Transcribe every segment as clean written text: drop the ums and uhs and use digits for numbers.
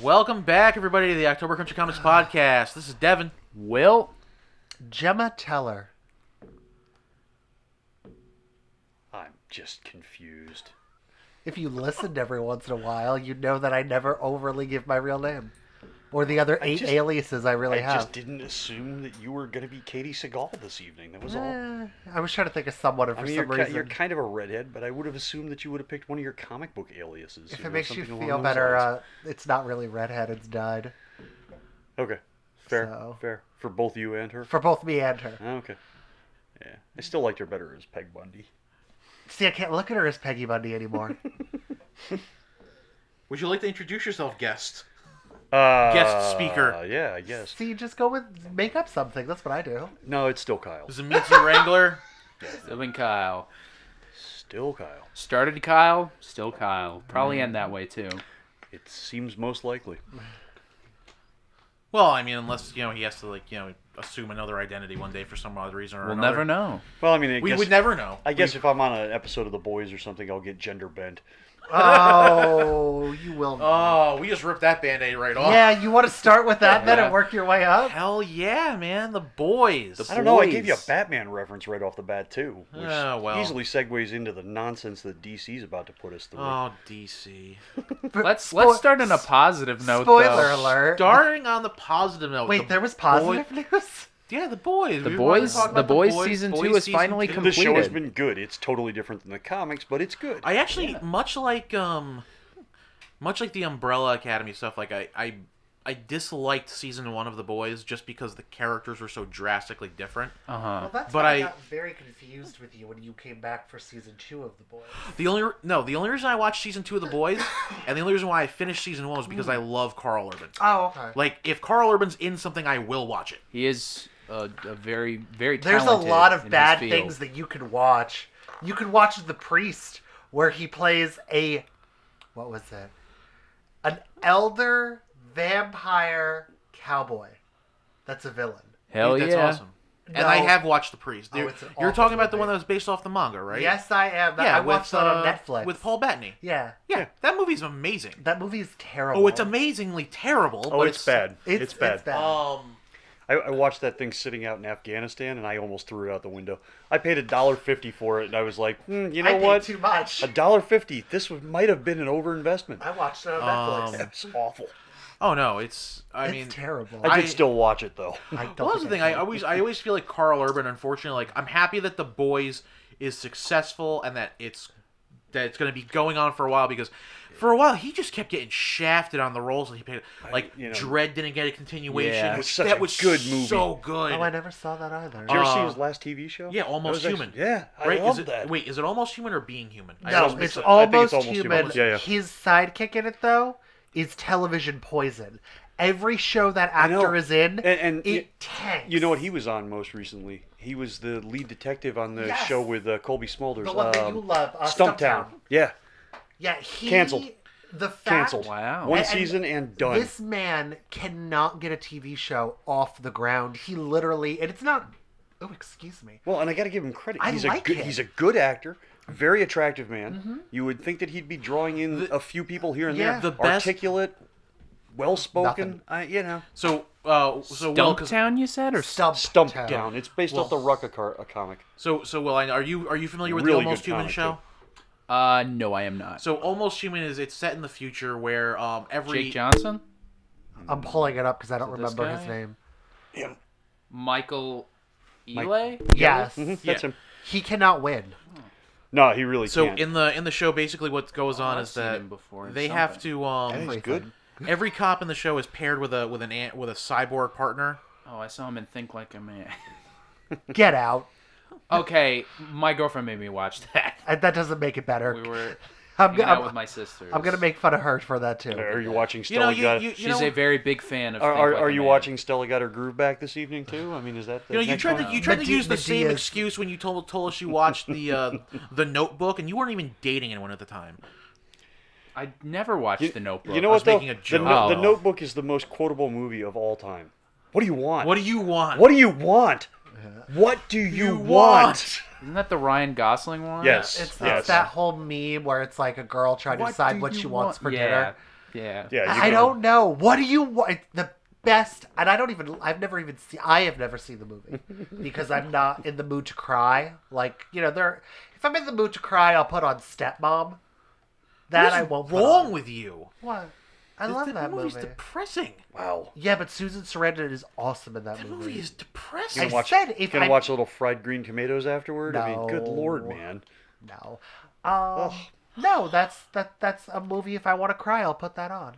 Welcome back, everybody, to the October Country Comics Podcast. This is Devon. Will? Gemma Teller. I'm just confused. If you listened every once in a while, you'd know that I never overly give my real name. Or the other aliases I really have. I just didn't assume that you were going to be Katie Seagal this evening. That was all. I was trying to think of someone, and for some reason... You're kind of a redhead, but I would have assumed that you would have picked one of your comic book aliases. If it makes you feel better, it's not really redhead, it's dyed. Okay. Fair. For both you and her? For both me and her. Okay. Yeah. I still liked her better as Peg Bundy. See, I can't look at her as Peggy Bundy anymore. Would you like to introduce yourself, guest? Guest speaker. Yeah, I guess. See, just go with... Make up something. That's what I do. No, it's still Kyle. This is Meatsy Wrangler. Still been Kyle. Still Kyle. Started Kyle, still Kyle. Probably end that way, too. It seems most likely. Well, I mean, unless, he has to, assume another identity one day for some odd reason or We'll another. never know. Well, I mean, We would never know. I guess if I'm on an episode of The Boys or something, I'll get gender bent. Oh, you will. Oh, we just ripped that Band-Aid right off. Yeah, you want to start with that then Yeah. and work your way up? Hell yeah, man. The boys. I don't know. I gave you a Batman reference right off the bat, too. Which well. easily segues into the nonsense that DC's about to put us through. Oh, DC. Let's start on a positive note, Spoiler though. alert. Starting on the positive note. Wait, there was positive news? Yeah, The Boys. The We wanted to Boys, talk the about Boys season 2 is finally two. The show has completed. been good. It's totally different than the comics, but it's good. I actually, much like the Umbrella Academy stuff, I disliked season 1 of The Boys just because the characters were so drastically different. Well, that's But why I- I got very confused with you when you came back for season 2 of The Boys. The only reason I watched season 2 of The Boys, and the only reason why I finished season 1 was because I love Carl Urban. Oh, okay. Like, if Carl Urban's in something, I will watch it. He is a very, very There's talented a lot in of his bad field. things that you could watch. You could watch The Priest, where he plays what was it? An elder vampire cowboy. That's a villain. Hell Dude, yeah. that's awesome. And No. I have watched The Priest. Oh, it's an You're awful talking about the movie. one that was based off the manga, right? Yes, I am. Yeah, I watched that on Netflix. with Paul Bettany. Yeah. Yeah, that movie's amazing. That movie is terrible. Oh, it's amazingly terrible. Oh, but it's bad. It's bad. It's bad. I watched that thing sitting out in Afghanistan, and I almost threw it out the window. I paid $1.50 for it, and I was like, you know I paid what? too much. $1.50. This might have been an overinvestment. I watched it on Netflix. That's awful. Oh no, it's It's terrible. I did still watch it though. I don't Well, that's the think thing. I always feel like Carl Urban. Unfortunately, I'm happy that The Boys is successful and that it's going to be going on for a while, because for a while he just kept getting shafted on the roles that he played. Like Dredd didn't get a continuation. Yeah. It was such that a was good movie. So good. Oh, I never saw that either. Did you ever see his last TV show? Yeah, Almost That was Human. actually- yeah, I right? love Is it, that. Wait, is it Almost Human or Being Human? No, I it's think it's almost Almost human. Human. Yeah. His sidekick in it, though, is television poison. Every show that actor is in, and it tanks. You know what he was on most recently? He was the lead detective on the Yes. show with Colby Smulders. The one that you love, Stumptown. Yeah, Yeah, he... Canceled. The fact... canceled. Wow. One And season and done. This man cannot get a TV show off the ground. He literally... And it's not... Oh, excuse me. Well, and I got to give him credit. I He's like a good. him. He's a good actor. Very attractive man. You would think that he'd be drawing in a few people here and Yeah. there. The best- Articulate, well-spoken. Nothing. So Will, 'cause- Stumptown, you said, or Stumptown. It's based off the Rucka comic. So Will, are you familiar with Really the Almost good Human comic, show? No, I am not. So Almost Human it's set in the future where every Jake Johnson, I'm pulling it up because I don't Is it this remember his guy? name. Him. Michael Ealy. Yes. That's him. He cannot win. No, he really So can't. in the show, basically what goes on I've is seen that him before in they have something. to Yeah, he's good. every cop in the show is paired with a cyborg partner. Oh, I saw him in Think Like a Man. Get out. Okay, my girlfriend made me watch that. That doesn't make it better. We were I'm hanging out I'm- with my sisters. I'm going to make fun of her for that, too. Are you watching You Stella know, got? you She's know, a very big fan of. Are, Think are, Like are a you Man. watching Stella got her groove back this evening too? I mean, is that the you next tried one? to you tried to use the same Medea's- excuse when you told us you watched the Notebook, and you weren't even dating anyone at the time. I never watched The Notebook. You know I was what though? making a joke. The Oh. Notebook is the most quotable movie of all time. What do you want? What do you want? What do you want? What do you want? Isn't that the Ryan Gosling one? Yes. It's yes. that whole meme where it's like a girl trying to What decide do what you she wants want? for Yeah. dinner. Yeah. Yeah, I don't know. What do you want? The best, and I have never seen the movie because I'm not in the mood to cry. Like, if I'm in the mood to cry, I'll put on Stepmom. That What I is won't put wrong on. with you? What? I love that movie's movie. depressing. Wow. Yeah, but Susan Sarandon is awesome in that That movie. movie is depressing. I said if gonna I watch little fried green tomatoes afterward. I mean, good lord, No. man. No. No, that's a movie. If I want to cry, I'll put that on.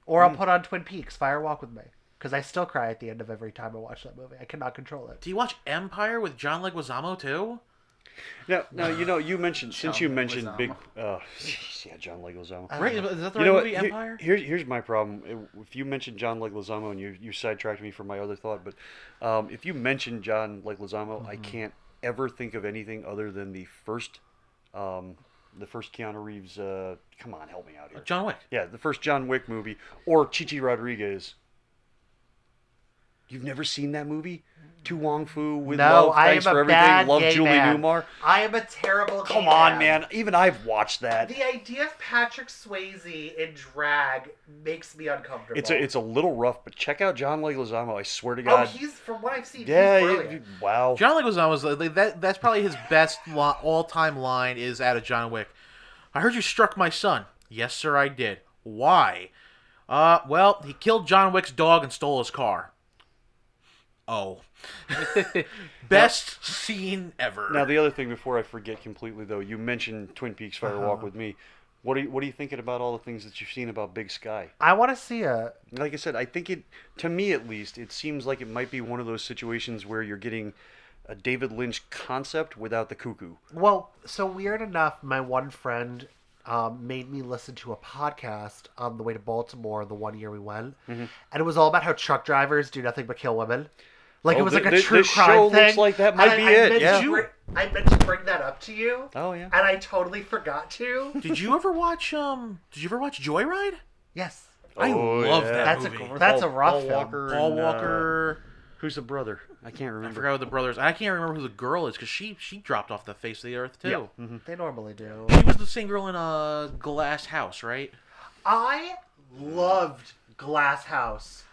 Or I'll put on Twin Peaks, Fire Walk with Me. Because I still cry at the end of every time I watch that movie. I cannot control it. Do you watch Empire with John Leguizamo too? Now, you mentioned since you mentioned Leguizamo. big, yeah, John Leguizamo. Right? Is that the You right know movie, what? Empire? Here's my problem. If you mentioned John Leguizamo and you sidetracked me from my other thought, but if you mention John Leguizamo, I can't ever think of anything other than the first Keanu Reeves. Come on, help me out here. John Wick. Yeah, the first John Wick movie or Chichi Rodriguez. You've never seen that movie? Tu Wong Fu with No, Love, I Thanks am for a Everything, bad Love gay Julie man. Newmar. I am a terrible gay Come on, man. Even I've watched that. The idea of Patrick Swayze in drag makes me uncomfortable. It's a little rough, but check out John Leguizamo. I swear to Oh, God. he's, from what I've seen, Yeah, he's brilliant. wow. John Leguizamo's that's probably his best all-time line is out of John Wick. I heard you struck my son. Yes, sir, I did. Why? Well, he killed John Wick's dog and stole his car. Oh. Best scene ever. Now, the other thing before I forget completely, though, you mentioned Twin Peaks Fire Walk with Me. What are you thinking about all the things that you've seen about Big Sky? I want to see it. Like I said, I think to me at least, it seems like it might be one of those situations where you're getting a David Lynch concept without the cuckoo. Well, so weird enough, my one friend made me listen to a podcast on the way to Baltimore the one year we went, and it was all about how truck drivers do nothing but kill women. Like, Oh, it was like a this true crime show thing. looks like that might And be I it, meant yeah. to I meant to bring that up to you. Oh, yeah. And I totally forgot to. Did you ever watch Joyride? Yes. I Oh, love yeah. that That's movie. that's a Paul rough film. Walker Paul and, Walker. Who's the brother? I can't I remember. forgot what the brothers. I can't remember who the girl is because she dropped off the face of the earth too. Yeah. They normally do. She was the same girl in Glass House, right? I loved Glass House.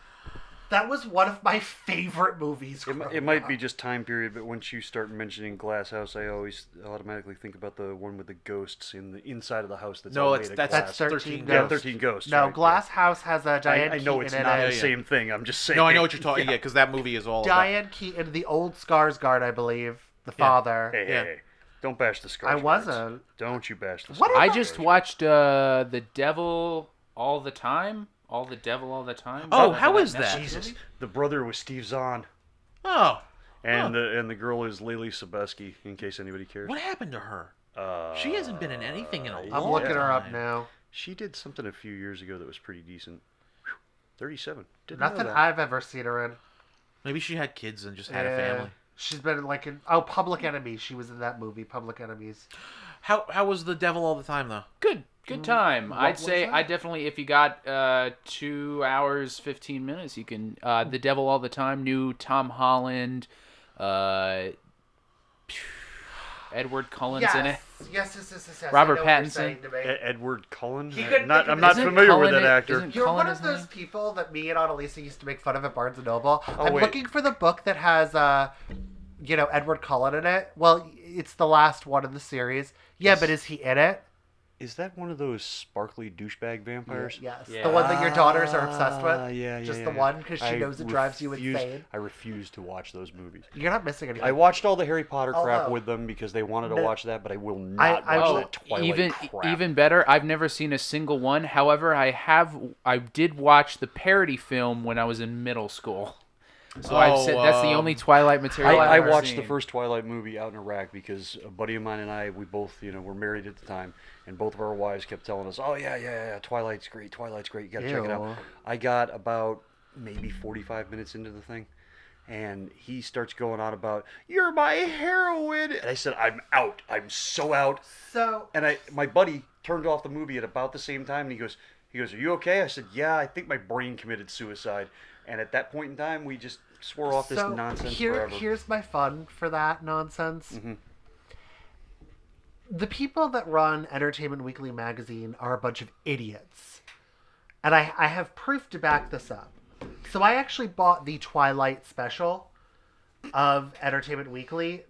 That was one of my favorite movies. It might be just time period, but once you start mentioning Glass House, I always automatically think about the one with the ghosts in the inside of the house. That's No, all that's made of That's glass. 13 Ghosts. Yeah, 13 Ghosts. No, right, Glass House has a yeah. Diane I know it's Keaton not in the it. same thing. I'm just saying. No, I know what you're talking. Yeah, because that movie is all. Diane Keaton, the old Skarsgård, I believe, the father. Hey, Yeah. hey. Don't bash the Skarsgårds. I wasn't. Don't you bash the What Skarsgårds. I just watched The Devil All the Time. All the Devil All the Time. Oh, how is that? Jesus. The brother was Steve Zahn. Oh, And the girl is Lily Sobieski, in case anybody cares. what happened to her? She hasn't been in anything in a long I'm time. looking her up now. She did something a few years ago that was pretty decent. Whew, 37. Didn't know Nothing that. I've ever seen her in. Maybe she had kids and just had a Yeah. family. She's been in Public Enemy. She was in that movie, Public Enemies. How was the devil all the time though? Good time. I'd was say that? I definitely, if you got 2 hours 15 minutes, you can. The Devil All the Time. New Tom Holland, Edward Cullen's in it. Yes. Robert I know what you're Pattinson. saying to me. Edward Cullen? He couldn't I'm think of not his- familiar with Cullen that it- actor. isn't- You're Cullen one of his those name? people that me and Annalisa used to make fun of at Barnes & Noble. I'm wait. looking for the book that has, Edward Cullen in it. Well, it's the last one in the series. Yeah, but is he in it? Is that one of those sparkly douchebag vampires? Yes. Yeah. The one that your daughters are obsessed with? Yeah. Just the one, because she knows it drives you insane. I refuse to watch those movies. You're not missing anything. I watched all the Harry Potter crap Although- with them because they wanted to No. watch that, but I will not I watch will- that Twilight crap. even better. I've never seen a single one. However, I did watch the parody film when I was in middle school. So I've said that's the only Twilight material I I've ever watched the seen. first Twilight movie out in Iraq because a buddy of mine and I, we both, were married at the time, and both of our wives kept telling us, "Oh yeah, Twilight's great, you gotta check it out." Ew. I got about maybe 45 minutes into the thing, and he starts going on about, "You're my heroine," and I said, "I'm out. I'm so out." So, And my buddy turned off the movie at about the same time, and he goes, "Are you okay?" I said, "Yeah, I think my brain committed suicide." And at that point in time, we just swore off this nonsense forever. Here's my fun for that nonsense. Mm-hmm. The people that run Entertainment Weekly magazine are a bunch of idiots. and I have proof to back this up. So I actually bought the Twilight special of Entertainment Weekly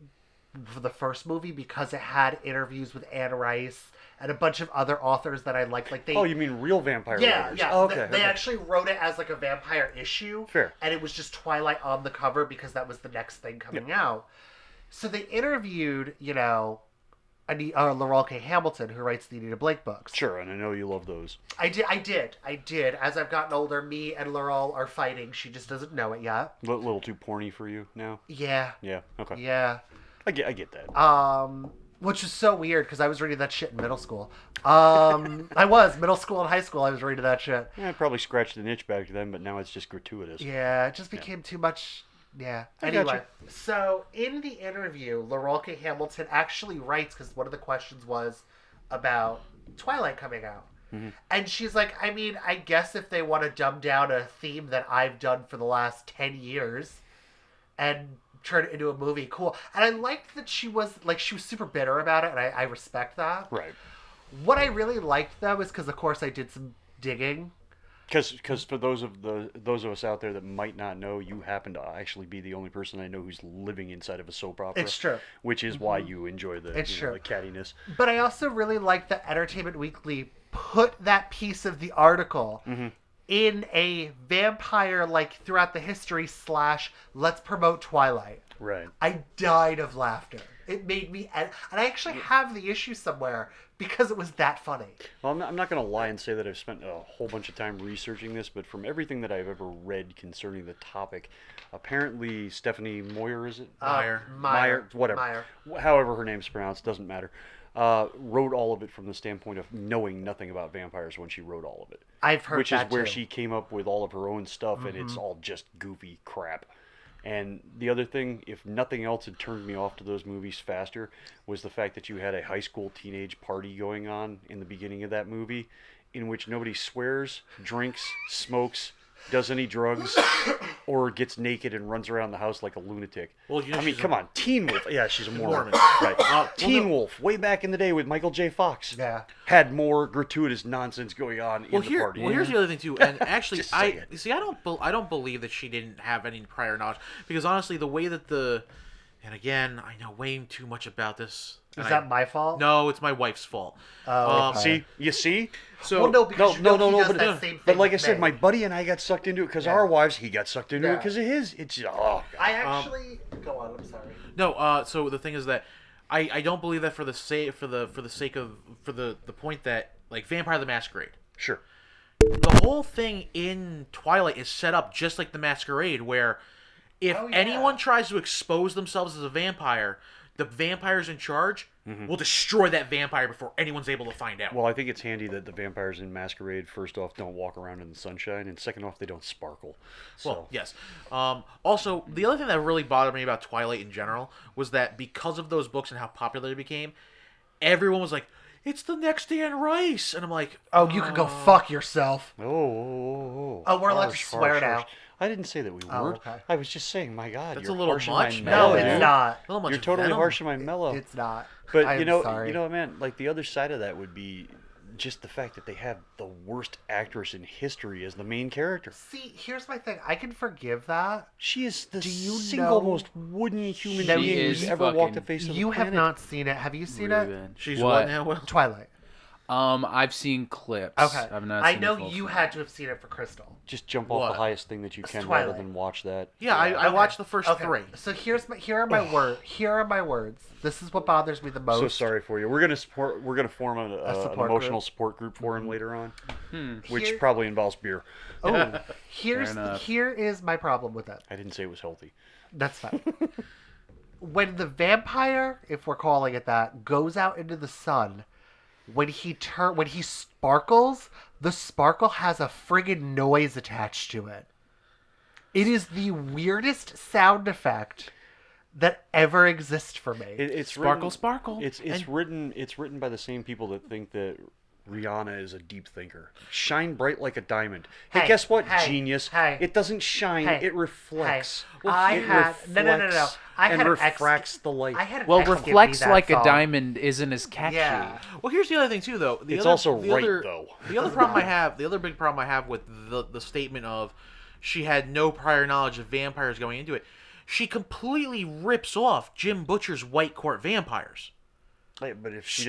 for the first movie because it had interviews with Anne Rice and a bunch of other authors that I liked. Like they, Oh, you mean real vampire yeah, writers? yeah. Oh, okay. They okay. actually wrote it as like a vampire issue. Fair. And it was just Twilight on the cover because that was the next thing coming out. So they interviewed, Laurel K. Hamilton, who writes the Anita Blake books. Sure, and I know you love those. I did. As I've gotten older, me and Laurel are fighting. She just doesn't know it yet. A little too porny for you now. Yeah. Yeah. Okay. Yeah. I get that. Which is so weird because I was reading that shit in middle school. I was middle school and high school. I was reading that shit. I probably scratched an itch back then, but now it's just gratuitous. Yeah, it just became too much. Yeah. I Anyway, gotcha. so in the interview, Laurel K. Hamilton actually writes, because one of the questions was about Twilight coming out. Mm-hmm. And she's like, I mean, I guess if they want to dumb down a theme that I've done for the last 10 years and turn it into a movie, cool. And I liked that she was super bitter about it, and I respect that. Right. What I really liked, though, is because, of course, I did some digging. Because for those of us out there that might not know, you happen to actually be the only person I know who's living inside of a soap opera. It's true. Which is why you enjoy the It's true. the cattiness. But I also really like that Entertainment Weekly put that piece of the article in a vampire, throughout the history / let's promote Twilight. Right. I died of laughter. It made me, and I actually have the issue somewhere because it was that funny. Well, I'm not going to lie and say that I've spent a whole bunch of time researching this, but from everything that I've ever read concerning the topic, apparently Stephanie Moyer, is it? Meyer. Whatever. Meyer. However her name's pronounced, doesn't matter. Wrote all of it from the standpoint of knowing nothing about vampires when she wrote all of it. I've heard which that is where too. she came up with all of her own stuff, and it's all just goofy crap. And the other thing, if nothing else had turned me off to those movies faster, was the fact that you had a high school teenage party going on in the beginning of that movie, in which nobody swears, drinks, smokes, does any drugs, or gets naked and runs around the house like a lunatic. Well, I mean, come on, Teen Wolf. Yeah, she's a Mormon. Mormon. Right. Teen Wolf, way back in the day with Michael J. Fox, Yeah. had more gratuitous nonsense going on in the party. Well, here's the other thing too, and actually, Just I saying. see. I don't believe that she didn't have any prior knowledge, because honestly, the way that and again, I know way too much about this. Is that my fault? No, it's my wife's fault. Oh, okay. See, you see. So Well, no, because No, he does but, that same thing but like I with said, May. my buddy and I got sucked into it because Yeah. our wives. He got sucked into it Yeah. because of his. It's God. I actually go on. I'm sorry. No, so the thing is that I don't believe that for the sake of the point that Vampire the Masquerade. Sure. The whole thing in Twilight is set up just like the Masquerade, where if Oh, yeah. anyone tries to expose themselves as a vampire, the vampires in charge will destroy that vampire before anyone's able to find out. Well, I think it's handy that the vampires in Masquerade, first off, don't walk around in the sunshine, and second off, they don't sparkle. So, Well, yes. Also, the other thing that really bothered me about Twilight in general was that because of those books and how popular they became, everyone was like, "It's the next Anne Rice," and I'm like, Oh, you could go fuck yourself. Oh, Oh, we're allowed to harsh, swear harsh, now. harsh. I didn't say that we Oh, weren't. okay. I was just saying, my God, That's you're a little harshing much, my man. No, mellow, it's dude. not. a little much You're totally venom. harshing my mellow. It's not. But I'm sorry. man, the other side of that would be just the fact that they have the worst actress in history as the main character. See, here's my thing. I can forgive that. She is the Do you single know- most wooden human She being is who's ever walked the fucking- face of the You have planet. not seen it. Have you seen it? Ruben. She's What? what now? Will? Twilight. I've seen clips. Okay. I've not I seen know the full you film. had to have seen it for Crystal. Just jump off What? the highest thing that you It's can Twilight. rather than watch that. Yeah, I watched the first Okay. three. So here are my words. Here are my words. This is what bothers me the most. So sorry for you. We're gonna form an support emotional group? support group for him later on, which Here- probably involves beer. Oh, Fair enough. here is my problem with it. I didn't say it was healthy. That's fine. When the vampire, if we're calling it that, goes out into the sun, when he sparkles, the sparkle has a friggin' noise attached to it. It is the weirdest sound effect that ever exists for me. It's Sparkle, written, sparkle. It's written by the same people that think that Rihanna is a deep thinker. Shine bright like a diamond. Hey, Hey, guess what, hey, genius? hey, It doesn't shine, hey, it reflects. hey. I it had no. reflects I had and an ex- refracts the light. I had an Well, ex give me reflects that like a song. diamond isn't as catchy. Yeah. Well, here's the other thing too, though. It's also right, though. The other problem I have, the other big problem I have with the statement of she had no prior knowledge of vampires going into it, she completely rips off Jim Butcher's White Court Vampires. Right, but if she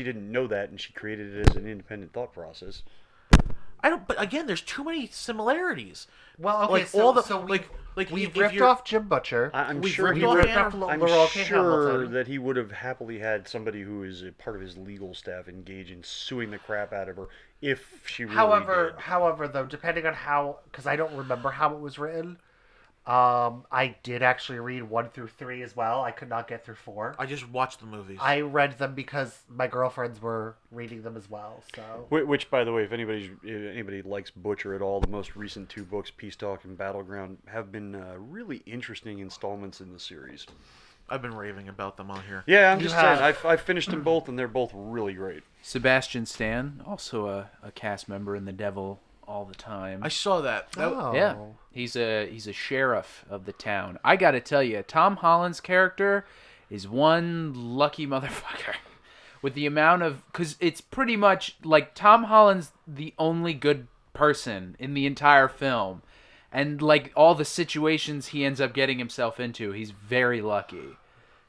didn't know that and she created it as an independent thought process. I don't. But again, there's too many similarities. Well, okay, Like, so, all the- so like we if ripped you're- off Jim Butcher. I'm We've sure ripped he off would Hannah- have. I'm Laurel K. sure Hamilton. that he would have happily had somebody who is a part of his legal staff engage in suing the crap out of her if she really did. However, though, depending on how, because I don't remember how it was written, I did actually read 1 through 3 as well. I could not get through 4. I just watched the movies. I read them because my girlfriends were reading them as well. So Which, by the way, if anybody likes Butcher at all, the most recent 2 books, Peace Talk and Battleground, have been really interesting installments in the series. I've been raving about them on here. Yeah, I'm You just have- saying. I've finished them both, and they're both really great. Sebastian Stan, also a cast member in The Devil all the time. I saw that. Yeah, he's a sheriff of the town. I got to tell you, Tom Holland's character is one lucky motherfucker. With the amount of, because it's pretty much like Tom Holland's the only good person in the entire film, and like all the situations he ends up getting himself into, he's very lucky.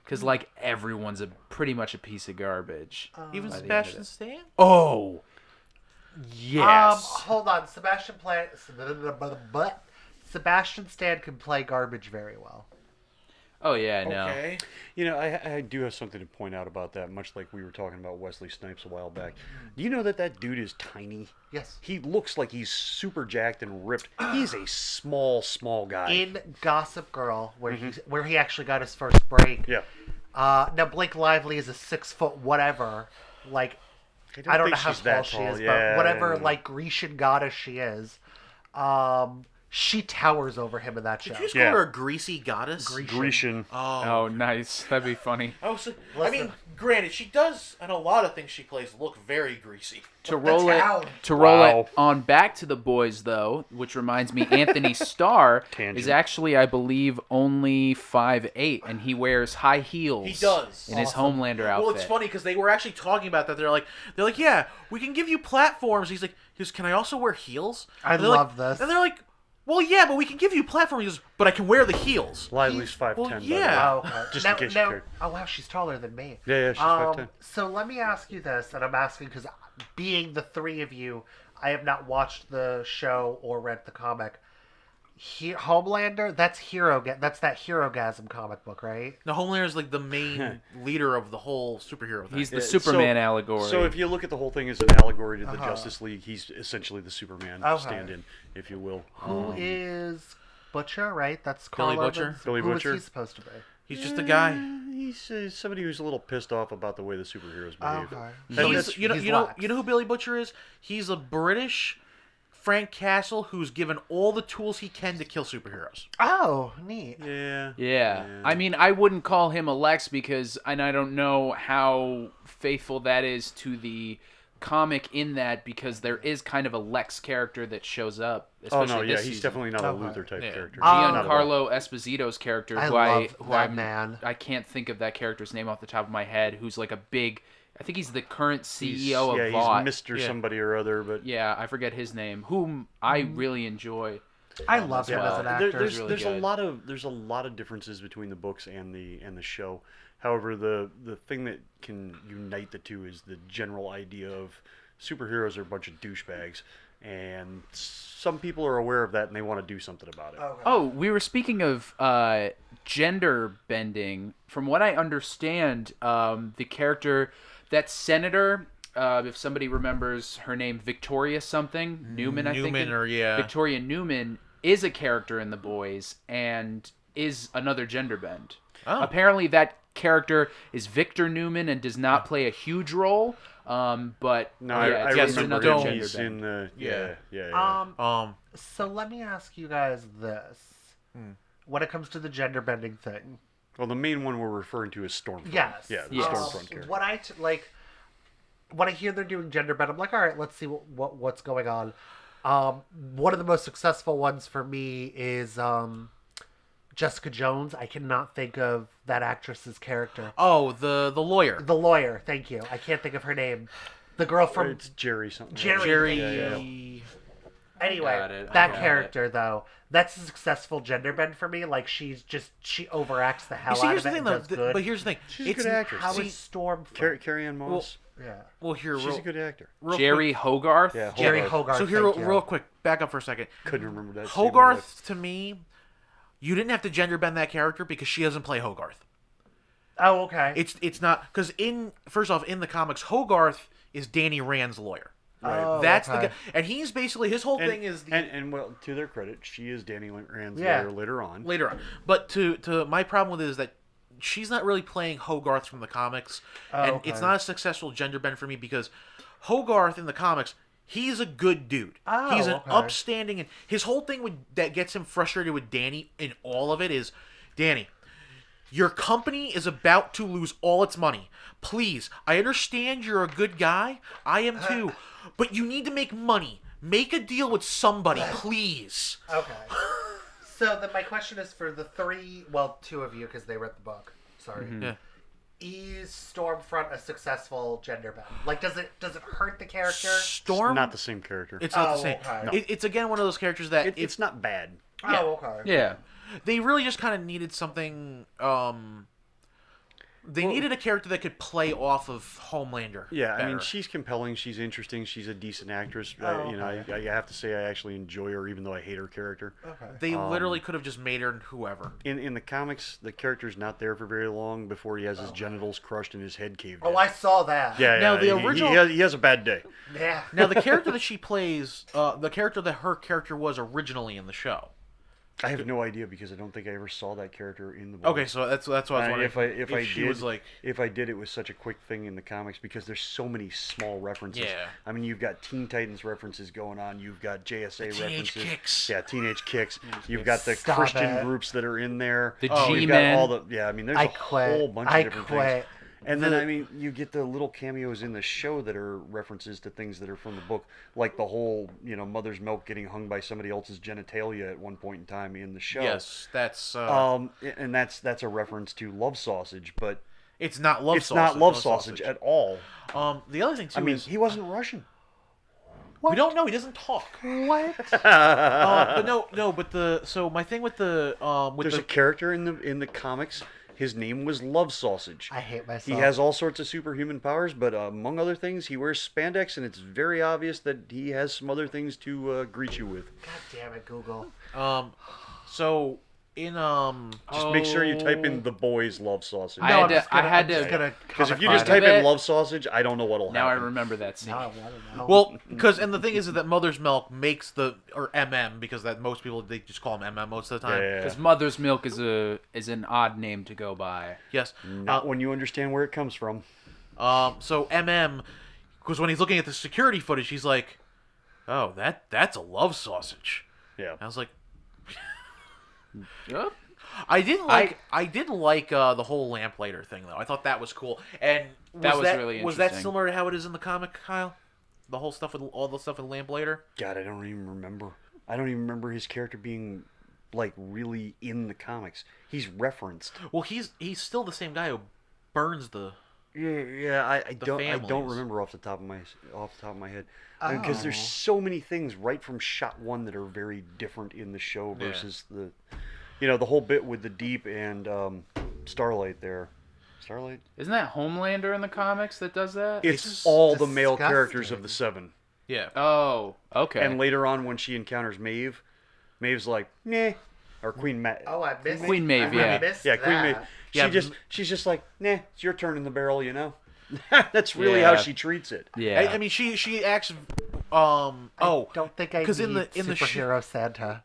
Because like everyone's pretty much a piece of garbage. Even by the end of Sebastian it. Stan. Oh, yes. hold on, Sebastian Stan can play garbage very well. Oh yeah, no. Okay. You know, I do have something to point out about that, much like we were talking about Wesley Snipes a while back. Do you know that dude is tiny? Yes. He looks like he's super jacked and ripped. He's a small guy. In Gossip Girl, where he actually got his first break. Yeah. Now Blake Lively is a 6 foot whatever. Like I don't know how tall she is, but whatever like Grecian goddess she is, she towers over him in that show. Did you just call her a greasy goddess? Grecian. Oh, nice. That'd be funny. I mean, granted, she does, and a lot of things she plays look very greasy. To roll town. it on back to the boys though, which reminds me, Anthony Starr is actually, I believe, only 5'8", and he wears high heels. He does. In his Homelander outfit. Well, it's funny because they were actually talking about that. They're like, yeah, we can give you platforms. He's like, can I also wear heels? I And they're love like, this. And they're like, well, yeah, but we can give you platforms. He goes, but I can wear the heels. Lively's 5'10". Well, by the yeah. way. Oh, okay. Just in case you cared. Oh wow, she's taller than me. Yeah, she's 5'10". So let me ask you this, and I'm asking because being the 3 of you, I have not watched the show or read the comic. Homelander, that's that Herogasm comic book, right? Now, Homelander is like the main leader of the whole superhero thing. He's the Yeah, Superman allegory. So if you look at the whole thing as an allegory to the Justice League, he's essentially the Superman stand-in, if you will. Who is Butcher, right? That's Billy Carl Butcher? Urban's- Billy Who Butcher. is he supposed to be? He's just a guy. He's somebody who's a little pissed off about the way the superheroes behave. Okay. He's, you know lax. who Billy Butcher is? He's a British Frank Castle who's given all the tools he can to kill superheroes. Oh, neat. Yeah. I mean, I wouldn't call him a Lex because, and I don't know how faithful that is to the comic in that, because there is kind of a Lex character that shows up. Oh Especially no, yeah, this he's season. definitely not a Luther type character. Giancarlo Not at all. Esposito's character, I who love who that I'm, man. I can't think of that character's name off the top of my head. Who's like a big, I think he's the current CEO He's of Vought. He's Mr. somebody or other, but Yeah, I forget his name. Whom I really enjoy. I love him well. as an actor. there's really a good. there's a lot of differences between the books and the show. However, the thing that can unite the two is the general idea of superheroes are a bunch of douchebags, and some people are aware of that and they want to do something about it. Oh, we were speaking of gender bending. From what I understand, the character, that senator, if somebody remembers her name, Victoria something, Newman, I think. Victoria Newman is a character in The Boys and is another gender bend. Oh. Apparently that character is Victor Newman and does not play a huge role. But No, yeah, I it's remember another him. gender He's bend. in the yeah. So let me ask you guys this: when it comes to the gender bending thing, Well, the main one we're referring to is Stormfront. yes, Yeah, the Yes. Stormfront character. What when I hear they're doing gender bend, I'm like, all right, let's see what's going on. One of the most successful ones for me is Jessica Jones. I cannot think of that actress's character. Oh, the lawyer. The lawyer. Thank you. I can't think of her name. The girl from It's Jerry something. Jerry. Jerry. Anyway, got it. I that got character though, that's a successful gender bend for me. Like she overacts the hell See, out here's of the it thing, and though. does good. But here's the thing. She's a good actress. How See, is Storm? Carrie Ann Moss. Yeah. well, here, She's a good actor. real Jerry Hogarth. Yeah, Jerry Hogarth. Hogarth. So here, thank you. real quick, back up for a second. Couldn't remember that. Hogarth, to me, you didn't have to gender bend that character because she doesn't play Hogarth. Oh, okay. It's not because first off in the comics, Hogarth is Danny Rand's lawyer. Right. Oh, That's okay. the guy, and he's basically his whole thing is the and well, to their credit, she is Danny Rand's Yeah. lawyer later on. later on. But to my problem with it is that she's not really playing Hogarth from the comics, and okay. it's not a successful gender bend for me because Hogarth in the comics, he's a good dude. Oh, He's an okay. upstanding, and his whole thing that gets him frustrated with Danny in all of it is, Danny, your company is about to lose all its money. Please, I understand you're a good guy. I am too. But you need to make money. Make a deal with somebody, please. Okay. So then my question is for the two of you because they read the book. Sorry. Yeah. Is Stormfront a successful gender bend? Like, does it hurt the character? Storm? Not the same character. It's not Oh, the same. okay. It's again one of those characters that It's not bad. yeah. Oh, okay. Yeah. They really just kind of needed something. They needed a character that could play off of Homelander. Yeah, I mean, better. she's compelling. She's interesting. She's a decent actress. Oh, You know, okay. I have to say I actually enjoy her, even though I hate her character. Okay. They literally could have just made her whoever. In the comics, the character's not there for very long before he has his genitals crushed and his head caved in. Oh, I saw that. Yeah, Now, yeah. the original- he has a bad day. Yeah. Now the character that she plays, the character that her character was originally in the show. I have no idea because I don't think I ever saw that character in the book. Okay, so that's what I was wondering. If I she did, was like, if I did, it was such a quick thing in the comics because there's so many small references. Yeah. I mean, you've got Teen Titans references going on. You've got JSA Teenage references. Kicks. Yeah, Teenage Kicks. You've got the Stop Christian it. groups that are in there. The Oh, You've G-Men. got all the I mean, there's I a quit. whole bunch I of different quit. things. And then I mean, you get the little cameos in the show that are references to things that are from the book, like the whole mother's milk getting hung by somebody else's genitalia at one point in time in the show. yes, that's And that's a reference to Love Sausage, but it's not love. it's sausage, not Love Sausage at all. The other thing too I mean, is he wasn't Russian. we don't know. He doesn't talk. What? But no. But my thing with the There's a character in the comics. His name was Love Sausage. I hate myself. He has all sorts of superhuman powers, but among other things, he wears spandex, and it's very obvious that he has some other things to greet you with. God damn it, Google. so in Just make sure you type in the boys Love Sausage. I had to- Because if you find just it. type in it. Love Sausage, I don't know what'll Now I happen. remember that scene. Now I want to know. well, and the thing is that Mother's Milk makes or MM because that most people they just call him MM most of the time. Yeah. Because Mother's Milk is an odd name to go by. Yes. Not when you understand where it comes from. So MM, because when he's looking at the security footage, he's like, "Oh, that's a love sausage." Yeah. I was like, Yep. I didn't like the whole lamplighter thing though. I thought that was cool, and That was really Was that interesting. similar to how it is in the comic, Kyle? The whole stuff with all the stuff with lamplighter. God, I don't even remember. I don't even remember his character being like really in the comics. He's referenced. Well, he's still the same guy who burns the. Yeah. I don't families. remember off the top of my head because there's so many things right from shot one that are very different in the show Yeah. versus the whole bit with the Deep and Starlight there. Starlight. Isn't that Homelander in the comics that does that? It's all the male disgusting. characters of the Seven. Yeah. Oh, okay. And later on, when she encounters Maeve, Maeve's like, nah. Or Queen Maeve. Oh, I missed Queen Maeve, yeah. I missed Yeah, Queen Maeve. that. She's just like, nah, it's your turn in the barrel, That's really how Yeah. she treats it. yeah. I mean, she acts. I don't think I 'cause need in the superhero Santa.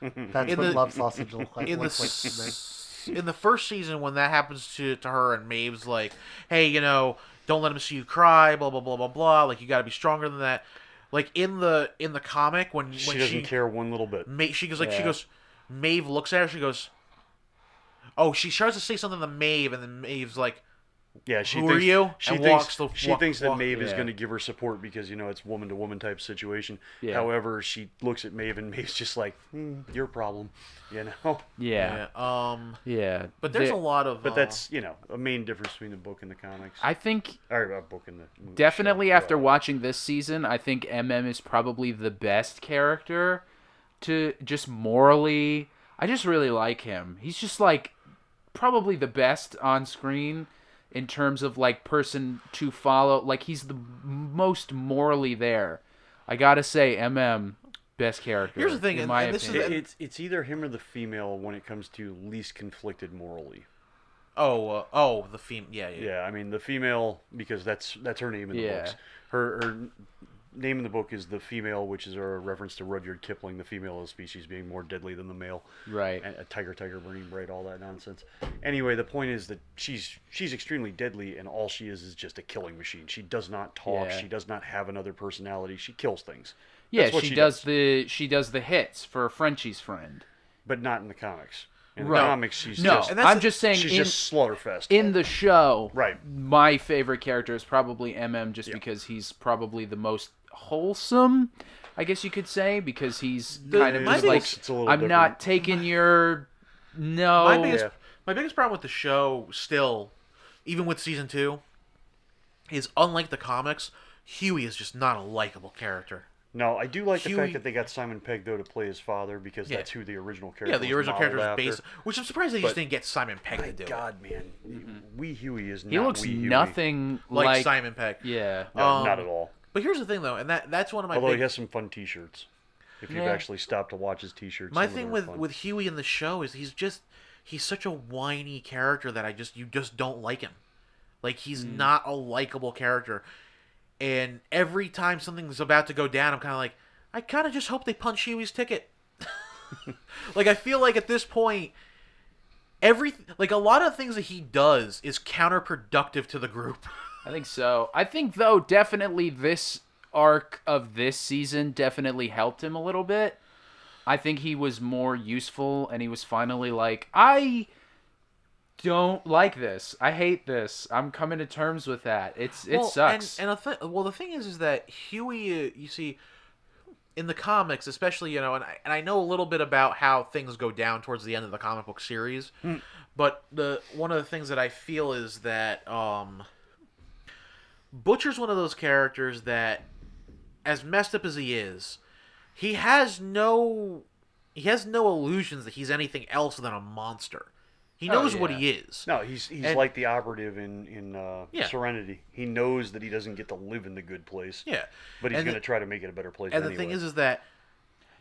That's In what the- Love Sausage looks like. in the looks like to me. in the first season when that happens to her and Maeve's like, hey, don't let him see you cry, blah blah blah blah blah. Like you got to be stronger than that. Like in the comic when She doesn't care one little bit. she goes Yeah. Maeve looks at her, she goes, oh, she tries to say something to Maeve, and then Maeve's like, Yeah, she Who thinks, are you? She And thinks walks she thinks that walk- Maeve is yeah. going to give her support because it's woman to woman type situation. Yeah. However, she looks at Maeve and Maeve's just like, your problem, Yeah. Yeah. But there's a lot of. But that's a main difference between the book and the comics. I think or a book and the movie definitely show. after watching this season, I think MM is probably the best character to just morally. I just really like him. He's just like probably the best on screen in terms of like person to follow. Like he's the most morally there. I gotta say, MM best character. Here's the thing, in and- my and this is opinion. It's either him or the female when it comes to least conflicted morally. the theme. Yeah. Yeah, I mean the female because that's her name in the Yeah. books. Her name in the book is the female, which is a reference to Rudyard Kipling, the female of the species being more deadly than the male. Right. And a tiger, burning bright, all that nonsense. Anyway, the point is that she's extremely deadly, and all she is just a killing machine. She does not talk. Yeah. She does not have another personality. She kills things. Yeah, That's what she does the hits for Frenchie's friend. But not in the comics. In Right. the comics, she's No, just And that's I'm the- just saying she's in, just slaughterfest. in the show, Right. my favorite character is probably MM just because he's probably the most wholesome, I guess you could say, because he's kind of my just like, biggest- It's a little I'm different. not taking your... No. My biggest problem with the show still, even with season 2, is unlike the comics, Huey is just not a likable character. No, I do like the Huey- fact that they got Simon Pegg though to play his father because Yeah. that's who the original character. Yeah, the was original character modeled is after. based, which I'm surprised they just But- didn't get Simon Pegg My to do God, man, Wee Huey is not. He looks Wee Huey. nothing it. Like like... Simon Pegg. Yeah. No, not at all. But here's the thing, though, and that's one of my Although big... he has some fun T-shirts. If you've Yeah. actually stopped to watch his T-shirts, My some of thing them are with, fun. with Huey in the show is he's such a whiny character that you just don't like him. Like, he's not a likable character. And every time something's about to go down, I'm kind of like, I kind of just hope they punch Huey's ticket. Like, I feel like at this point, a lot of things that he does is counterproductive to the group. I think so. I think, though, definitely this arc of this season definitely helped him a little bit. I think he was more useful, and he was finally like, I don't like this. I hate this. I'm coming to terms with that. It sucks. The thing is that Huey, you see, in the comics, especially, and I know a little bit about how things go down towards the end of the comic book series, but one of the things that I feel is that Butcher's one of those characters that, as messed up as he has no illusions that he's anything else than a monster. He knows what yeah. he is. No, he's like the operative in Yeah. Serenity. He knows that he doesn't get to live in the good place. Yeah, But he's And going to try to make it a better place. And anyway. the thing is that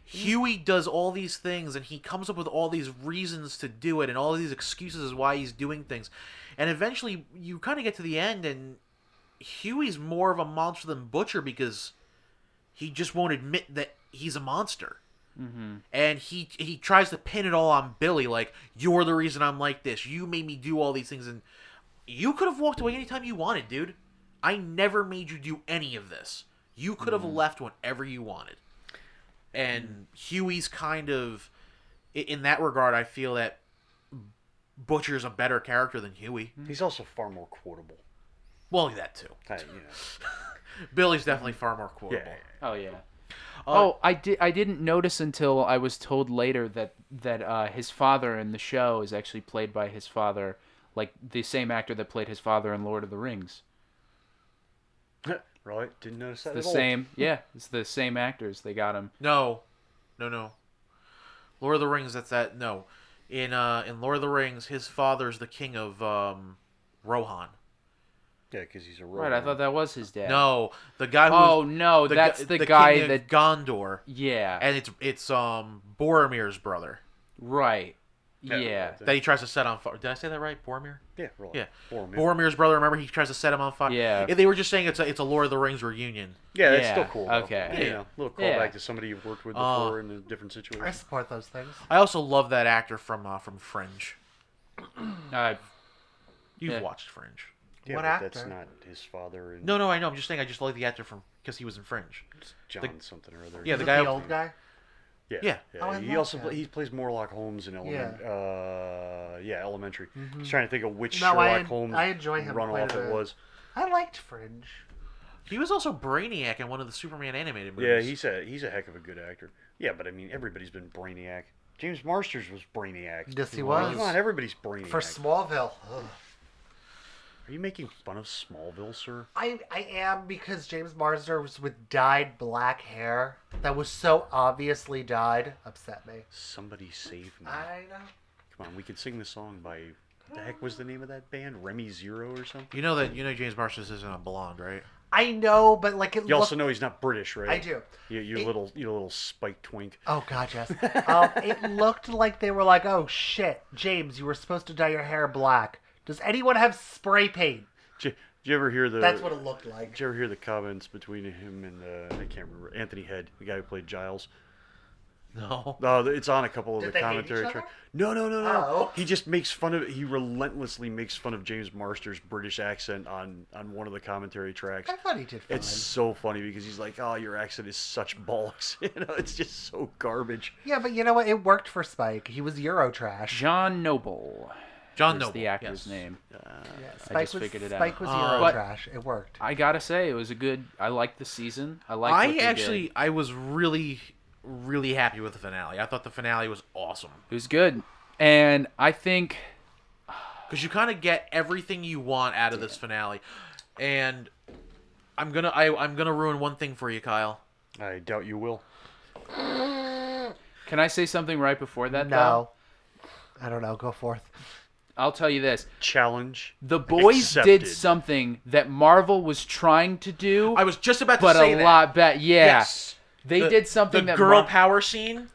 Huey does all these things, and he comes up with all these reasons to do it, and all these excuses as why he's doing things. And eventually, you kind of get to the end, and Huey's more of a monster than Butcher because he just won't admit that he's a monster. Mm-hmm. And he tries to pin it all on Billy, like, you're the reason I'm like this. You made me do all these things, and you could have walked away anytime you wanted, dude. I never made you do any of this. You could have left whenever you wanted. And Huey's kind of, in that regard, I feel that Butcher's a better character than Huey. he's also far more quotable. Well, that too. Billy's definitely far more quotable. Yeah. Oh yeah. I didn't notice until I was told later that his father in the show is actually played by his father, like the same actor that played his father in Lord of the Rings. Right? Didn't notice that The at all. same, yeah, it's the same actors. They got him. No. Lord of the Rings, no. In Lord of the Rings, his father's the king of Rohan. Yeah, because he's a Right, I thought that was his dad. No, the guy who Oh no, that's the guy king of that. Gondor. Yeah. And it's Boromir's brother Right. Yeah, Yeah. right. that he tries to set on fire. Did I say that right? Boromir? Yeah, really. Yeah. Boromir. Boromir's brother. Remember, he tries to set him on fire. Yeah. They were just saying it's a Lord of the Rings reunion. Yeah, that's Yeah, still cool. though. okay. Yeah, a little callback Yeah. to somebody you've worked with before in a different I situation. support those things. I also love that actor from Fringe. You've Yeah. watched Fringe. Yeah, What but that's actor? not his father. And No, I know. I'm just saying I just like the actor because he was in Fringe. John something or other. Yeah, Is the it guy. the old guy? Yeah. Yeah. Oh, I he love also that. he plays Morlock Holmes in Element. yeah, Elementary. I was trying to think of which No, Sherlock Holmes I enjoy him quite runoff a it bit. was. I liked Fringe. He was also Brainiac in one of the Superman animated movies. Yeah, he's a heck of a good actor. Yeah, but I mean, everybody's been Brainiac. James Marsters was Brainiac. Yes, he was. Come on, everybody's Brainiac. For Smallville. Ugh. Are you making fun of Smallville, sir? I am, because James Marsden was with dyed black hair that was so obviously dyed. Upset me. Somebody save me. I know. Come on, we could sing the song by... What the heck was the name of that band? Remy Zero or something? You know James Marsden isn't a blonde, right? I know, but like it You also know he's not British, right? I do. You little spike twink. Oh God, yes. It looked like they were like, "Oh shit, James, you were supposed to dye your hair black. Does anyone have spray paint?" Did you ever hear the... That's what it looked like. Did you ever hear the comments between him and I can't remember, Anthony Head, the guy who played Giles? No. No, it's on a couple of Did the they hate commentary each other? tracks. No. Oh. He just makes fun of. He relentlessly makes fun of James Marsters' British accent on one of the commentary tracks. I thought he did fine. It's so funny because he's like, "Oh, your accent is such bollocks." It's just so garbage. Yeah, but you know what? It worked for Spike. He was Eurotrash. John Noble. John is Noble, the actor's yes. name. Yeah, I just figured it out. Spike was But- Eurotrash. It worked. I gotta say, it was a good. I liked the season. I liked. what they did. I was really, really happy with the finale. I thought the finale was awesome It was good, and I think because you kind of get everything you want out of this finale. And I'm gonna ruin one thing for you, Kyle. I doubt you will. Can I say something right before that? Though? No. I don't know. Go forth. I'll tell you this: Challenge. the boys accepted. did something that Marvel was trying to do, I was just about to but say a that. lot better. Yeah, Yes. they did something The that girl power scene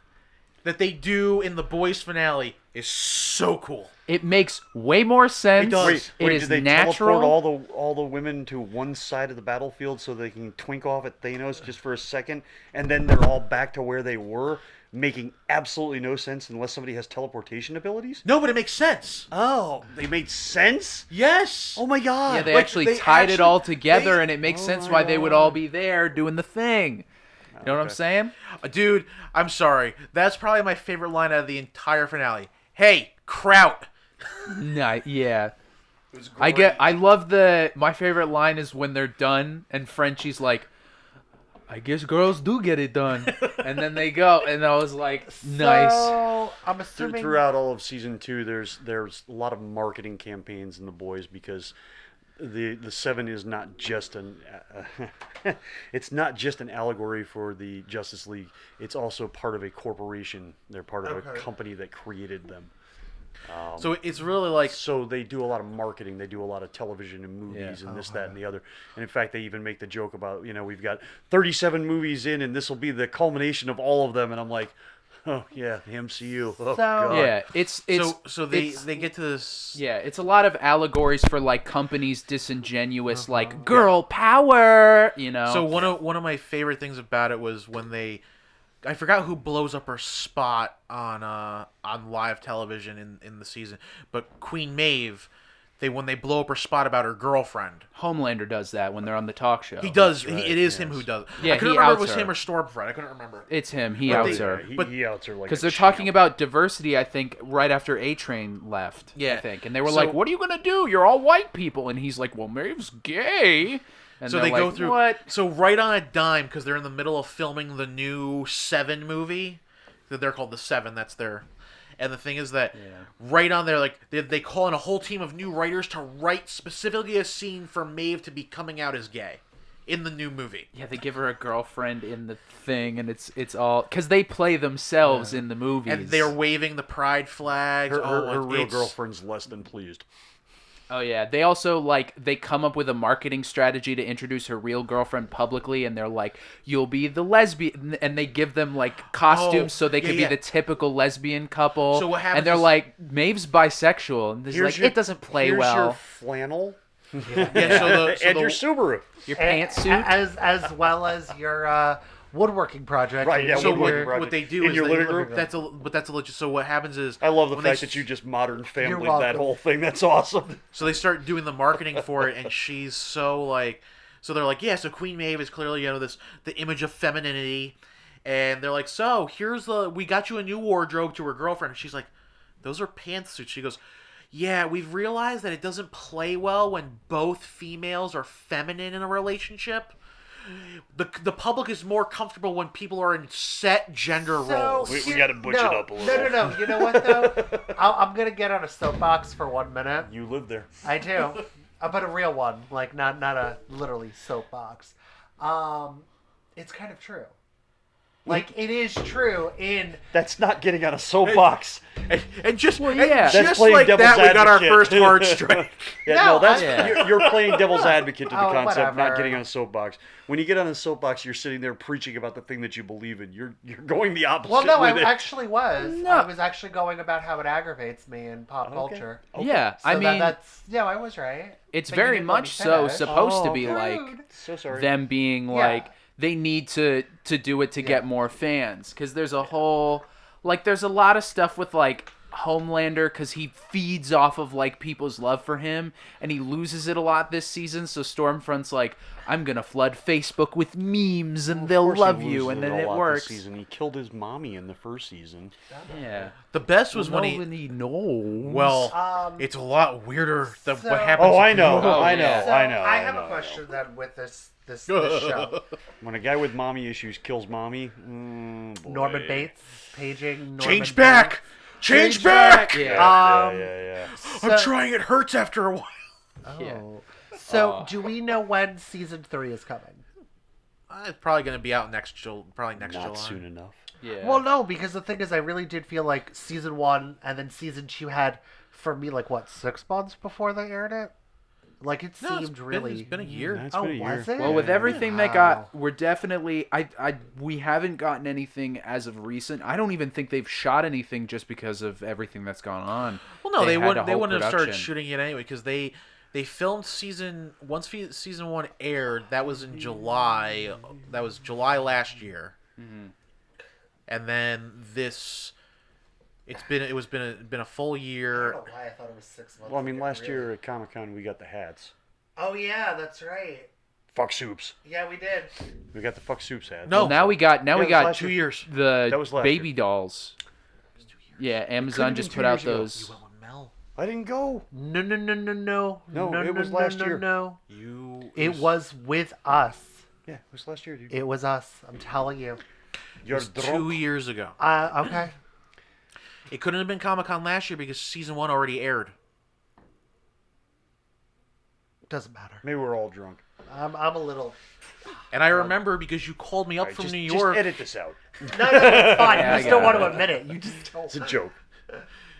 that they do in the boys finale is so cool. it makes way more sense. It does. Wait, It is did they natural. teleport all the women to one side of the battlefield so they can twink off at Thanos just for a second, and then they're all back to where they were, making absolutely no sense unless somebody has teleportation abilities? No, but it makes sense. Oh, they made sense? Yes. Oh my god. Yeah, they Like, actually they tied it all actually- together, they- and it makes Oh sense my why they would God. all be there doing the thing. You know what I'm Okay. saying? Dude, I'm sorry. That's probably my favorite line out of the entire finale. Hey, Kraut. Nah, yeah. It was I love my favorite line is when they're done and Frenchie's like, I guess girls do get it done. And then they go, and I was like, nice. So, I'm assuming. Throughout all of season 2, there's a lot of marketing campaigns in the boys because the Seven is not just it's not just an allegory for the Justice League. It's also part of a corporation. They're part of a Okay. company that created them. So it's really like So they do a lot of marketing. They do a lot of television and movies and this, that, and the other. And in fact, they even make the joke about, we've got 37 movies in, and this will be the culmination of all of them. And I'm like, oh yeah, the MCU. Oh, So- God. Yeah, it's so they it's- they get to this. yeah, it's a lot of allegories for like companies disingenuous like girl power, you know. So one of my favorite things about it was when I forgot who blows up her spot on live television in the season, but Queen Maeve, when they blow up her spot about her girlfriend. Homelander does that when they're on the talk show. He does. right, It is him yes. who does. Yeah, I couldn't he remember if outs it was her. him or Stormfront. I couldn't remember. It's him. He But outs they- her. He outs her like Because a they're talking champ. about diversity, I think, right after A Train left. Yeah. I think, and they were So- like, "What are you gonna do? You're all white people," and he's like, "Well, Maeve's gay." And So they're they go like, through. what? So right on a dime, because they're in the middle of filming the new Seven movie. That they're called the Seven. That's their. And the thing is that right on there, like they call in a whole team of new writers to write specifically a scene for Maeve to be coming out as gay in the new movie. Yeah, they give her a girlfriend in the thing, and it's all because they play themselves in the movies, And they're waving the pride flags. Her real it's- girlfriend's less than pleased. Oh yeah, they also they come up with a marketing strategy to introduce her real girlfriend publicly, and they're like, "You'll be the lesbian," and they give them like costumes so they could yeah. be the typical lesbian couple. So what happens And they're is- like, "Maeve's bisexual," and they're like, "It doesn't play here's well." your flannel Yeah, so and your Subaru. Your pantsuit. as well as your woodworking project. Right, yeah, So woodworking what, project. what they do In is your they, living room? that's a legit. So what happens is I love the when fact they, that you just modern family that welcome. whole thing. That's awesome. So they start doing the marketing for it, and she's so like, so they're like, yeah. So Queen Maeve is clearly the image of femininity, and they're like, so we got you a new wardrobe to her girlfriend, and she's like, those are pantsuits. She goes, yeah, we've realized that it doesn't play well when both females are feminine in a relationship. The public is more comfortable when people are in set gender roles. We got to butch it up a little. No. You know what, though? I'm going to get on a soapbox for 1 minute. You live there. I do. But a real one. Like, not a literally soapbox. It's kind of true. Like, it is true in... That's not getting on a soapbox. And just, Well, yeah. and That's just playing like devil's that, we got our advocate. first hard strike. No, You're playing devil's advocate to the Oh, concept, not whatever. getting on a soapbox. When you get on a soapbox, you're sitting there preaching about the thing that you believe in. You're going the opposite. Well, no, I with it. actually was. No. I was actually going about how it aggravates me in pop Okay. culture. Yeah, So I mean, I was right. it's But you very didn't let me much so finish. supposed to be like Rude. So sorry. them being Yeah. like they need to do it to get more fans because there's a whole there's a lot of stuff with like Homelander because he feeds off of like people's love for him and he loses it a lot this season. So Stormfront's like, I'm gonna flood Facebook with memes and Of they'll course he love you, loses and then a it lot works. This season. He killed his mommy in the first season. Yeah, The best was when he... nobody knows. Well, it's a lot weirder than so- what happens. Oh, I if know. you- I know. yeah. So I know. I have know, a I question know. then with this show. When a guy with mommy issues kills mommy, boy. Norman Bates paging. Norman Change back! Bates. Change back! Yeah. Yeah. I'm trying, it hurts after a while. Oh. Yeah. So, do we know when season 3 is coming? It's probably going to be out next July. Not soon enough. Yeah. Well, no, because the thing is, I really did feel like season 1 and then season 2 had, for me, 6 months before they aired it? Like, it No, seemed really... It's been a year. That's Oh, been a year. was it? Well, with everything that Wow. we're definitely we haven't gotten anything as of recent. I don't even think they've shot anything just because of everything that's gone on. Well, no, they had wouldn't. a They whole wouldn't have started production. shooting it anyway because they filmed season 1 aired. That was in July. That was July last year. Mm-hmm. And then this, it's been a full I don't year. know why I thought it was 6 months. Well, I mean, Like, last really- year at Comic-Con, we got the hats. Oh, yeah, that's right. Fuck soups. Yeah, we did. We got the fuck soups hats. No. Well, now we got it was got last 2 year. years. the That was last baby year. dolls. Yeah, Amazon been just 2 put out years ago. those. You went with Mel. I didn't go. No. No, it was last year. No. It was was with us. Yeah, it was last year, dude. It was us. I'm telling you. You're 2 drunk. years ago. Okay. It couldn't have been Comic-Con last year because season 1 already aired. Doesn't matter. Maybe we're all drunk. I'm a little. And I remember because you called me up Alright, from just, New just York. edit this out. No, it's fine. Yeah, I you just don't got want to it. admit it. You just don't. It's a joke.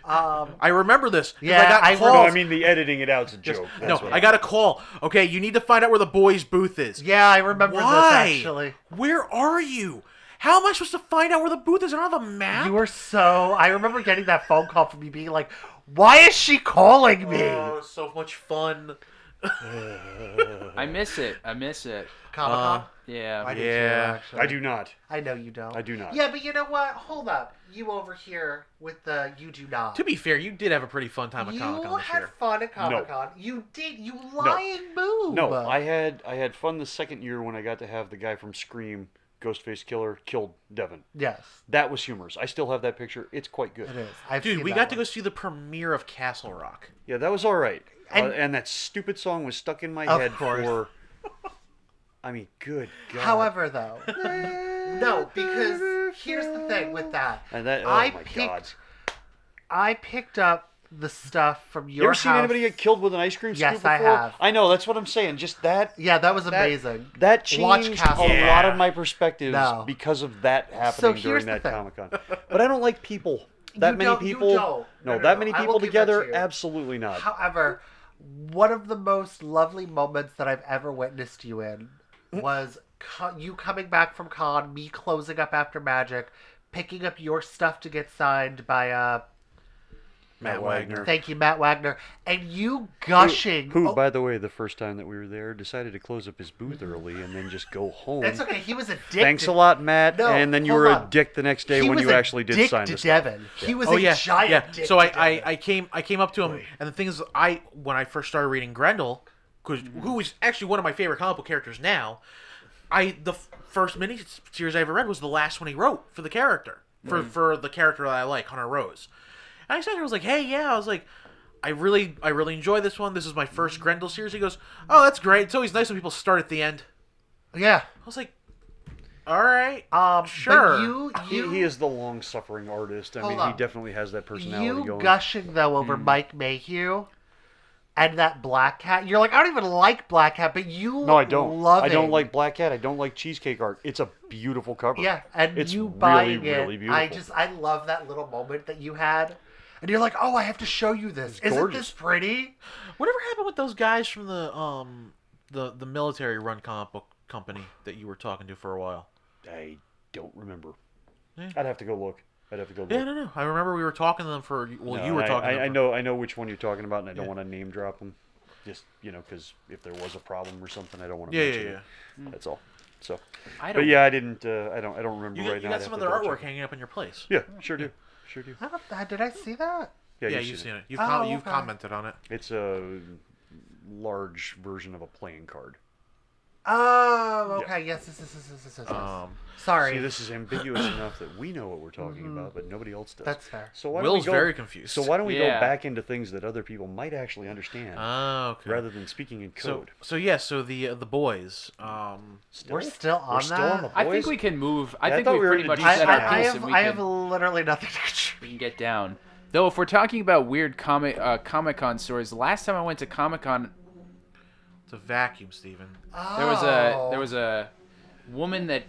I remember this. 'cause Yeah, I got I calls. No, I mean the editing it out's a joke. No, That's what I got a call. Okay, you need to find out where the boys' booth is. Yeah, I remember Why? this actually. Where are you? How am I supposed to find out where the booth is? I don't have a map. You were so. I remember getting that phone call from you being like, "Why is she calling me?" Oh, so much fun. I miss it. Comic Con. Yeah. I do too, yeah. actually. I do not. I know you don't. I do not. Yeah, but you know what? Hold up. You over here with the you do not. To be fair, you did have a pretty fun time at You Comic-Con this had year. fun at Comic Con. You did. You lying boob. No, I had fun the second year when I got to have the guy from Scream, Ghostface Killer, killed Devon. Yes, That was humorous. I still have that picture. It's quite good. it is. I've Dude, seen we that got to one. go see the premiere of Castle Rock. Yeah, that was all right. And- And that stupid song was stuck in my Of head course. for. I mean, good God. However, though, no, because here's the thing with that. And that, oh I my picked- God. I picked up the stuff from your You ever house. seen anybody get killed with an ice cream Yes, scoop I before? have. I know, that's what I'm saying. Just that. Yeah, that was that- amazing. That Watch changed Castle a Rock. lot of my perspectives No. because of that happening here's during the that thing. Comic Con. But I don't like people. That You many don't- you people. don't. No, that no, many I will people give that to together. you. Absolutely not. However, one of the most lovely moments that I've ever witnessed you in was you coming back from con, me closing up after Magic, picking up your stuff to get signed by Matt Wagner. thank you, Matt Wagner, and you gushing. Who, Oh, by the way, the first time that we were there, decided to close up his booth early and then just go home. that's okay. He was addicted. Thanks a lot, Matt. No, and then you hold were on. a dick the next day He when was you a actually did dick sign to the stuff. Devon. He was Oh a yeah, giant yeah. dick. So to Devon. I came up to him, and the thing is, when I first started reading Grendel, who is actually one of my favorite comic book characters now, the first mini series I ever read was the last one he wrote for the character, for the character that I like, Hunter Rose. And I sat there, I was like, hey, yeah. I was like, I really enjoy this one. This is my first Grendel series. He goes, oh, that's great. It's always nice when people start at the end. Yeah. I was like, all right, sure. But He is the long-suffering artist. I mean, he definitely has that personality You going. gushing though over Mike Mayhew and that Black Cat. You're like, I don't even like Black Cat, but you No, I don't. love I don't it. like Black Cat. I don't like Cheesecake Art. It's a beautiful cover. Yeah, and it's you really, buying it. really beautiful. I love that little moment that you had. And you're like, oh, I have to show you this. Isn't gorgeous. this pretty? whatever happened with those guys from the military run comic book company that you were talking to for a while? I don't remember. Yeah. I'd have to go look. Yeah, no. I remember we were talking to them for. Well, No, you were talking. to them I know which one you're talking about, and I don't want to name drop them. Just because if there was a problem or something, I don't want to mention it. That's all. So, but yeah, I didn't. I don't remember You, right you now. got some of their artwork hanging up in your place. Yeah, sure do. Sure do. Did I see that? Yeah, you've seen it. You've okay. commented on it. It's a large version of a playing card. Oh, okay. Yes. Sorry. See, this is ambiguous enough that we know what we're talking about, but nobody else does. That's fair. So why Will's don't we go, very confused. So why don't we go Yeah. back into things that other people might actually understand, Oh, okay. rather than speaking in code? So the boys. We're still on We're still that? on the boys. I think we can move. I Yeah, I think thought we we were pretty into much DC. set our piece, and I have we literally nothing to contribute. can get down. Though, if we're talking about weird Comic-Con stories, the last time I went to Comic-Con, It's a vacuum, Steven. there was a woman that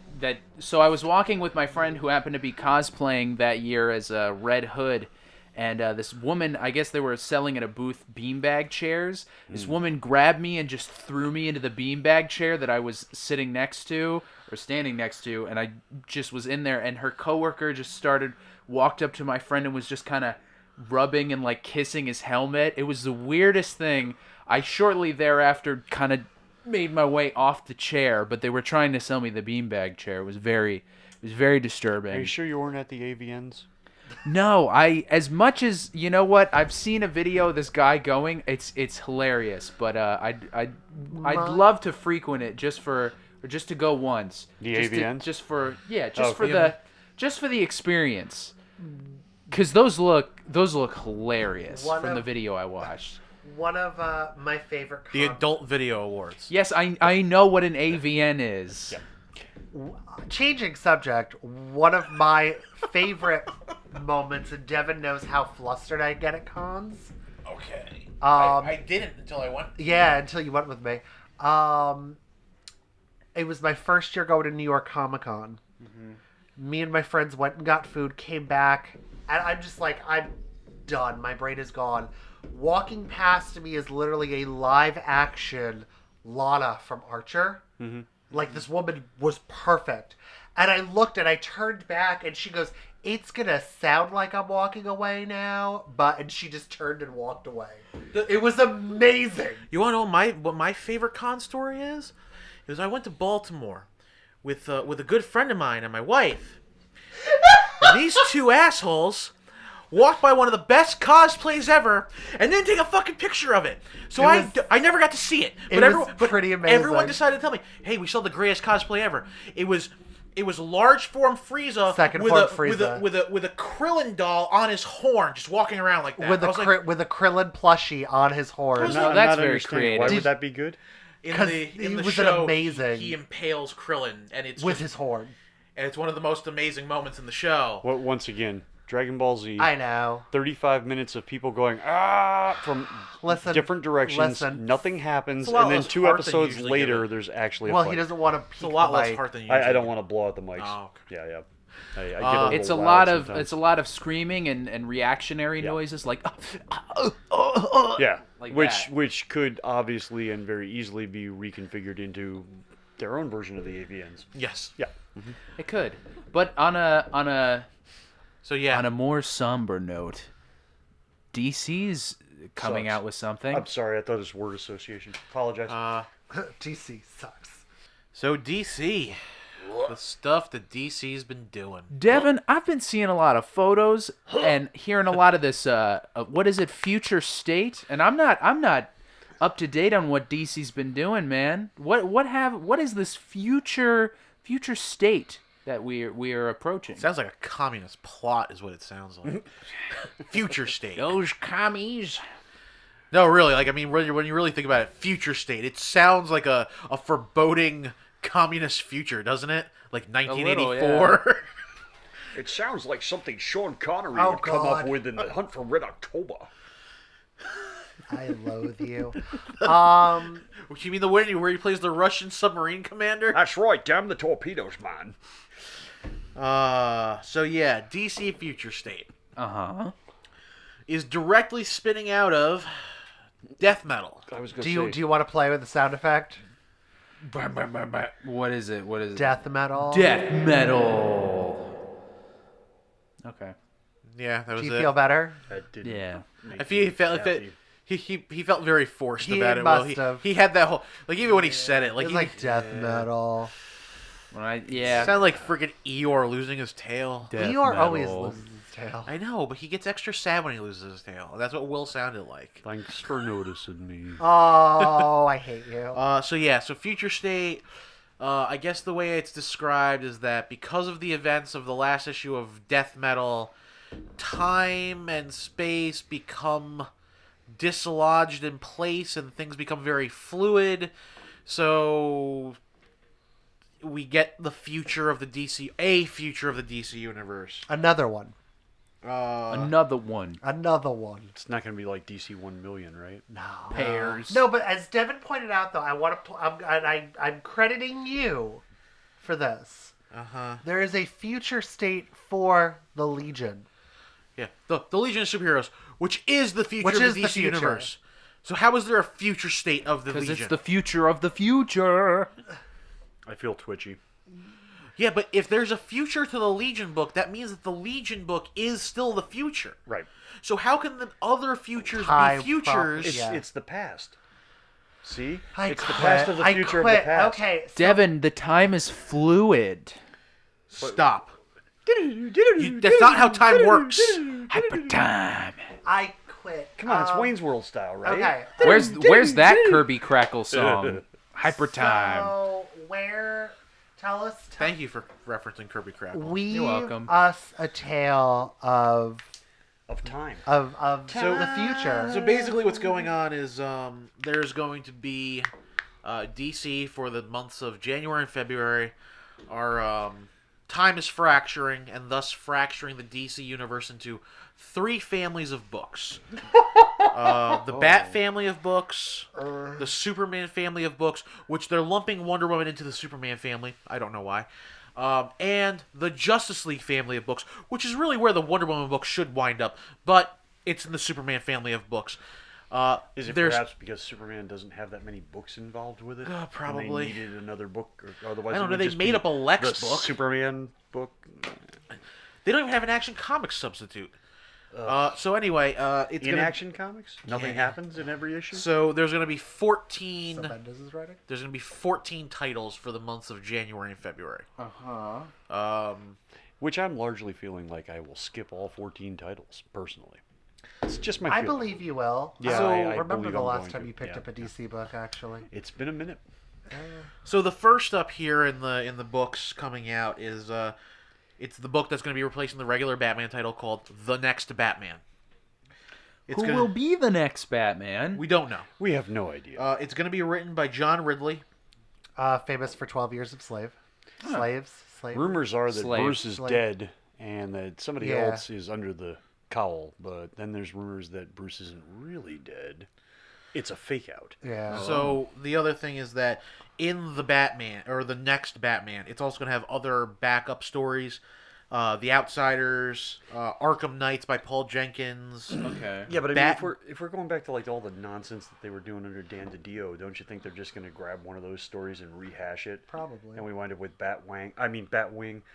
so I was walking with my friend who happened to be cosplaying that year as a Red Hood, and this woman, I guess they were selling at a booth beanbag chairs. This woman grabbed me and just threw me into the beanbag chair that I was sitting next to or standing next to, and I just was in there, and her coworker just walked up to my friend and was just kind of rubbing and like kissing his helmet. It was the weirdest thing. I shortly thereafter kind of made my way off the chair, but they were trying to sell me the beanbag chair. It was very disturbing. Are you sure you weren't at the AVNs? No, as much as you know what, I've seen a video of this guy going. It's hilarious, but I'd love to frequent it just to go once. The Just to- AVNs? just for the experience. Because those look hilarious One from the of- video I watched. One of my favorite The Adult Video Awards. Yes, I know what an AVN is. Changing subject, one of my favorite moments, and Devon knows how flustered I get at cons. Okay. I didn't until I went. Yeah, until you went with me. It was my first year going to New York Comic Con. Me and my friends went and got food, came back, and I'm just like, I'm done. My brain is gone. Walking past me is literally a live action Lana from Archer. Like, this woman was perfect. And I looked and I turned back and she goes, it's going to sound like I'm walking away now. And she just turned and walked away. It was amazing. You want to know what my favorite con story is? Is I went to Baltimore with a good friend of mine and my wife. And these two assholes walked by one of the best cosplays ever and didn't take a fucking picture of it. So I never got to see it. But pretty amazing. Everyone decided to tell me, hey, we saw the greatest cosplay ever. It was large form Frieza with a Krillin doll on his horn, just walking around like that. With a Krillin plushie on his horn. No, that's very creative. Why would that be good? In the was show, amazing. he impales Krillin, and it's with his horn. And it's one of the most amazing moments in the show. Well, once again, Dragon Ball Z. I know. 35 minutes of people going from different directions. Nothing happens, and then 2 episodes later, there's actually a fight. He doesn't want to. It's a lot less heart than usual. I don't want to blow out the mics. Oh, okay. Yeah. I get It's a lot of screaming and reactionary noises like yeah, like which could obviously and very easily be reconfigured into their own version of the AVNs. Yes. Yeah. It could, but on a more somber note, DC's coming out with something. I'm sorry, I thought it was word association. Apologize. DC sucks. So DC, the stuff that DC's been doing. Devon, I've been seeing a lot of photos and hearing a lot of this. What is it, future state? And I'm not up to date on what DC's been doing, man. What is this future state? that we are approaching. Sounds like a communist plot, is what it sounds like. Future state. Those commies. No, really. Like, I mean, when you really think about it, future state. It sounds like a foreboding communist future, doesn't it? Like 1984. It sounds like something Sean Connery Oh, would come up God. with in The Hunt for Red October. I loathe you. Which you mean the one where he plays the Russian submarine commander? That's right, damn the torpedoes, man. So yeah, DC Future State Uh-huh. is directly spinning out of death metal. I was going Do to you say. do you want to play with the sound effect? What is it? Death metal. Death metal. Okay. Yeah, that was Do you it. feel better? That didn't Yeah. make I feel he me felt happy. he felt very forced He about it. must have. He had that whole like even when he said it, like It's he like death metal. sounded like freaking Eeyore losing his tail. Death Eeyore metal. always loses his tail. I know, but he gets extra sad when he loses his tail. That's what Will sounded like. Thanks for noticing me. Oh, I hate you. So Future State. I guess the way it's described is that because of the events of the last issue of Death Metal, time and space become dislodged in place and things become very fluid. So we get the future of the DC universe. Another one. Another one. Another one. It's not going to be like DC 1 million, right? No. Pairs. No, but as Devon pointed out, though, I want to. I'm crediting you for this. There is a future state for the Legion. Yeah, the Legion of Superheroes, which is the future Which of is the the DC future. universe. So how is there a future state of the Because Legion? it's the future of the future. I feel twitchy. Yeah, but if there's a future to the Legion book, that means that the Legion book is still the future. Right. So how can the other futures High be futures? It's, Yeah. it's the past. See? I it's quit. the past of the future of the past. Okay. So Devon, the time is fluid. Stop. That's not how time works. Hyper time. I quit. Come on, it's Wayne's World style, right? Okay. Where's that Kirby Crackle song? Hyper time. So tell us. Thank you for referencing Kirby Crackle. Weave You're welcome. us a tale of Of time. the future. So basically what's going on is there's going to be DC for the months of January and February. Our time is fracturing, and thus fracturing the DC universe into 3 families of books. The Bat family of books, the Superman family of books, which they're lumping Wonder Woman into the Superman family. I don't know why. And the Justice League family of books, which is really where the Wonder Woman book should wind up, but it's in the Superman family of books. Is it there's- perhaps because Superman doesn't have that many books involved with it? And probably. they needed another book, or otherwise I don't it know, would they just made be up a Lex the book. Superman book. They don't even have an Action Comics substitute. So anyway, it's In gonna, Action Comics, nothing happens in every issue. So there's going to be 14. Bendis is writing. There's going to be 14 titles for the months of January and February. Which I'm largely feeling like I will skip all 14 titles personally. It's just my I feeling. believe you will. Yeah, So I remember believe the I'm last going time to. you picked Yeah. up a DC book, actually. It's been a minute. So the first up here in the books coming out is it's the book that's going to be replacing the regular Batman title called The Next Batman. It's Who gonna, will be the next Batman? We don't know. We have no idea. It's going to be written by John Ridley. Famous for 12 Years of Slaves. Rumors are that Slave. Bruce is Slave. dead and that somebody Yeah. else is under the cowl, but then there's rumors that Bruce isn't really dead. It's a fake out. Yeah. So the other thing is that in the Batman, or the next Batman, it's also going to have other backup stories. The Outsiders, Arkham Knights by Paul Jenkins. Okay. Yeah, but I Bat- mean, if we're going back to like all the nonsense that they were doing under Dan DiDio, don't you think they're just going to grab one of those stories and rehash it? Probably. And we wind up with Batwing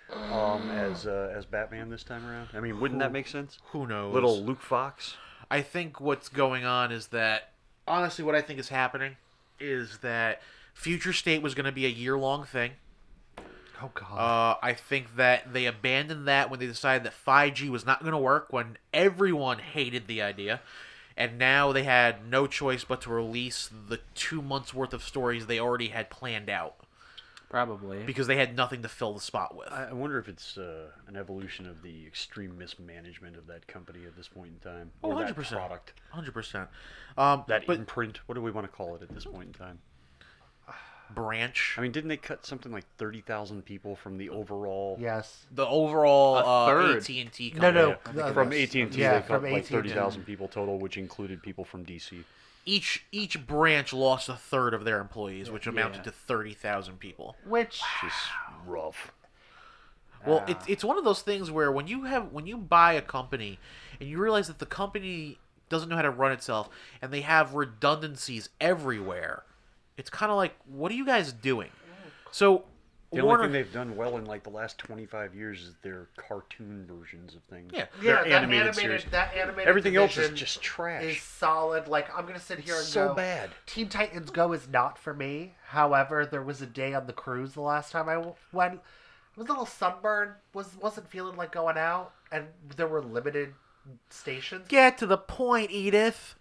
as Batman this time around. I mean, wouldn't that make sense? Who knows? Little Luke Fox. I think what's going on is that, honestly, what I think is happening is that Future State was going to be a year-long thing. Oh, God. I think that they abandoned that when they decided that 5G was not going to work, when everyone hated the idea. And now they had no choice but to release the 2 months' worth of stories they already had planned out. Probably. because they had nothing to fill the spot with. I wonder if it's an evolution of the extreme mismanagement of that company at this point in time. Oh, Or that 100%. product. 100%. That But imprint. What do we want to call it at this point in time? branch, I mean, didn't they cut something like 30,000 people from the overall... Yes. the overall A third. AT&T No, company. no. From AT&T, Yeah, they cut from like AT&T. 30,000 people total, which included people from DC. Each branch lost a third of their employees, which amounted Yeah. to 30,000 people. Which Which is rough. Well, it's one of those things where when you buy a company and you realize that the company doesn't know how to run itself and they have redundancies everywhere, it's kind of like, what are you guys doing? So The only thing they've done well in like the last 25 years is their cartoon versions of things. Yeah. yeah, Their that animated Everything else is division just trash. is solid. Like I'm gonna sit here and So go, bad. Teen Titans Go is not for me. However, there was a day on the cruise the last time I went. I was a little sunburned. Wasn't feeling like going out, and there were limited stations. Get to the point, Edith.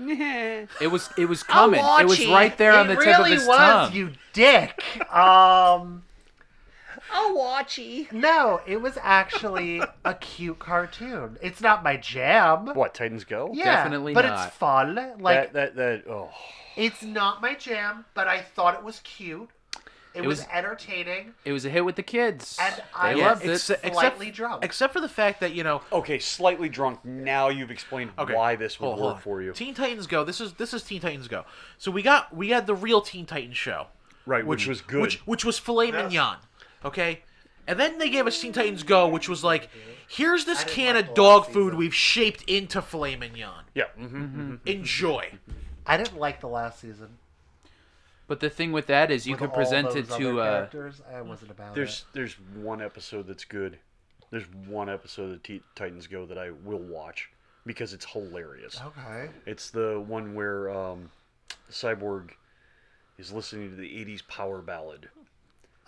It was coming. watch It was it. right there on the It tip of really his was, tongue. you dick. I'll watch it. No, it was actually a cute cartoon. It's not my jam. What, Titans Go? Yeah, Definitely but not. it's fun. Like Oh. it's not my jam, but I thought it was cute. It was was- entertaining, It was a hit with the kids. and I They was loved it. slightly drunk. Except for the fact that, Okay, slightly drunk. Now you've explained okay, why this would hold work on. for you. Teen Titans Go. This is Teen Titans Go. So we had the real Teen Titans show. Right, which was good. Which was filet mignon. Okay? And then they gave us Teen Titans Go, which was like, here's this I didn't can like of the dog last food season. we've shaped into filet mignon. Yeah. Enjoy. I didn't like the last season. But the thing with that is you With can all present those it other to characters. I wasn't about it. There's one episode that's good. There's one episode of Titans Go that I will watch because it's hilarious. Okay. It's the one where Cyborg is listening to the 80s power ballad.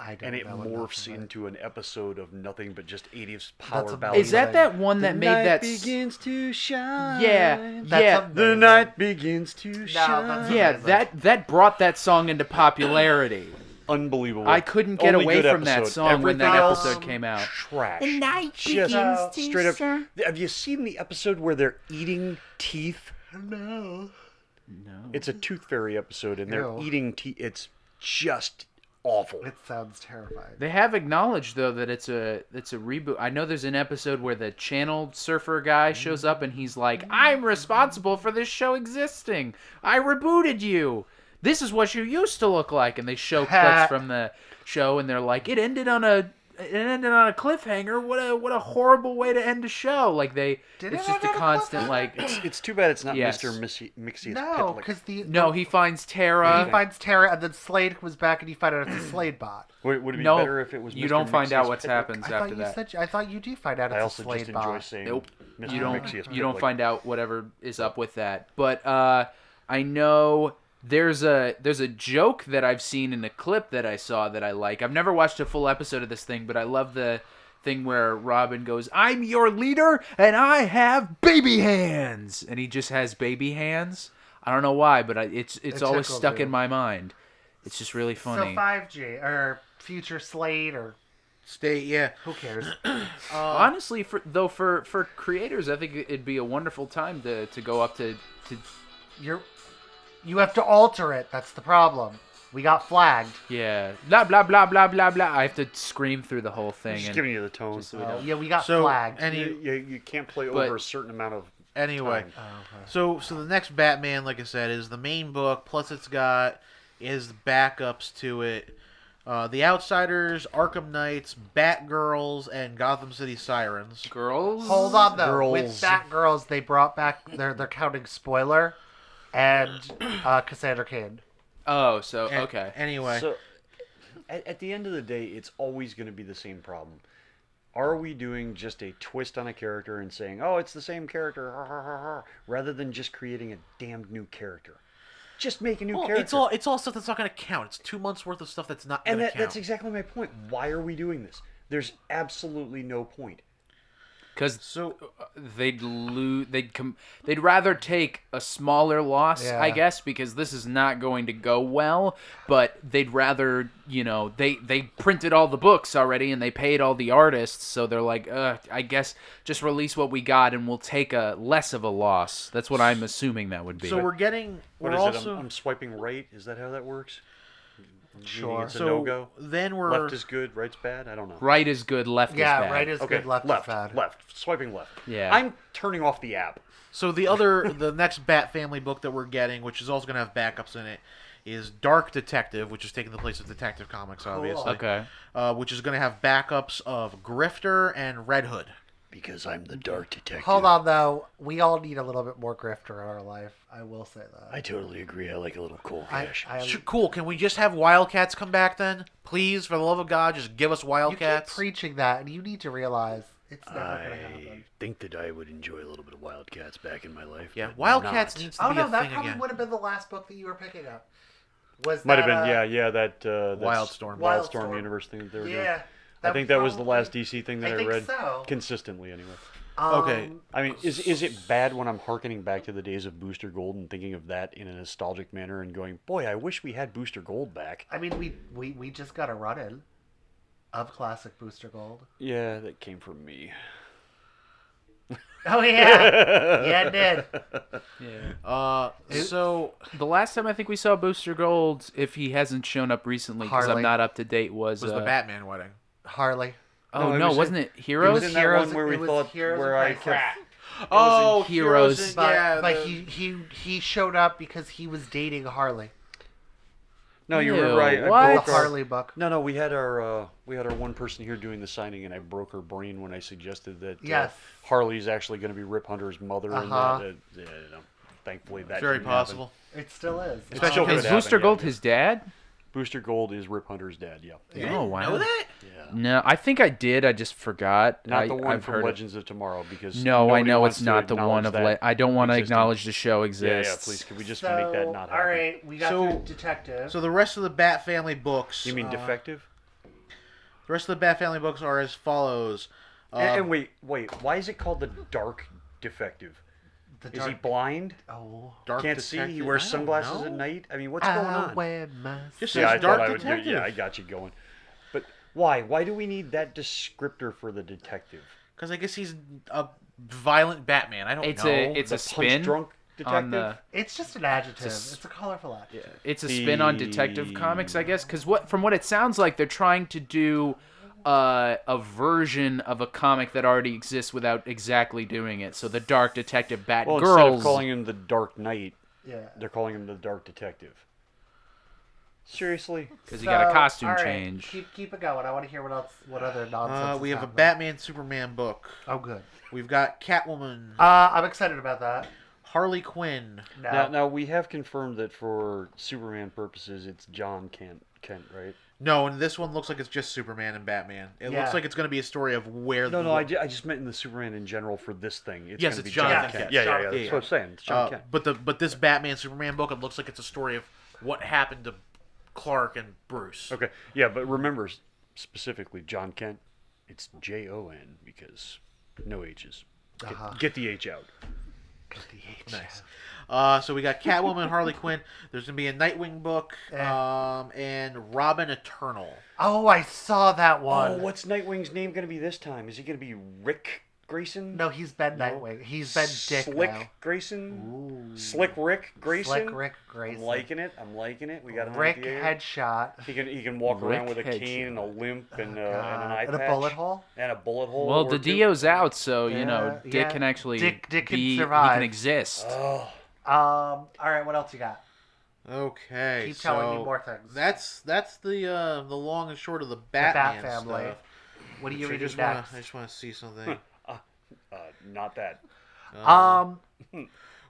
I don't And it know morphs enough of it. into an episode of nothing but just 80s That's power amazing. ballad. Is that one that made that? begins to shine. Yeah, That's yeah, amazing. The night begins to that's shine. yeah. amazing. That brought that song into popularity. Unbelievable. I couldn't get Only away good from that episode. song when that Everything else, episode came out. Trash. night Just straight up. Have you seen the episode where they're eating teeth? No. No. It's a Tooth Fairy episode, and they're Ew. eating teeth. It's just awful. It sounds terrifying. They have acknowledged though that it's a reboot. I know there's an episode where the channel surfer guy shows up and he's like, "I'm responsible for this show existing. I rebooted you. This is what you used to look like." And they show clips from the show and they're like, "It ended on a cliffhanger. What a horrible way to end a show." Like Did it's it just a end on a constant cliffhanger? like It's too bad it's not Yes. Mr. Mixie. No, because no, he finds Tara. he finds Tara, and then Slade comes back, and you find out it's a Slade bot. Would it be No, better if it was you Mr. don't find out Mixius what Pitlick? happens I thought after you that. said. I thought you do find out I it's a also Slade just enjoy bot. saying Nope. Mr. You don't. Mixius You don't Pitlick. find out whatever is up with that. But I know there's a joke that I've seen in a clip that I saw that I like. I've never watched a full episode of this thing, but I love the thing where Robin goes, "I'm your leader, and I have baby hands," and he just has baby hands. I don't know why, but it's It always tickles stuck you. in my mind. It's just really funny. So 5G or future Slade or State, yeah. who cares? Honestly, for creators, I think it'd be a wonderful time to go up to You have to alter it. That's the problem. We got flagged. yeah, blah blah blah blah blah blah. I have to scream through the whole thing. Just and giving you the tone. just so we don't- Yeah, we got So, flagged. You can't play But- over a certain amount of Anyway, time. Oh, okay. so the next Batman, like I said, is the main book. Plus, it's got backups to it. The Outsiders, Arkham Knights, Batgirls, and Gotham City Sirens. Girls. Hold on though. Girls. With Batgirls, they brought back. They're counting Spoiler, and Cassandra Cain. Oh, so A- okay. Anyway, So, at the end of the day, it's always going to be the same problem. Are we doing just a twist on a character and saying, "Oh, it's the same character," rather than just creating a damned new character? Just make a new character. it's all stuff that's not going to count. It's 2 months worth of stuff that's not going and to that, count. that's exactly my point. Why are we doing this? There's absolutely no point. Because So they'd rather take a smaller loss, Yeah. I guess, because this is not going to go well. But they'd rather, they printed all the books already and they paid all the artists, so they're like, I guess just release what we got and we'll take a less of a loss. That's what I'm assuming that would be. So we're getting. What We're is also. it? I'm swiping right. Is that how that works? Meaning Sure. It's a So no-go. then we're. Left is good, right's bad. I don't know. right is good, left is bad. right is Okay, good, left is bad. left, swiping left. Yeah. I'm turning off the app. So the next Bat Family book that we're getting, which is also going to have backups in it, is Dark Detective, which is taking the place of Detective Comics, obviously. Okay. Which is going to have backups of Grifter and Red Hood. Because I'm the dark detective. Hold on, though. We all need a little bit more grifter in our life. I will say that. I totally agree. I like a little cool I, cash. Cool. Can we just have Wildcats come back then? Please, for the love of God, just give us you keep Wildcats. preaching that, and you need to realize it's never going to happen. think that I would enjoy a little bit of Wildcats back in my life. Yeah, but Wildcats not. needs to Oh be no, a that thing probably again. would have been the last book that you were picking up. Was Might have that, been, that's Wildstorm. Wildstorm universe thing that they were doing. Yeah. I think that was the last DC thing that I, think read so. consistently anyway. Okay. I mean, is it bad when I'm hearkening back to the days of Booster Gold and thinking of that in a nostalgic manner and going, boy, I wish we had Booster Gold back. I mean, we just got a run in of classic Booster Gold. Yeah, that came from me. Oh yeah, yeah, it did. So The last time I think we saw Booster Gold, if he hasn't shown up recently, because I'm Harley. not up to date, was the Batman wedding. Harley. Oh No, it no, was wasn't in- it Heroes? It was in that Heroes- one where we it was thought Heroes where and I Crisis. kept. Oh, Heroes. and- But, yeah, but the- he showed up because he was dating Harley. No, you Ew, were right. what? I The broke our, Harley book. No, we had our one person here doing the signing, and I broke her brain when I suggested that Yes. Harley's actually going to be Rip Hunter's mother, Uh-huh. and thankfully that very didn't happen. possible. It still is. Especially Is could Booster happen, Gold yeah. his dad? Booster Gold is Rip Hunter's dad. Yeah, Oh wow. Know that? yeah. No, I think I did. I just forgot. Not the one I've from heard Legends of Tomorrow because No, I nobody know wants it's to not the one acknowledge of. that I don't want to existing. acknowledge the show Yeah, exists. please. Could we just So, make that not happen? all right, we got So- through Detective. So the rest of the Bat Family books. You mean defective? The rest of the Bat Family books are as follows. And wait, why is it called the Dark Defective? The Is he dark- blind? Oh. Dark Can't see? Detective? He wears I don't sunglasses know. at night? I mean, what's going I on? wear my Just Yeah, says I Dark thought I would. Detective. Yeah, I got you going. But why? Why do we need that descriptor for the detective? Because I guess he's a violent Batman. I don't It's know. a The spin punch-drunk on detective? the. It's just an adjective. It's a It's a colorful adjective. It's a spin on Detective The- Comics, I guess. Because from what it sounds like, they're trying to do a version of a comic that already exists without exactly doing it. So the Dark Detective Well, instead of Batgirls. calling him the Dark Knight, Yeah. they're calling him the Dark Detective. Seriously? Because he got a costume all right, change. Keep it going. I want to hear what else. What other nonsense? we is have a happening. Batman Superman book. Oh, good. We've got Catwoman, I'm excited about that. Harley Quinn. Now we have confirmed that for Superman purposes, it's John Kent, right? No, and this one looks like it's just Superman and Batman. It Yeah. looks like it's going to be a story of where. No, I just meant in the Superman in general for this thing. It's Yes, gonna it's be Jonathan John Kent. Kent. Yeah, Jonathan that's Kent. what I'm saying. It's John Kent. But this Batman Superman book, it looks like it's a story of what happened to Clark and Bruce. Okay, yeah, but remember specifically John Kent, it's Jon because no H's. Get the H out. Nice. So we got Catwoman, Harley Quinn. There's gonna be a Nightwing book, and Robin Eternal. Oh, I saw that one. Oh, what's Nightwing's name going to be this time? Is he going to be Rick Grayson? No, he's been No. Nightwing. He's been Dick Slick now. Grayson? Ooh. Slick Rick Grayson? Slick Rick Grayson. I'm liking it. We got an Rick idea. headshot. He can walk around Rick with a cane and a headshot. limp and an God. eye And a patch. bullet hole. And a bullet hole. Well, or the two. Dio's out, so you know Yeah, Dick yeah. can actually Dick can be. survive. He can exist. Oh, All right, what else you got? Okay, Keep telling me so more things. That's the long and short of the Batman Bat family. stuff. What are you Which reading I next? just want to see something. not that.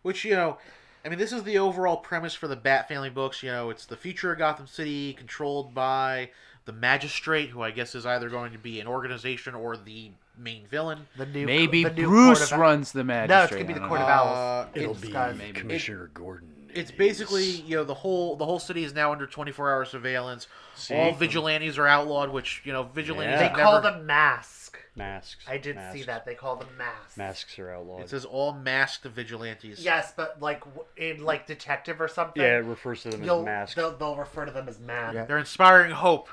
Which, I mean, this is the overall premise for the Bat Family books. It's the future of Gotham City controlled by the Magistrate, who I guess is either going to be an organization or the main villain. Maybe the new Bruce Court of- runs the magistrate. No, it's gonna be the I don't Court know. of Owls. It'll in be disguise. maybe. Commissioner Gordon. It's basically, the whole city is now under 24-hour surveillance. See? All vigilantes are outlawed, which, vigilantes Yeah. They have call never... them Mask. Masks. I did see Masks. that. They call them masks. Masks are outlawed. It says all masked vigilantes. Yes, but like in like detective or something. Yeah, it refers to them as masks. They'll refer to them as masks. Yeah. They're inspiring hope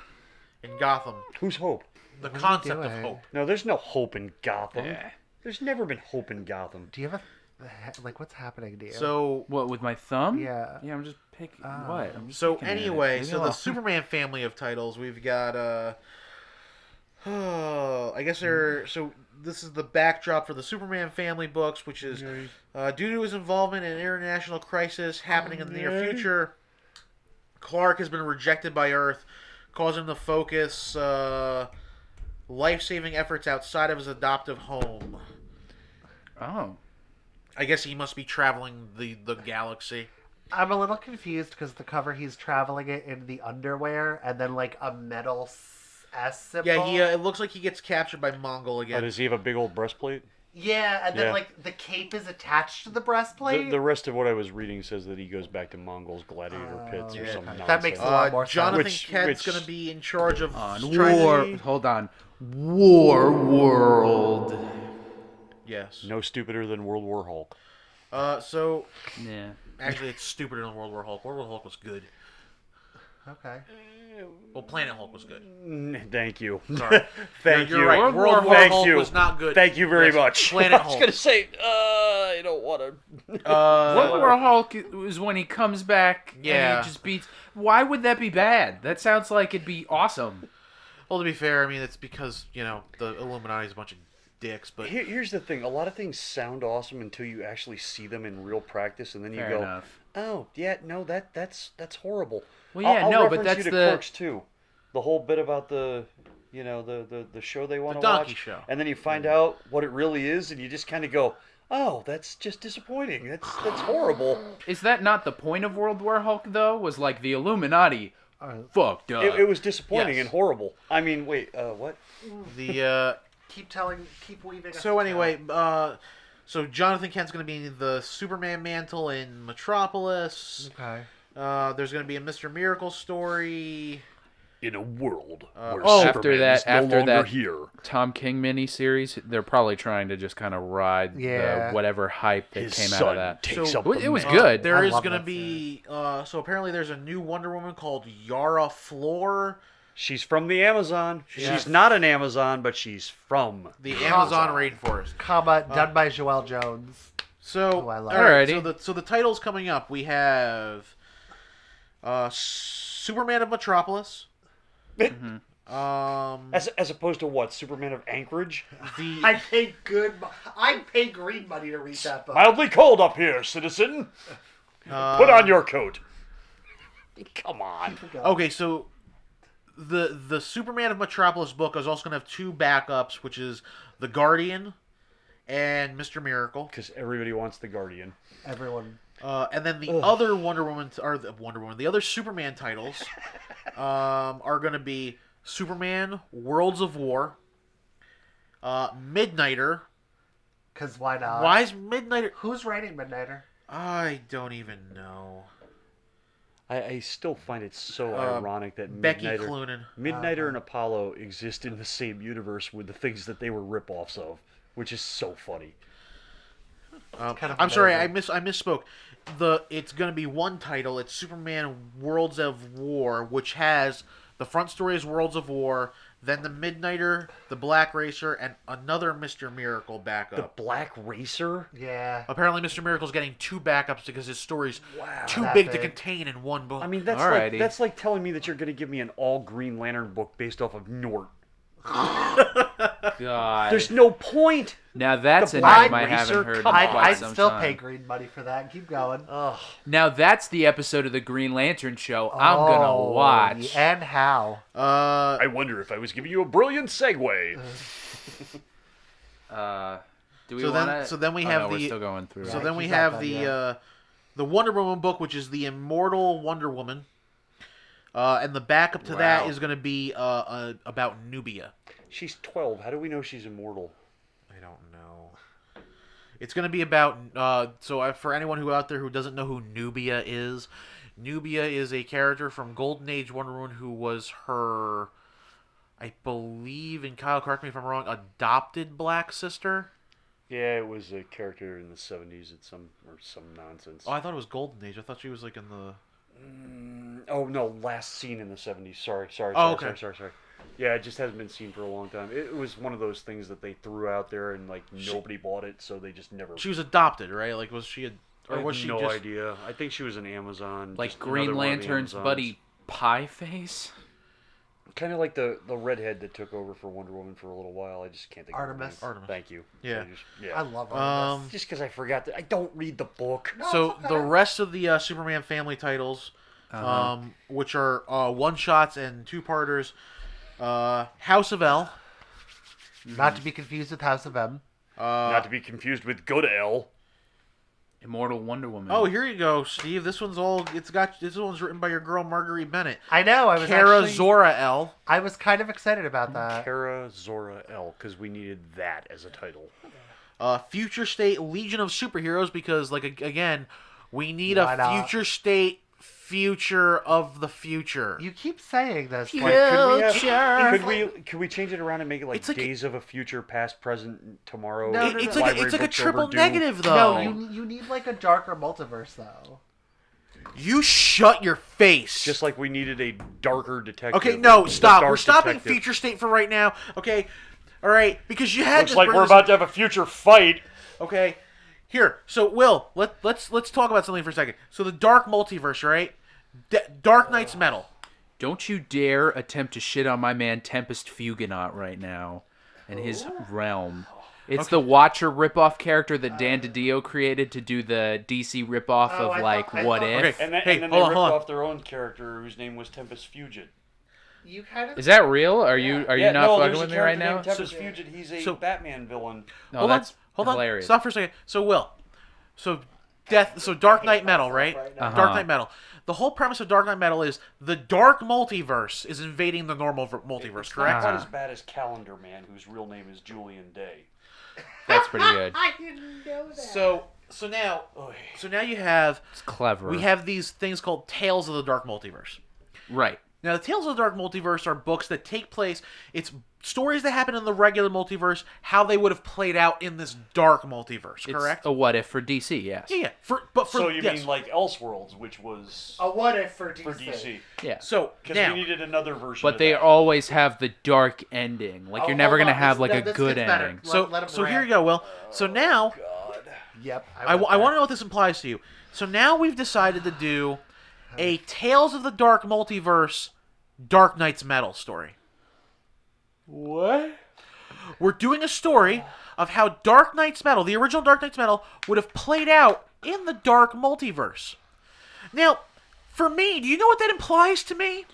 in Gotham. Who's Hope? The are you concept of doing? hope. No, there's no hope in Gotham. Yeah. There's never been hope in Gotham. Do you have like what's happening to you? So What, with my thumb? Yeah. Yeah, I'm just picking. What? I'm just So picking at it. anyway, Leave me so the alone. Superman family of titles, we've got I guess so this is the backdrop for the Superman family books, which is due to his involvement in an international crisis happening in the near future, Clark has been rejected by Earth, causing him to focus life-saving efforts outside of his adoptive home. Oh. I guess he must be traveling the galaxy. I'm a little confused because the cover he's traveling it in the underwear and then like a metal S symbol. Yeah, it looks like he gets captured by Mongol Oh, again. does he have a big old breastplate? Yeah, and then Yeah. like the cape is attached to the breastplate. The rest of what I was reading says that he goes back to Mongol's gladiator pits or yeah. some That nonsense. makes a lot more sense. Jonathan Which- Kent's which- going to be in charge of On trying to- War. Hold on. War World. Yes. No stupider than World War Hulk. So Yeah. actually, it's stupider than World War Hulk. World War Hulk was good. Okay. Well, Planet Hulk was good. Thank you. Sorry. Thank You're you. right. World World War War Thank Hulk you. was not good. Thank you very Yes, much. Planet I was Hulk. gonna say, I don't want to. World War Hulk is when he comes back Yeah. and he just beats. Why would that be bad? That sounds like it'd be awesome. Well, to be fair, I mean, it's because, the Illuminati's a bunch of dicks, but... Here's the thing: a lot of things sound awesome until you actually see them in real practice, and then you Fair go, enough. "Oh, yeah, no, that's horrible." Well, yeah, I'll no, but reference that's you to the- Clerks too. The whole bit about the show they want The to donkey watch, show. and then you find out what it really is, and you just kind of go, "Oh, that's just disappointing. That's horrible." Is that not the point of World War Hulk, though? Was like the Illuminati fucked up. It was disappointing Yes. and horrible. I mean, wait, what? The, Keep weaving. us So a anyway, tale. so Jonathan Kent's going to be the Superman mantle in Metropolis. Okay. There's going to be a Mr. Miracle story. In a world where oh, Superman after that- is no after longer that- here. Tom King miniseries, they're probably trying to just kind of ride Yeah. the whatever hype that His came son out of that. takes So- up It the was mantle. good. There I is love going to that be... so apparently there's a new Wonder Woman called Yara Flor. She's from the Amazon. Yeah. She's not an Amazon, but she's from The Amazon rainforest. Done by Joelle Jones. So, Oh, I love all right, Alrighty. so the titles coming up, we have Superman of Metropolis. as opposed to what? Superman of Anchorage? I paid I paid green money to read that book. Mildly cold up here, citizen. Put on your coat. Come on. Okay, so the Superman of Metropolis book is also going to have two backups, which is The Guardian and Mr. Miracle. Because everybody wants the Guardian. Everyone. And then the other the other Superman titles are going to be Superman Worlds of War, Midnighter. Because why not? Why is Midnighter? Who's writing Midnighter? I don't even know. I still find it so ironic that Becky Midnighter, Cloonan. Midnighter and Apollo exist in the same universe with the things that they were rip-offs of, which is so funny. kind of I'm sorry, I amazing. misspoke. It's going to be one title. It's Superman Worlds of War, which has the front story is Worlds of War, then the Midnighter, the Black Racer, and another Mr. Miracle The backup. Black Racer? Yeah. Apparently, Mr. Miracle's getting two backups because his story's too That big to big. contain in one book. I mean, that's Alrighty. that's like telling me that you're going to give me an all Green Lantern book based off of Nort. God. There's no point. Now that's The a Black name I Racer, haven't heard in come quite on. I'd some still time. pay green money for that. Keep going. Ugh. Now that's the episode of the Green Lantern show I'm gonna watch. And how? I wonder if I was giving you a brilliant segue. Do we So then- want to? so then we oh, have no, we're the- still going through. So it. then we he's not have done the yet. the Wonder Woman book, which is the Immortal Wonder Woman, and the backup to that Wow. is going to be about Nubia. She's 12. How do we know she's immortal? I don't know. It's going to be about for anyone who out there who doesn't know who Nubia is a character from Golden Age Wonder Woman who was her I believe, and Kyle, correct me if I'm wrong, adopted black sister. Yeah, it was a character in the 70s at some nonsense. Oh, I thought it was Golden Age. I thought she was like in the. Oh no, last seen in the 70s. Sorry. Oh, okay. Sorry. Yeah, it just hasn't been seen for a long time. It was one of those things that they threw out there and like nobody bought it, so they just never. She was adopted, right? Like, was she or I was have she no just idea. I think she was an Amazon. Like just Green another one of the Lantern's Amazons. buddy Pie Face? Kind of like the redhead that took over for Wonder Woman for a little while. I just can't think Artemis. of her name. Artemis? Thank you. Yeah. I love Artemis. Just because I forgot that I don't read the book. No, So it's okay. the rest of the Superman family titles, which are one shots and two parters, House of L. Not to be confused with House of M. Not to be confused with Go to L. Immortal Wonder Woman. Oh, here you go, Steve. This one's this one's written by your girl Marguerite Bennett. I know. I was Kara actually, Zora L. I was kind of excited about that. Kara Zora L, because we needed that as a title. Future State Legion of Superheroes, because again, we need Why a not? future state future of the future. You keep saying this. Future. Could we change it around and make it like It's like Days of a Future, Past, Present, Tomorrow? No, It's no. like Library it's like a books triple overdue? negative though. No, you need like a darker multiverse though. You shut your face. Just like we needed a darker detective. Okay, no, The stop. Dark We're stopping Detective. future state for right now. Okay, all right, because you had Looks to like bring we're this- about to have a future fight. Okay, here. So Will, let's talk about something for a second. So the dark multiverse, right? Dark Knight's Metal. Don't you dare attempt to shit on my man Tempest Fugonaut right now and his realm. It's the Watcher ripoff character that Dan DiDio created to do the DC ripoff Oh, of I like thought- What If. Okay. And then, Hey, and then hold they on, ripped hold on. off their own character whose name was Tempest Fugit. You kind of. Is that real? Are you not there's fucking a with me right character now? named Tempest Fugit. He's a So- Batman villain. No, hold that's on, hilarious. Stop for a second. So Will, so Dark Knight Metal, right? Uh-huh. Dark Knight Metal. The whole premise of Dark Knight Metal is the dark multiverse is invading the normal multiverse, It's correct? not quite Uh-huh. as bad as Calendar Man, whose real name is Julian Day. That's pretty good. I didn't know that. So now you have It's clever. we have these things called Tales of the Dark Multiverse. Right. Now, the Tales of the Dark Multiverse are books that take place. It's stories that happen in the regular multiverse, how they would have played out in this dark multiverse. Correct? It's a What If for DC, yes. Yeah. So you yes. mean like Elseworlds, which was A what if for DC? for DC? Yeah. So Because now, we needed another version. But of they that. always have the dark ending. Like Oh, you're never hold gonna on. have like a This good gets better. ending. Let him so here rant. you go, Will. So now Yep. I want to know what this implies to you. So now we've decided to do a Tales of the Dark Multiverse Dark Knight's Metal story. What? We're doing a story of how Dark Knight's Metal, the original Dark Knight's Metal, would have played out in the dark multiverse. Now, for me, do you know what that implies to me?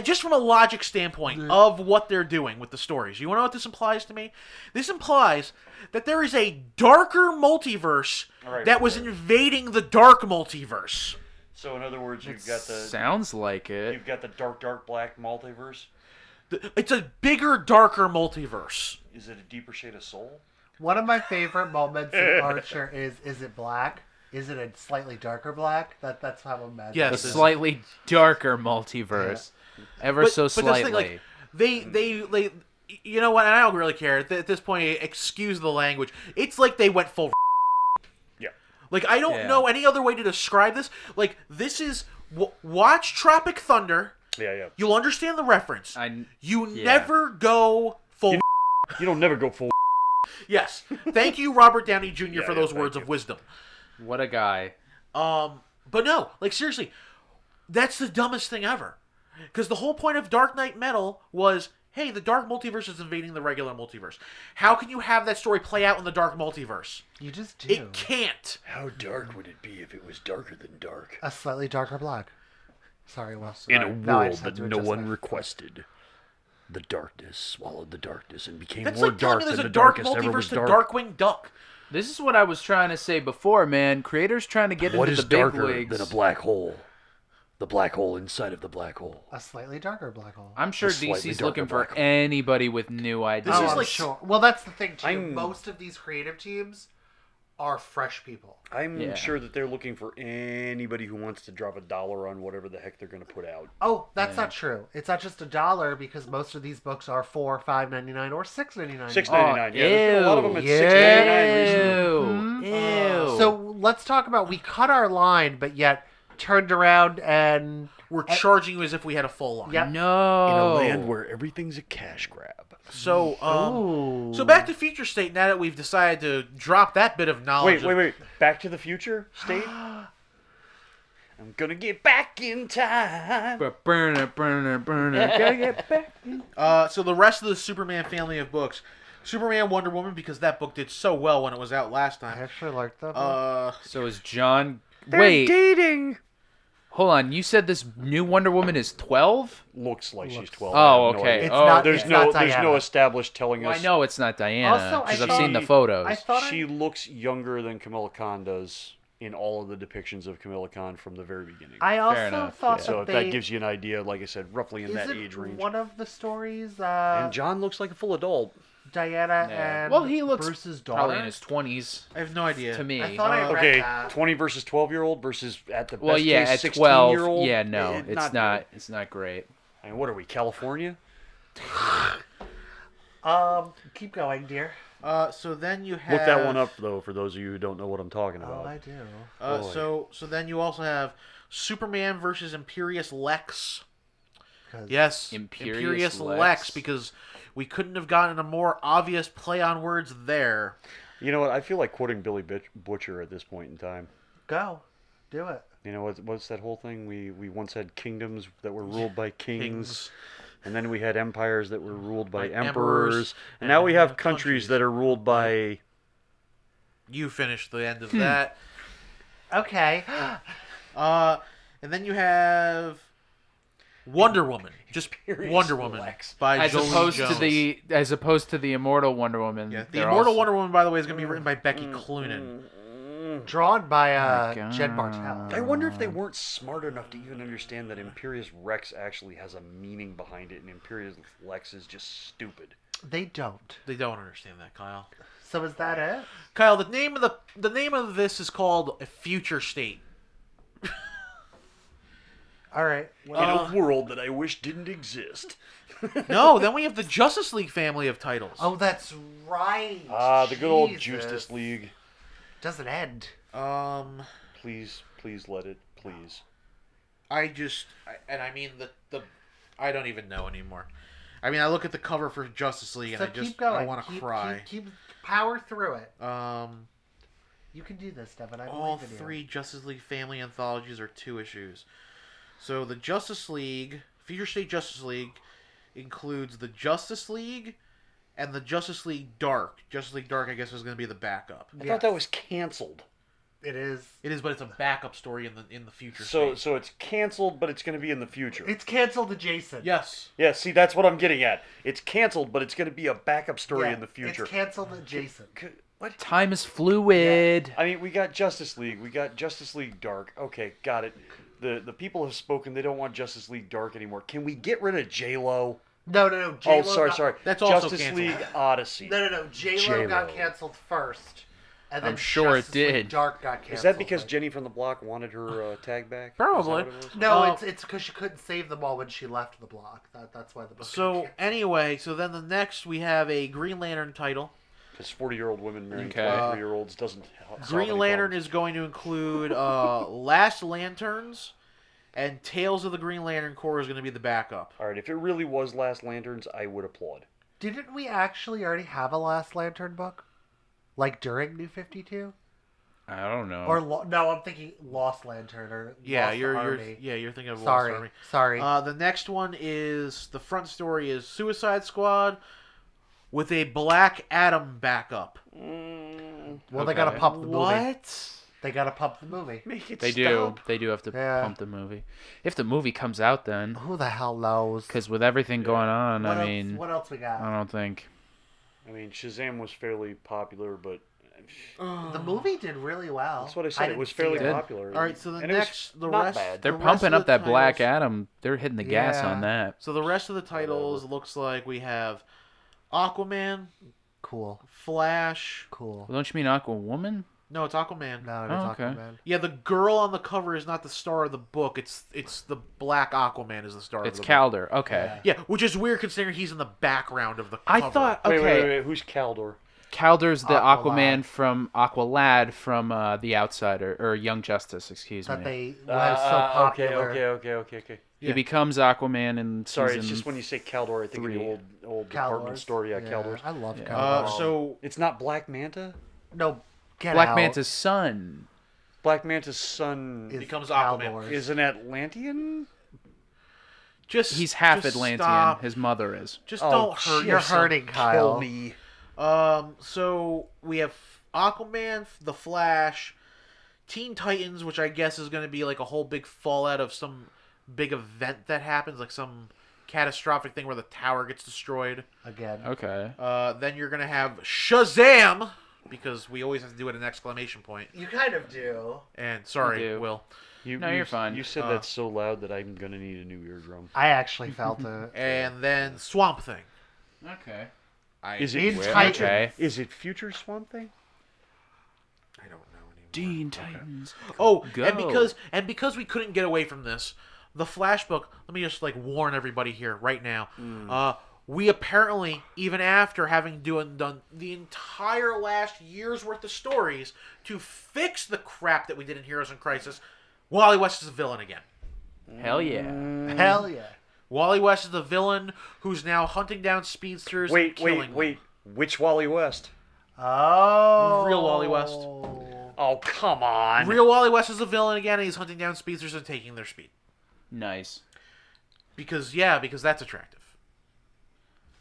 Just from a logic standpoint of what they're doing with the stories. You want to know what this implies to me? This implies that there is a darker multiverse that was invading the dark multiverse. So in other words, you've got the Sounds like it. you've got the dark black multiverse. It's a bigger, darker multiverse. Is it a deeper shade of soul? One of my favorite moments in Archer is it black? Is it a slightly darker black? That's how I'm imagining. Yes. A This is- slightly darker multiverse. Ever so that's the slightly. thing, like, they, you know what? And I don't really care at this point. Excuse the language. It's like they went full. Yeah. Like I don't Yeah. know any other way to describe this. Like this is watch Tropic Thunder. Yeah. You'll understand the reference. You yeah. never go full. You don't never go full. Yes. Thank you, Robert Downey Jr. Yeah, for yeah, those thank words you. of wisdom. What a guy. But no, like seriously, that's the dumbest thing ever. Because the whole point of Dark Knight Metal was, hey, the dark multiverse is invading the regular multiverse. How can you have that story play out in the dark multiverse? You just do. It can't. How dark would it be if it was darker than dark? A slightly darker black. Sorry, Wes. In a No, I world just had that to no adjust one my- requested, the darkness swallowed the darkness and became That's more like telling dark me there's than a the dark darkest ever was multiverse to dark. Darkwing Duck. This is what I was trying to say before, man. Creators trying to get What into is the big darker leagues. than a black hole? The black hole inside of the black hole. A slightly darker black hole. I'm sure A slightly DC's darker looking for black hole. anybody with new ideas. This is I'm like- sure. Well, that's the thing too. I'm- Most of these creative teams are fresh people. I'm Yeah. sure that they're looking for anybody who wants to drop $1 on whatever the heck they're going to put out. Oh, that's not true. It's not just $1 because most of these books are $4, $5.99, or $6.99. $6.99. Yeah, there's been a lot of them at $6.99 recently. Ew. So let's talk about we cut our line, but yet turned around and We're charging you as if we had a full line. Yep. no. In a land where everything's a cash grab. So, Ooh. so back to Future State. Now that we've decided to drop that bit of knowledge. Wait. Back to the Future State? I'm gonna get back in time. Burn it. Gotta get back. So the rest of the Superman family of books, Superman, Wonder Woman, because that book did so well when it was out last I time. actually liked that. So is John? They're Wait, dating. hold on. You said this new Wonder Woman is 12? Looks like she's 12. Oh, I have no okay. idea. It's Oh, not. There's it's no not there's Diana. no established telling Well, I us. know it's not Diana Also, I because I've thought- seen the photos. I thought She looks younger than Camilla Khan does in all of the depictions of Camilla Khan from the very beginning. I also enough, thought yeah. so that if they that gives you an idea, like I said, roughly in that isn't age range. one of the stories And John looks like a full adult. Diana Yeah. and Well, he looks Bruce's daughter. probably in his 20s I have no idea. to me. I thought I read Okay, that. 20 versus 12-year-old versus at the Well, best yeah, case at 12, 16-year-old. yeah, no, it's not. not. It's not great. I mean, what are we, California? Keep going, dear. So then you have Look that one up, though, for those of you who don't know what I'm talking Oh, about. I do. So then you also have Superman versus Imperious Lex. 'Cause Yes, Imperious Lex, Lex. because we couldn't have gotten a more obvious play on words there. You know what? I feel like quoting Billy Butcher at this point in time. Go, do it. You know, what's that whole thing? We once had kingdoms that were ruled by kings. And then we had empires that were ruled by By emperors. emperors, And now we have and countries countries. that are ruled by... You finished the end of that. Okay. And then you have Wonder Woman, just Imperious Wonder Woman Lex. by As Jolie opposed Jones. to the immortal Wonder Woman. Yeah, the they're Immortal also- Wonder Woman, by the way, is going to be written by Becky Cloonan. Drawn by my Jen God. Bartel. I wonder if they weren't smart enough to even understand that Imperious Rex actually has a meaning behind it, and Imperious Lex is just stupid. They don't. They don't understand that, Kyle. So is that it? Kyle, the name of this is called a Future State. All right. In a world that I wish didn't exist. No, then we have the Justice League family of titles. Oh, that's right. The good old Jesus. Justice League. Doesn't end. Please let it, please. I mean I don't even know anymore. I mean, I look at the cover for Justice League So and keep going. I want to cry. Keep power through it. Um, You can do this, Devon. I all believe in you. 3 Justice League family anthologies are 2 issues. So the Justice League, Future State Justice League, includes the Justice League and the Justice League Dark. Justice League Dark, I guess, is going to be the backup. I thought that was canceled. It is. It is, but it's a backup story in the future. So state. it's canceled, but it's going to be in the future. It's canceled adjacent. Yes. Yeah, see, that's what I'm getting at. It's canceled, but it's going to be a backup story Yeah, in the future. It's canceled adjacent. What? Time is fluid. I mean, we got Justice League. We got Justice League Dark. Okay, got it. The people have spoken. They don't want Justice League Dark anymore. Can we get rid of J-Lo? No. Oh, J-Lo sorry. That's also Justice canceled. League Odyssey. No. J-Lo got canceled first. And then I'm sure it Justice League did. Dark got canceled. Is that because Jenny from the Block wanted her tag back? Probably. Is that what it was? No, it's because she couldn't save them all when she left the block. That's why the book. got So canceled. anyway, then the next we have a Green Lantern title. Because 40-year-old women marrying Okay. 23-year-olds doesn't solve Green any Lantern problems. is going to include Last Lanterns, and Tales of the Green Lantern Corps is going to be the backup. All right, if it really was Last Lanterns, I would applaud. Didn't we actually already have a Last Lantern book? Like during New 52? I don't know. Or no, I'm thinking Lost Lantern or Yeah, Lost you're Army. thinking of Sorry, Lost Army. sorry. The next one is the front story is Suicide Squad with a Black Adam backup. Well, they gotta okay. pump the movie. What? They gotta pump the movie. Make it They stop. do. They do have to Yeah. pump the movie. If the movie comes out, then, Who the hell knows? because with everything going on, What I else- mean, what else we got? I don't think. I mean, Shazam was fairly popular, but The movie did really well. that's what I said. It didn't was see fairly it. popular. All right, so the And it was next, the not rest, bad. They're the rest pumping of up the that Black titles- Adam. They're hitting the gas Yeah. on that. So the rest of the titles looks like we have Aquaman, Cool, Flash. cool. Well, don't you mean Aquawoman? No, it's Aquaman. No, Oh, it's okay. Aquaman. Yeah, the girl on the cover is not the star of the book. It's the Black Aquaman is the star It's of the book. Calder. Okay. Yeah, which is weird considering he's in the background of the cover. I thought Wait, okay. wait. Who's Caldor? Calder's the Aqualad. Aquaman from Aqualad from The Outsider or Young Justice, excuse That me. they was so popular. Okay. He becomes Aquaman in Sorry, season it's just when you say Caldor, I think of the 3. old department Caldors. store. Yeah, Caldors. I love Yeah. Caldors. So It's not Black Manta. no, get Black out. Manta's son. Black Manta's son Is becomes Aquaman. Caldors. is an Atlantean. He's half just Atlantean. stop. His mother is. Just Oh, don't hurt You're yourself. hurting Kyle. Kill me. So we have Aquaman, The Flash, Teen Titans, which I guess is going to be like a whole big fallout of some big event that happens, like some catastrophic thing where the tower gets destroyed. Again. Okay. Then you're going to have Shazam, because we always have to do it an exclamation point. You kind of do. And sorry, do. Will. No, you're fine. You said that so loud that I'm gonna need a new eardrum. I actually felt it. And then Swamp Thing. Okay. Is it In where- Titans. Okay. Is it Future Swamp Thing? I don't know anymore. Teen Titans. Oh, Go. and because we couldn't get away from this, the Flash book. Let me just like warn everybody here right now. We apparently, even after having done the entire last year's worth of stories to fix the crap that we did in Heroes in Crisis, Wally West is a villain again. Hell yeah. Hell yeah. Wally West is the villain who's now hunting down speedsters and Wait, killing them. wait. Which Wally West? Oh. Real Wally West. Oh, come on. Real Wally West is a villain again, and he's hunting down speedsters and taking their speed. Nice. Because that's attractive.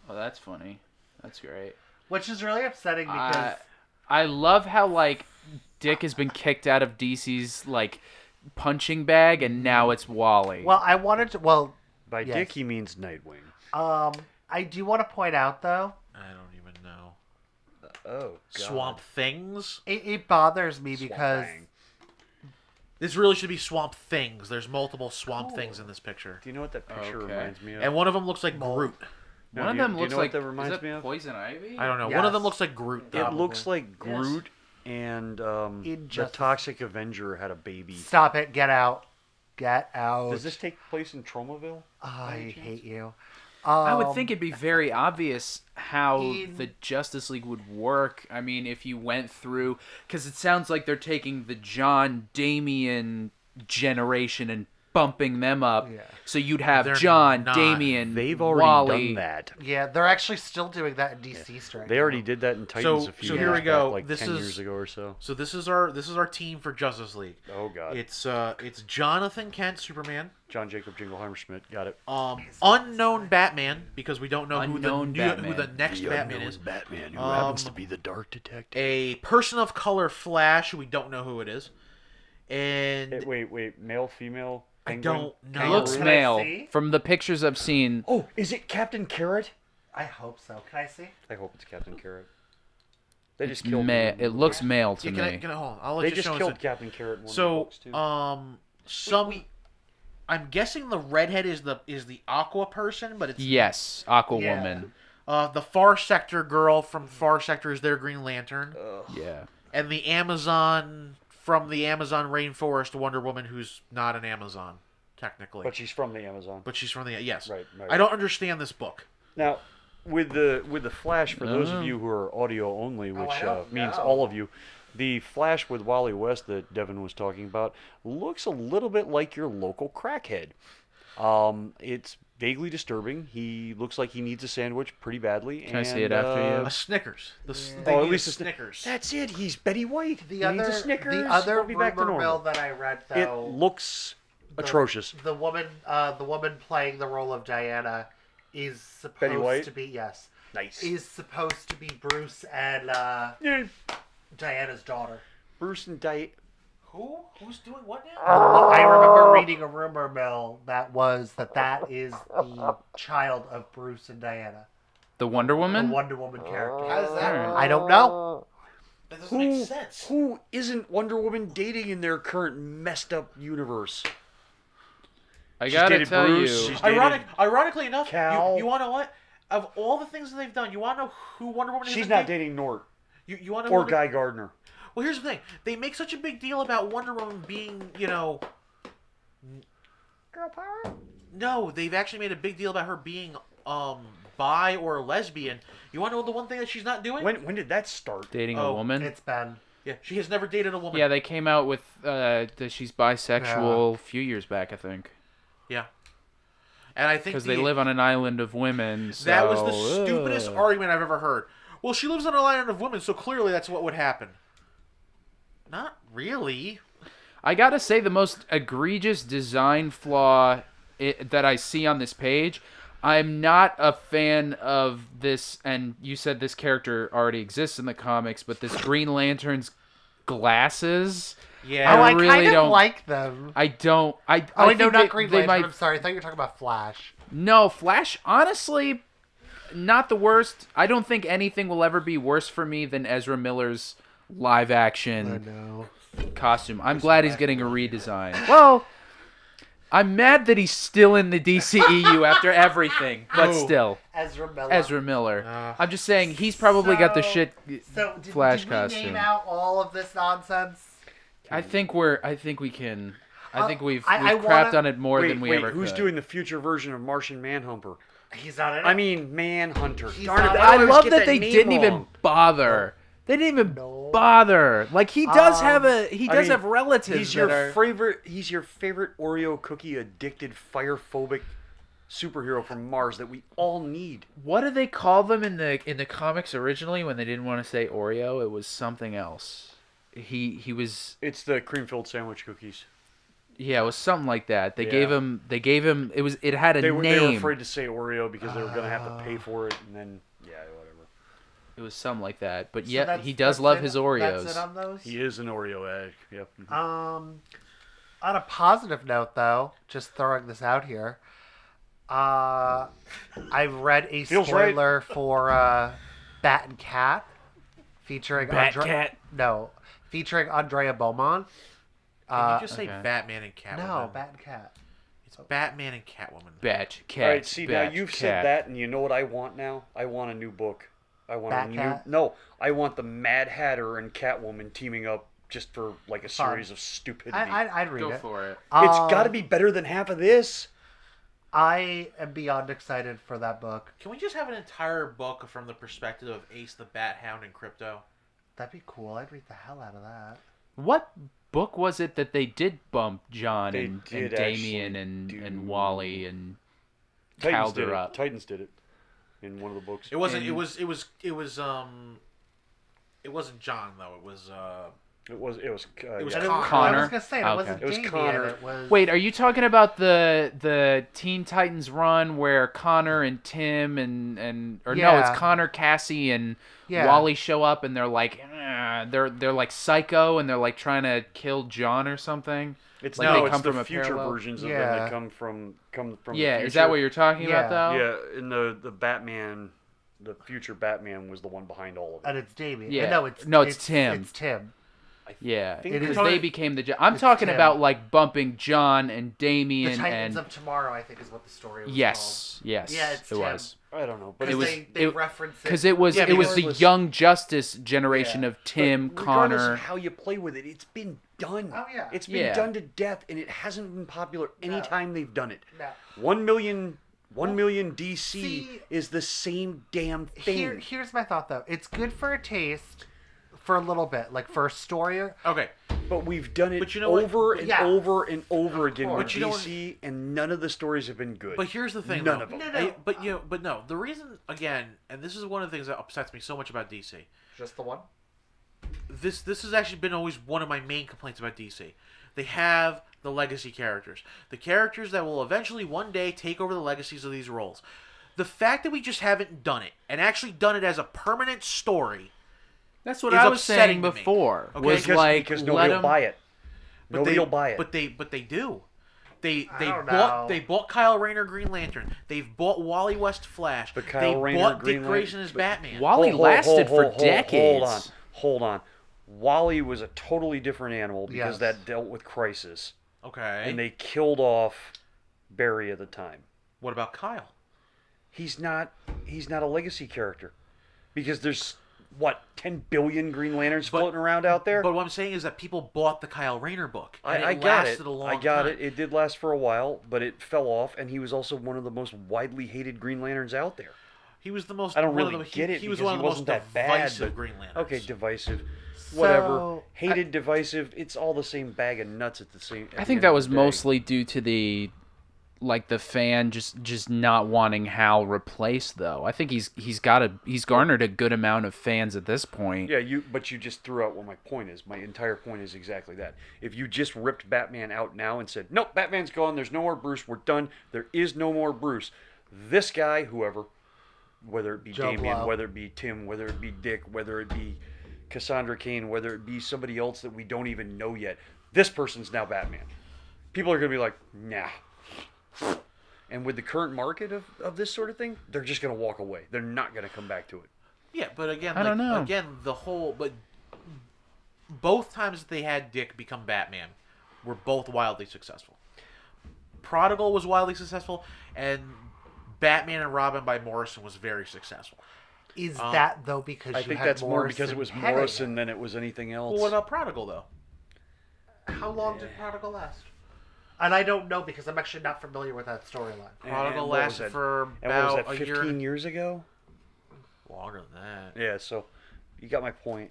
Oh, that's funny. That's great. Which is really upsetting because I love how like Dick has been kicked out of DC's like punching bag, and now it's Wally. well, I wanted to By Yes. Dick, he means Nightwing. I do want to point out though, I don't even know. Oh, God. Swamp Things? it bothers me Swamp because Thing. This really should be Swamp Things. There's multiple Swamp Things in this picture. Do you know what that picture Okay. reminds me of? And one of them looks like Groot. No, One of do you- them do you looks know what like that reminds is that me of? Poison Ivy. I don't know. One of Yes. them looks like Groot, though. It looks like Yes. Groot and the Injustice. Toxic Avenger had a baby. stop it, get out. Get out. Does this take place in Tromaville? I hate you. I would think it'd be very obvious how in- the Justice League would work. I mean, if you went through, because it sounds like they're taking the John Damian generation and bumping them up. Yeah. So you'd have They're John, not. Damian, They've already Wally. done that. Yeah, they're actually still doing that in DC straight. They already did that in Titans a few so years here we back, go. like This 10 is- years ago or so. So this is our team for Justice League. Oh, God. It's Jonathan Kent, Superman. John Jacob Jingleheimer Schmidt. Got it. Unknown Batman, because we don't know who Unknown the Batman. next Batman is. Batman, who happens to be the Dark Detective. A person of color Flash, who we don't know who it is. And Wait. Male, female? I Penguin? don't know. It looks Can I male. see? From the pictures I've seen, Oh, is it Captain Carrot? I hope so. Can I see? I hope it's Captain Carrot. They just it's killed him. it looks male to yeah, me. can I hold on? I'll let They you just show killed us. Captain Carrot in one of the So, books, too. I'm guessing the redhead is the Aqua person, but it's Yes, Aquawoman. the Far Sector girl from Far Sector is their Green Lantern, Yeah. and the Amazon from the Amazon rainforest Wonder Woman, who's not an Amazon technically, But she's from the Amazon. but she's from the yes. Right. I don't understand this book. Now, with the Flash, for those of you who are audio only, which I don't means know. all of you, the Flash with Wally West that Devon was talking about looks a little bit like your local crackhead. It's vaguely disturbing. He looks like he needs a sandwich pretty badly. Can I see it after you? A Snickers. Oh, at least a Snickers. That's it. He's Betty White. The he other needs a Snickers. the other We'll be back to rumor normal. mill that I read It though looks atrocious. the woman playing the role of Diana is Betty White? supposed to be Nice. is supposed to be Bruce and Yeah, Diana's daughter. Bruce and Diet. Who's doing what now? I remember reading a rumor mill that is the child of Bruce and Diana, The Wonder the Woman? Wonder Woman character. How does that? Alright. I don't know. That doesn't make sense. Who isn't Wonder Woman dating in their current messed up universe? I She's gotta dated tell Bruce, you. she's Ironically enough, Cal. you want to know what? Of all the things that they've done, you want to know who Wonder Woman is? She's that not dating Nort You want to know or who Guy Gardner. Well, here's the thing. They make such a big deal about Wonder Woman being, Girl power. No, they've actually made a big deal about her being bi or lesbian. You want to know the one thing that she's not doing? When did that start? Dating a Oh, woman. It's Ben. Yeah, she has never dated a woman. Yeah, they came out with that she's bisexual a few years back, I think. Yeah. And I think Because they live on an island of women. So, that was the stupidest argument I've ever heard. Well, she lives on an island of women, so clearly that's what would happen. Not really. I gotta say, the most egregious design flaw that I see on this page, I'm not a fan of this, and you said this character already exists in the comics, but this Green Lantern's glasses. Yeah. Oh, I really kind of don't like them. I don't. Oh, wait, no, think not Green Lantern. might. I'm sorry. I thought you were talking about Flash. No, Flash, honestly, not the worst. I don't think anything will ever be worse for me than Ezra Miller's live action know. costume. I'm glad he's getting a redesign. Well, I'm mad that he's still in the DCEU after everything, but Who? still. Ezra Miller. I'm just saying he's probably got the shit So, Flash did we costume. name out all of this nonsense? I think we can. I think we've I crapped wanna- on it more than we ever who's could. doing the future version of Martian Manhunter? He's not in it. I mean, Manhunter. He's Darn it! not- I I always love get that they name didn't even wrong. bother. They didn't even No. bother. Like he does have a I mean, have relatives He's your that are. favorite. He's your favorite Oreo cookie addicted, fire phobic superhero from Mars that we all need. What did they call them in the comics originally when they didn't want to say Oreo? It was something else. He was It's the cream filled sandwich cookies. it was something like that. They Yeah. gave him it had a They were name. afraid to say Oreo because they were going to have to pay for it, and then whatever. It was something like that. But So yeah, that's- he does that's love it? his Oreos. That's it on those? He is an Oreo egg. Yep. On a positive note, though, just throwing this out here, I read a Feels right. spoiler for Bat and Cat featuring featuring Andrea Beaumont. Can you just say Okay. Batman and Catwoman? No, Bat and Cat. It's Batman and Catwoman. Batch cat. All right. See, now batch, you've cat. said that, and you know what I want now? I want a new book. I want a new. Batcat? No, I want the Mad Hatter and Catwoman teaming up just for like a series of stupidity. I'd read Go it. for it. It's got to be better than half of this. I am beyond excited for that book. Can we just have an entire book from the perspective of Ace the Bat Hound and Crypto? That'd be cool. I'd read the hell out of that. What book was it that they did bump John They and did Damien actually and do- Wally and Titans did Calder it. up? Titans did it in one of the books. It wasn't. And- It was John though. It was. It was. It was yeah. And Connor? I was gonna say it Okay. wasn't It was Damien, Connor. It was Wait, are you talking about the Teen Titans run where Connor and Tim and no, Yeah. it's Connor, Cassie, and Yeah. Wally show up and they're like they're like psycho and they're like trying to kill John or something. It's Like no, they it's come the from a future parallel? versions of Yeah. them that come from Yeah, the is that future. what you're talking Yeah. about though? Yeah, in the Batman, the future Batman was the one behind all of it. and it's Damien. Yeah. No, it's Tim. It's Tim. Yeah, think because it's- they became I'm it's talking Tim. about like bumping John and The Damien Titans and of Tomorrow, I think, is what the story was yes, Yeah, it's it Tim. was. I don't know, but Because was- they it- reference it. Because it was Yeah, it was the regardless- Young Justice generation Yeah. of Tim, but regardless Connor. of how you play with it, it's been done. Oh, yeah. It's been Yeah. done to death, and it hasn't been popular any No. time they've done it. No. 1 million DC see- is the same damn thing. Here's my thought, though. It's good for a taste for a little bit, like for a story. okay. But we've done it But you know what? over and Yeah. over and over again course. with But you know what? DC, and none of the stories have been good. But here's the thing. None though. of them. No. But no. The reason again, and this is one of the things that upsets me so much about DC. Just the one? This has actually been always one of my main complaints about DC. They have the legacy characters, the characters that will eventually one day take over the legacies of these roles. The fact that we just haven't done it and actually done it as a permanent story. That's what is I was upsetting saying to me. before. Okay, Was because let nobody will 'em- buy it. But Nobody they, will buy it. But they do. They don't bought know. they bought Kyle Rayner Green Lantern. They've bought Wally West Flash. But Kyle they Rayner bought Green Dick Grayson Lantern- as Batman. Wally lasted for decades. Hold on. Wally was a totally different animal because Yes. that dealt with crisis, Okay. and they killed off Barry at the time. What about Kyle? He's not a legacy character because there's what, 10 billion Green Lanterns floating around out there? But what I'm saying is that people bought the Kyle Rayner book. And I it got lasted it. a long I got time. it. It did last for a while, but it fell off, and he was also one of the most widely hated Green Lanterns out there. He was the most. I don't one of really the, get it He was because one he of the most wasn't that bad, divisive but- Green Lanterns. Okay, divisive. Whatever. So, Hated, divisive. It's all the same bag of nuts at the same. I think that was mostly due to the fan just not wanting Hal replaced, though. I think he's garnered a good amount of fans at this point. Yeah, but you just threw out what my point is. My entire point is exactly that. If you just ripped Batman out now and said, nope, Batman's gone, there's no more Bruce, we're done, there is no more Bruce. This guy, whoever, whether it be Joe Damian, Blow. whether it be Tim, whether it be Dick, whether it be Cassandra Cain, whether it be somebody else that we don't even know yet, this person's now Batman. People are going to be like, nah. And with the current market of this sort of thing, they're just going to walk away. They're not going to come back to it. Yeah, but again, I don't know. Again, but both times that they had Dick become Batman were both wildly successful. Prodigal was wildly successful, and Batman and Robin by Morrison was very successful. is that though because I you think had that's more because it was heading Morrison than it was anything else. Well, what about Prodigal though? How long did Prodigal last? And I don't know because I'm actually not familiar with that storyline. Prodigal and what was lasted that? for And what was about that, a year. 15 years ago? Longer than that. Yeah, so you got my point.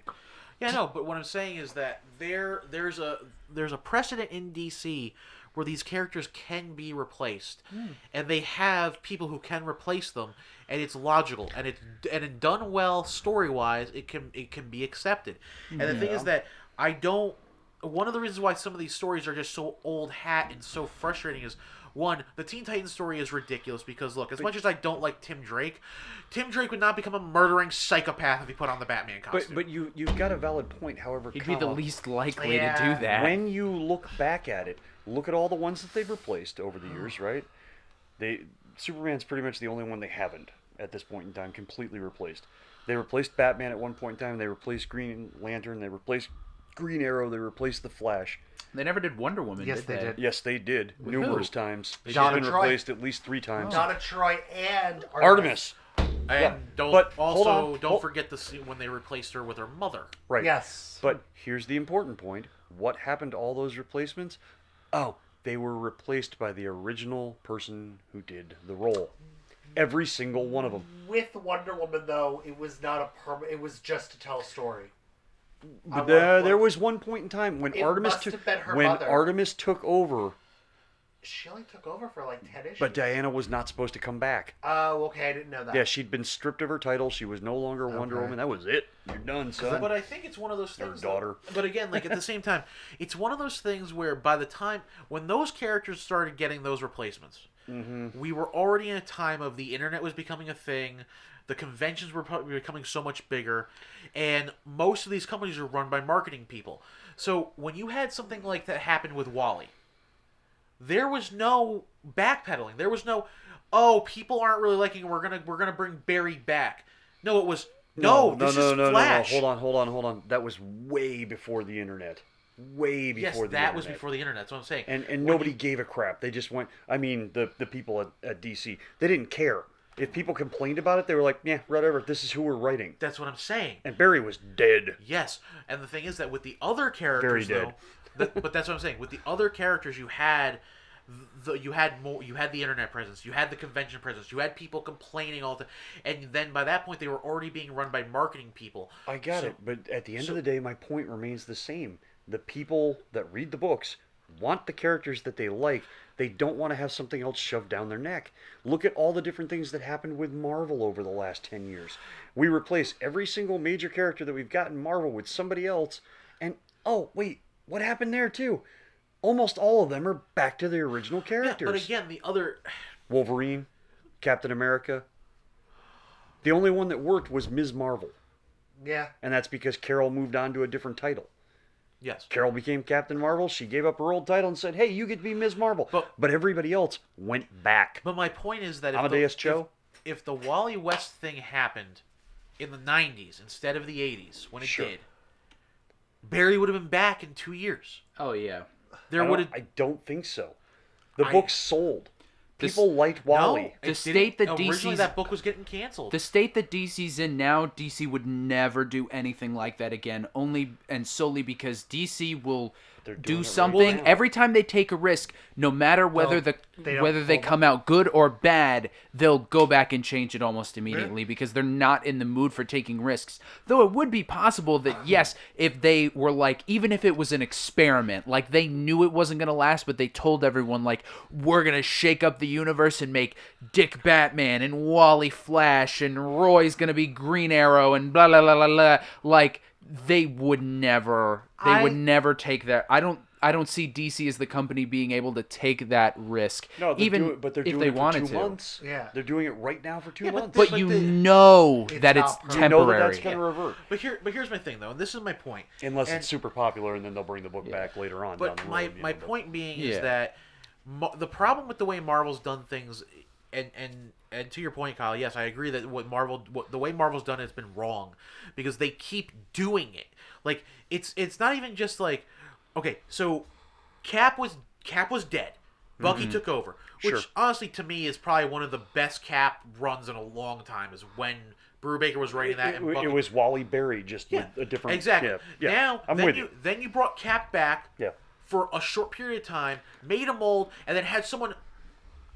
Yeah, no, but what I'm saying is that there's a precedent in DC where these characters can be replaced, and they have people who can replace them, and it's logical, and it done well story wise, it can be accepted. And the thing is that one of the reasons why some of these stories are just so old hat and so frustrating is, one, the Teen Titans story is ridiculous because, look, as much as I don't like Tim Drake would not become a murdering psychopath if he put on the Batman costume. But you've got a valid point, however, He'd be the comma, least likely Yeah. to do that. when you look back at it, look at all the ones that they've replaced over the years, right? Superman's pretty much the only one they haven't, at this point in time, completely replaced. They replaced Batman at one point in time, they replaced Green Lantern, they replaced Green Arrow, they replaced the Flash. They never did Wonder Woman, Yes, did they they? did. Yes, they did. With Numerous who? times. She's Donna been Troy. replaced at least 3 times. Donna Troy and Artemis. And Yeah, don't but hold on, don't hold- forget the scene when they replaced her with her mother. Right. Yes. But here's the important point. What happened to all those replacements? Oh, they were replaced by the original person who did the role. Every single one of them. With Wonder Woman, though, it was not a permanent. It was just to tell a story. But there was one point in time when It Artemis must took have been her when mother. Artemis took over, She only took over for like 10 issues. but Diana was not supposed to come back. Oh, okay. I didn't know that. Yeah, she'd been stripped of her title. She was no longer Wonder Okay. Woman. That was it. You're done, son. But I think it's one of those Her things. daughter. But again, like at the same time, it's one of those things where by the time when those characters started getting those replacements, we were already in a time of the internet was becoming a thing. The conventions were becoming so much bigger, and most of these companies are run by marketing people. So when you had something like that happen with Wally, there was no backpedaling. There was no, oh, people aren't really liking it. We're gonna bring Barry back. No, it was no. This is Flash. Hold on. That was way before the internet. Way before Yes, the internet. that was before the internet. That's what I'm saying. And When nobody you- gave a crap. They just went. I mean, the people at DC, they didn't care. If people complained about it, they were like, yeah, whatever. This is who we're writing. That's what I'm saying. And Barry was dead. Yes, and the thing is that with the other characters, Very dead. but that's what I'm saying. With the other characters, you had you had the internet presence, you had the convention presence, you had people complaining all the, and then by that point they were already being run by marketing people. I got So- it. But at the end of the day, my point remains the same. The people that read the books want the characters that they like. They don't want to have something else shoved down their neck. Look at all the different things that happened with Marvel over the last 10 years. We replace every single major character that we've got in Marvel with somebody else. And, oh, wait, what happened there too? Almost all of them are back to their original Yeah, characters. but again, the other Wolverine, Captain America. The only one that worked was Ms. Marvel. Yeah. And that's because Carol moved on to a different title. yes, Carol became Captain Marvel. She gave up her old title and said, hey, you get to be Ms. Marvel. But everybody else went back. but my point is that Amadeus Cho? if the Wally West thing happened in the 90s instead of the 80s when it Sure. did, Barry would have been back in 2 years. Oh yeah. There would have I don't think so. The books sold. People liked Wally. No, The state that originally DC's that book was getting canceled. The state that DC's in now, DC would never do anything like that again. Only and solely because DC will They're doing do it right something now. every time they take a risk, no matter whether they don't whether they pull come out good or bad, they'll go back and change it almost immediately because they're not in the mood for taking risks. Though it would be possible that yes, if they were like, even if it was an experiment, like they knew it wasn't gonna last, but they told everyone like, we're gonna shake up the universe and make Dick Batman and Wally Flash and Roy's gonna be Green Arrow and blah blah blah blah blah. Like they would never take that. I don't see DC as the company being able to take that risk. No, even but they're if doing they it for wanted 2 to. months. Yeah. They're doing it right now for 2 months. But But you the- know It's that not it's permanent. you know that temporary. that's going to revert. But here's my thing though, and this is my point. Unless And- it's super popular, and then they'll bring the book back later on. But down the my road, my point being Yeah. is that the problem with the way Marvel's done things, and to your point, Kyle, yes, I agree that the way Marvel's done it has been wrong, because they keep doing it. Like it's not even just like, okay, so Cap was dead. Bucky took over, which Sure. honestly to me is probably one of the best Cap runs in a long time. Is when Brubaker was writing that, and Bucky, It was Wally Berry, just yeah, with a different. exactly. Yeah, Now I'm then with you you. then you brought Cap back Yeah. for a short period of time, made a mold, and then had someone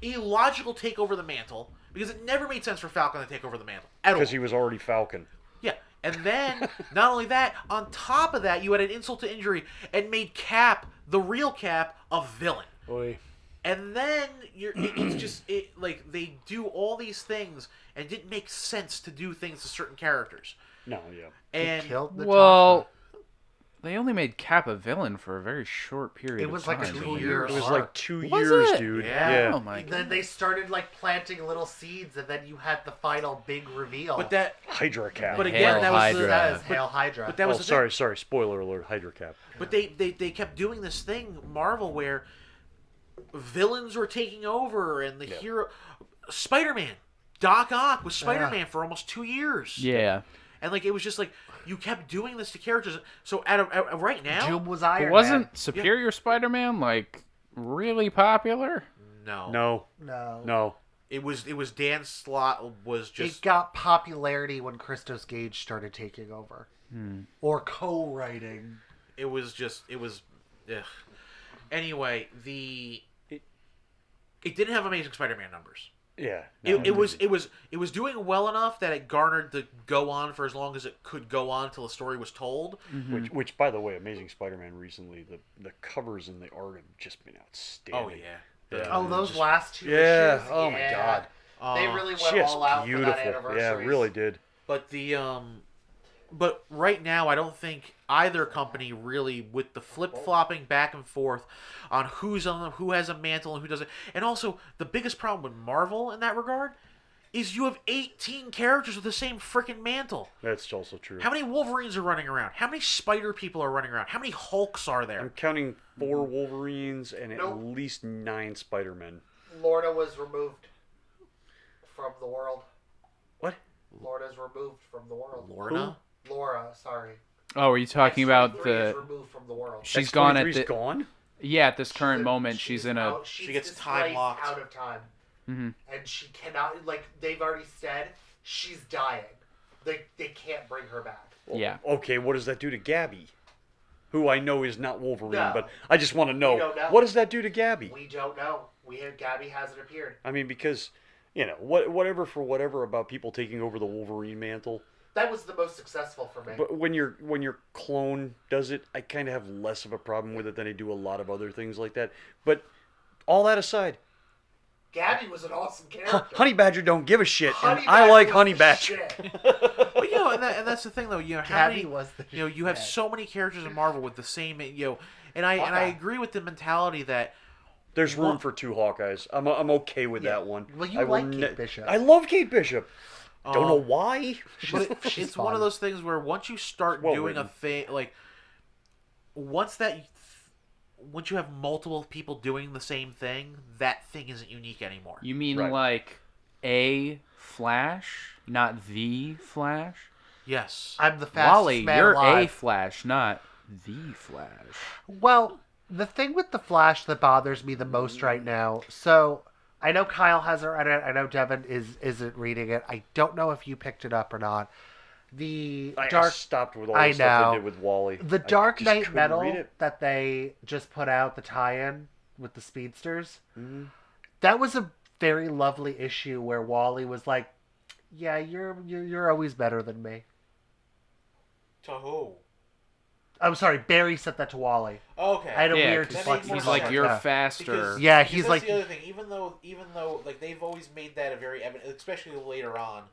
illogical take over the mantle, because it never made sense for Falcon to take over the mantle at all. Because he was already Falcon. Yeah, and then not only that, on top of that, you had an insult to injury and made Cap, the real Cap, a villain. Oy. And then it's just like they do all these things, and it didn't make sense to do things to certain characters. No, yeah. And Killed the Well, they only made Cap a villain for a very short period. It was of like a time. 2 It year was arc. like 2 Was years, it? dude. Yeah. Oh my Then god. they started like planting little seeds, and then you had the final big reveal. but that, Hydra Cap. but Hail again, that was Hydra. the, That is Hail Hydra. but that was Oh, the thing. sorry. Spoiler alert. Hydra Cap. But they kept doing this thing, Marvel, where villains were taking over, and the hero, Spider-Man, Doc Ock was Spider-Man for almost 2 years. Yeah. And like it was just like you kept doing this to characters. So at right now, Doom was Iron But wasn't Man. Superior Spider-Man like really popular? no, No. it was Dan Slott was just It got popularity when Christos Gage started taking over. Or co-writing. it was. Ugh. Anyway, it didn't have Amazing Spider-Man numbers. Yeah. It was doing well enough that it garnered the go on for as long as it could go on until the story was told. Which, by the way, Amazing Spider-Man recently, the covers and the art have just been outstanding. Oh yeah. Oh, those last 2 Yeah. issues? Oh my God. They really went Just all out beautiful. for that anniversary. Yeah, really did. But but right now I don't think either company really, with the flip-flopping back and forth on who has a mantle and who doesn't. And also the biggest problem with Marvel in that regard is you have 18 characters with the same freaking mantle. That's also true. How many Wolverines are running around? How many Spider people are running around? How many Hulks are there? I'm counting 4 Wolverines and at Nope. least 9 Spider-Men. Lorna was removed from the world. What? Lorna's removed from the world. Lorna? Laura, sorry. Oh, are you talking about X-23 is the? removed from the world. She's gone at X-23's the. gone? Yeah, at this current moment, she's in a. out- She she's gets time displaced locked. out of time, Mhm. and she cannot. Like they've already said, she's dying. They can't bring her back. Yeah. Okay, what does that do to Gabby? Who I know is not Wolverine, No. but I just want to We know, don't know. what does that do to Gabby? We don't know. Gabby hasn't appeared. I mean, because, whatever about people taking over the Wolverine mantle. That was the most successful for me. But when your clone does it, I kind of have less of a problem with it than I do a lot of other things like that. But all that aside, Gabby was an awesome character. Honey Badger don't give a shit, Honey and I Badger like was Honey the Badger. shit. But and that's the thing though. How Gabby many? was the You have shit. so many characters in Marvel with the same. And I Hawkeye. agree with the mentality that. There's room What? for 2 Hawkeyes. I'm okay with Yeah. that one. Well, you I will like Kate Bishop. I love Kate Bishop. Don't know why. But it's she's one of fun. those things where once you start Well doing a written. thing, like once you have multiple people doing the same thing, that thing isn't unique anymore. You mean Right. like a Flash, not the Flash? Yes. I'm the fastest Wally, man you're alive. a Flash, not the Flash. Well, the thing with the Flash that bothers me the most right now, so I know Kyle hasn't read it. I know Devon isn't reading it. I don't know if you picked it up or not. I stopped with all the stuff they did with Wally. The I Dark just Knight couldn't Metal read it. that they just put out, the tie-in with the speedsters, Mm-hmm. that was a very lovely issue where Wally was like, "Yeah, you're always better than me." To who? I'm sorry, Barry said that to Wally. Okay. I had a Yeah, weird 'cause That makes dyslexia. more he's like, sense. you're Yeah. faster. Because, Yeah, because he's that's like- the other thing. Even though like they've always made that a very evident, especially later on.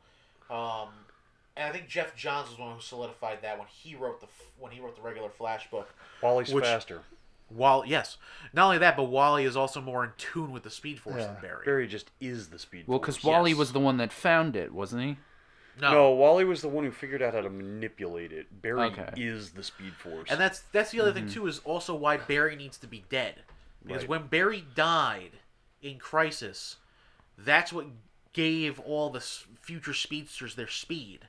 And I think Jeff Johns was one who solidified that when he wrote the regular Flash book. Wally's Which- faster. Yes, not only that, but Wally is also more in tune with the Speed Force Yeah. than Barry. Barry just is the Speed Well, Force. because Wally Yes. was the one that found it, wasn't he? No, Wally was the one who figured out how to manipulate it. Barry Okay. is the Speed Force. And that's the other thing too, is also why Barry needs to be dead. Because Right. when Barry died in Crisis, that's what gave all the future speedsters their speed.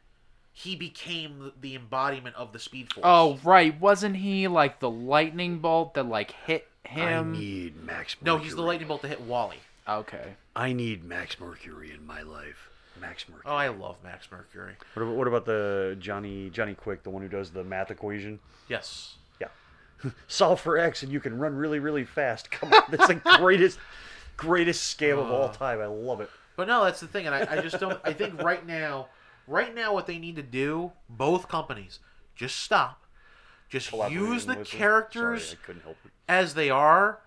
He became the embodiment of the Speed Force. Oh, right. Wasn't he like the lightning bolt that like hit him? need Max no, he's the lightning bolt to hit Wally. Okay. I need Max Mercury in my life. Max Mercury. Oh, I love Max Mercury. What about the Johnny Quick, the one who does the math equation? Yes. Yeah. Solve for X and you can run really, really fast. Come on, that's the greatest scam of all time. I love it. But no, that's the thing, and I just don't. I think right now, what they need to do, both companies, just stop, just Collaborating use the with them. characters Sorry, I couldn't help it. as they are,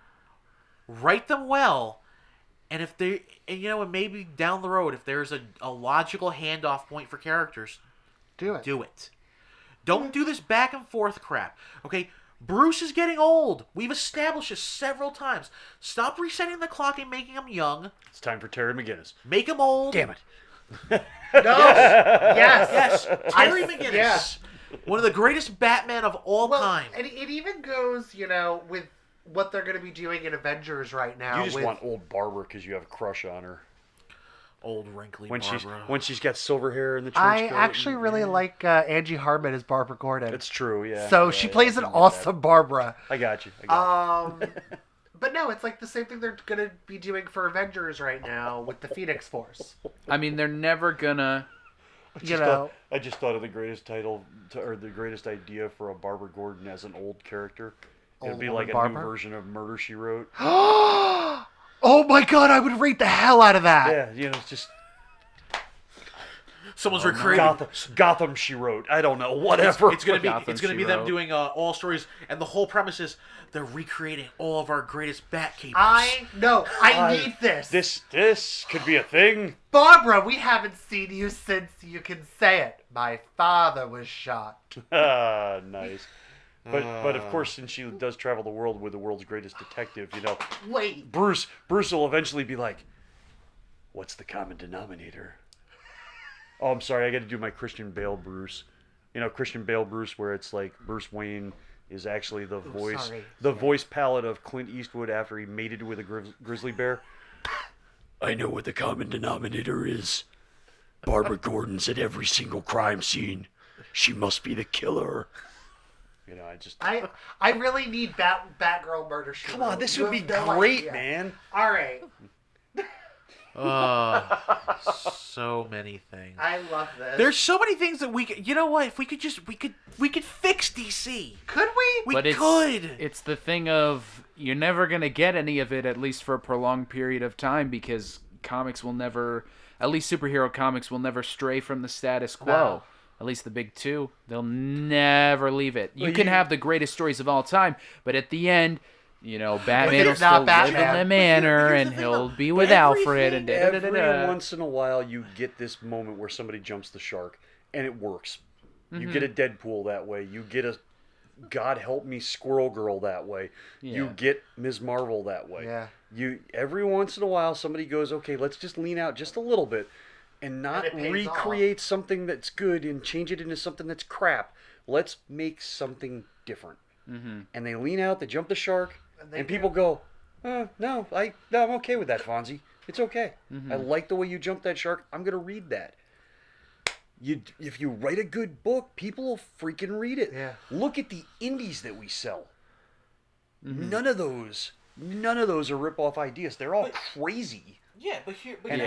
write them well, and if they, and and maybe down the road, if there's a logical handoff point for characters, Do it. do it. Don't do this back and forth crap. Okay, Bruce is getting old. We've established this several times. Stop resetting the clock and making him young. It's time for Terry McGinnis. Make him old. Damn it. No. Yes. Terry McGinnis. Yeah. One of the greatest Batman of all Well, time. and it even goes, with what they're going to be doing in Avengers right now. You just with, want old Barbara because you have a crush on her. Old wrinkly When Barbara. she's got silver hair in the trench I coat actually and- really like Angie Harmon as Barbara Gordon. It's true, yeah. So Yeah, she yeah, plays I an can get awesome Barbara. that. I got you. But no, it's like the same thing they're going to be doing for Avengers right now with the Phoenix Force. I mean, they're never gonna. I just thought of the greatest title or the greatest idea for a Barbara Gordon as an old character. It'd Old be woman like a Barbara? new version of Murder She Wrote. Oh my god, I would rate the hell out of that. Yeah, it's just Someone's recreating. Gotham She Wrote. I don't know, whatever. It's gonna be. Gotham It's gonna She be them Wrote. doing all stories, and the whole premise is they're recreating all of our greatest Batcapers. I need this. This could be a thing. Barbara, we haven't seen you since you can say it. My father was shot. Ah, nice. But of course, since she does travel the world with the world's greatest detective, Wait. Bruce will eventually be like, "What's the common denominator?" Oh, I'm sorry, I got to do my Christian Bale Bruce. Christian Bale Bruce, where it's like Bruce Wayne is actually the voice palette of Clint Eastwood after he mated with a grizzly bear. I know what the common denominator is. Barbara Gordon's at every single crime scene. She must be the killer. I really need Batgirl Murder She Come Wrote. on, this You would be have no great, idea. man. All right. So many things. I love this. There's so many things that we could. You know what? If we could we could fix DC. Could we? We But could. It's the thing of you're never gonna get any of it, at least for a prolonged period of time, because comics will never, at least superhero comics will never stray from the status quo. No. At least the big two, they'll never leave it. You Well, can you- have the greatest stories of all time, but at the end, Batman will it's not still live Batman. in the manor, here's and the thing, he'll though. be with Everything- Alfred, and Every da-da-da-da-da. once in a while, you get this moment where somebody jumps the shark, and it works. You get a Deadpool that way. You get a God help me Squirrel Girl that way. You Yeah. get Ms. Marvel that way. Yeah. You every once in a while, somebody goes, okay, let's just lean out just a little bit, and not And it pays recreate something that's good and change it into something that's crap. Let's make something different. And they lean out, they jump the shark, they and people go, no, I'm okay with that, Fonzie. It's okay. I like the way you jumped that shark. I'm gonna read that. If you write a good book, people will freaking read it. Yeah. Look at the indies that we sell. None of those are rip-off ideas. They're all crazy. Yeah, but here, And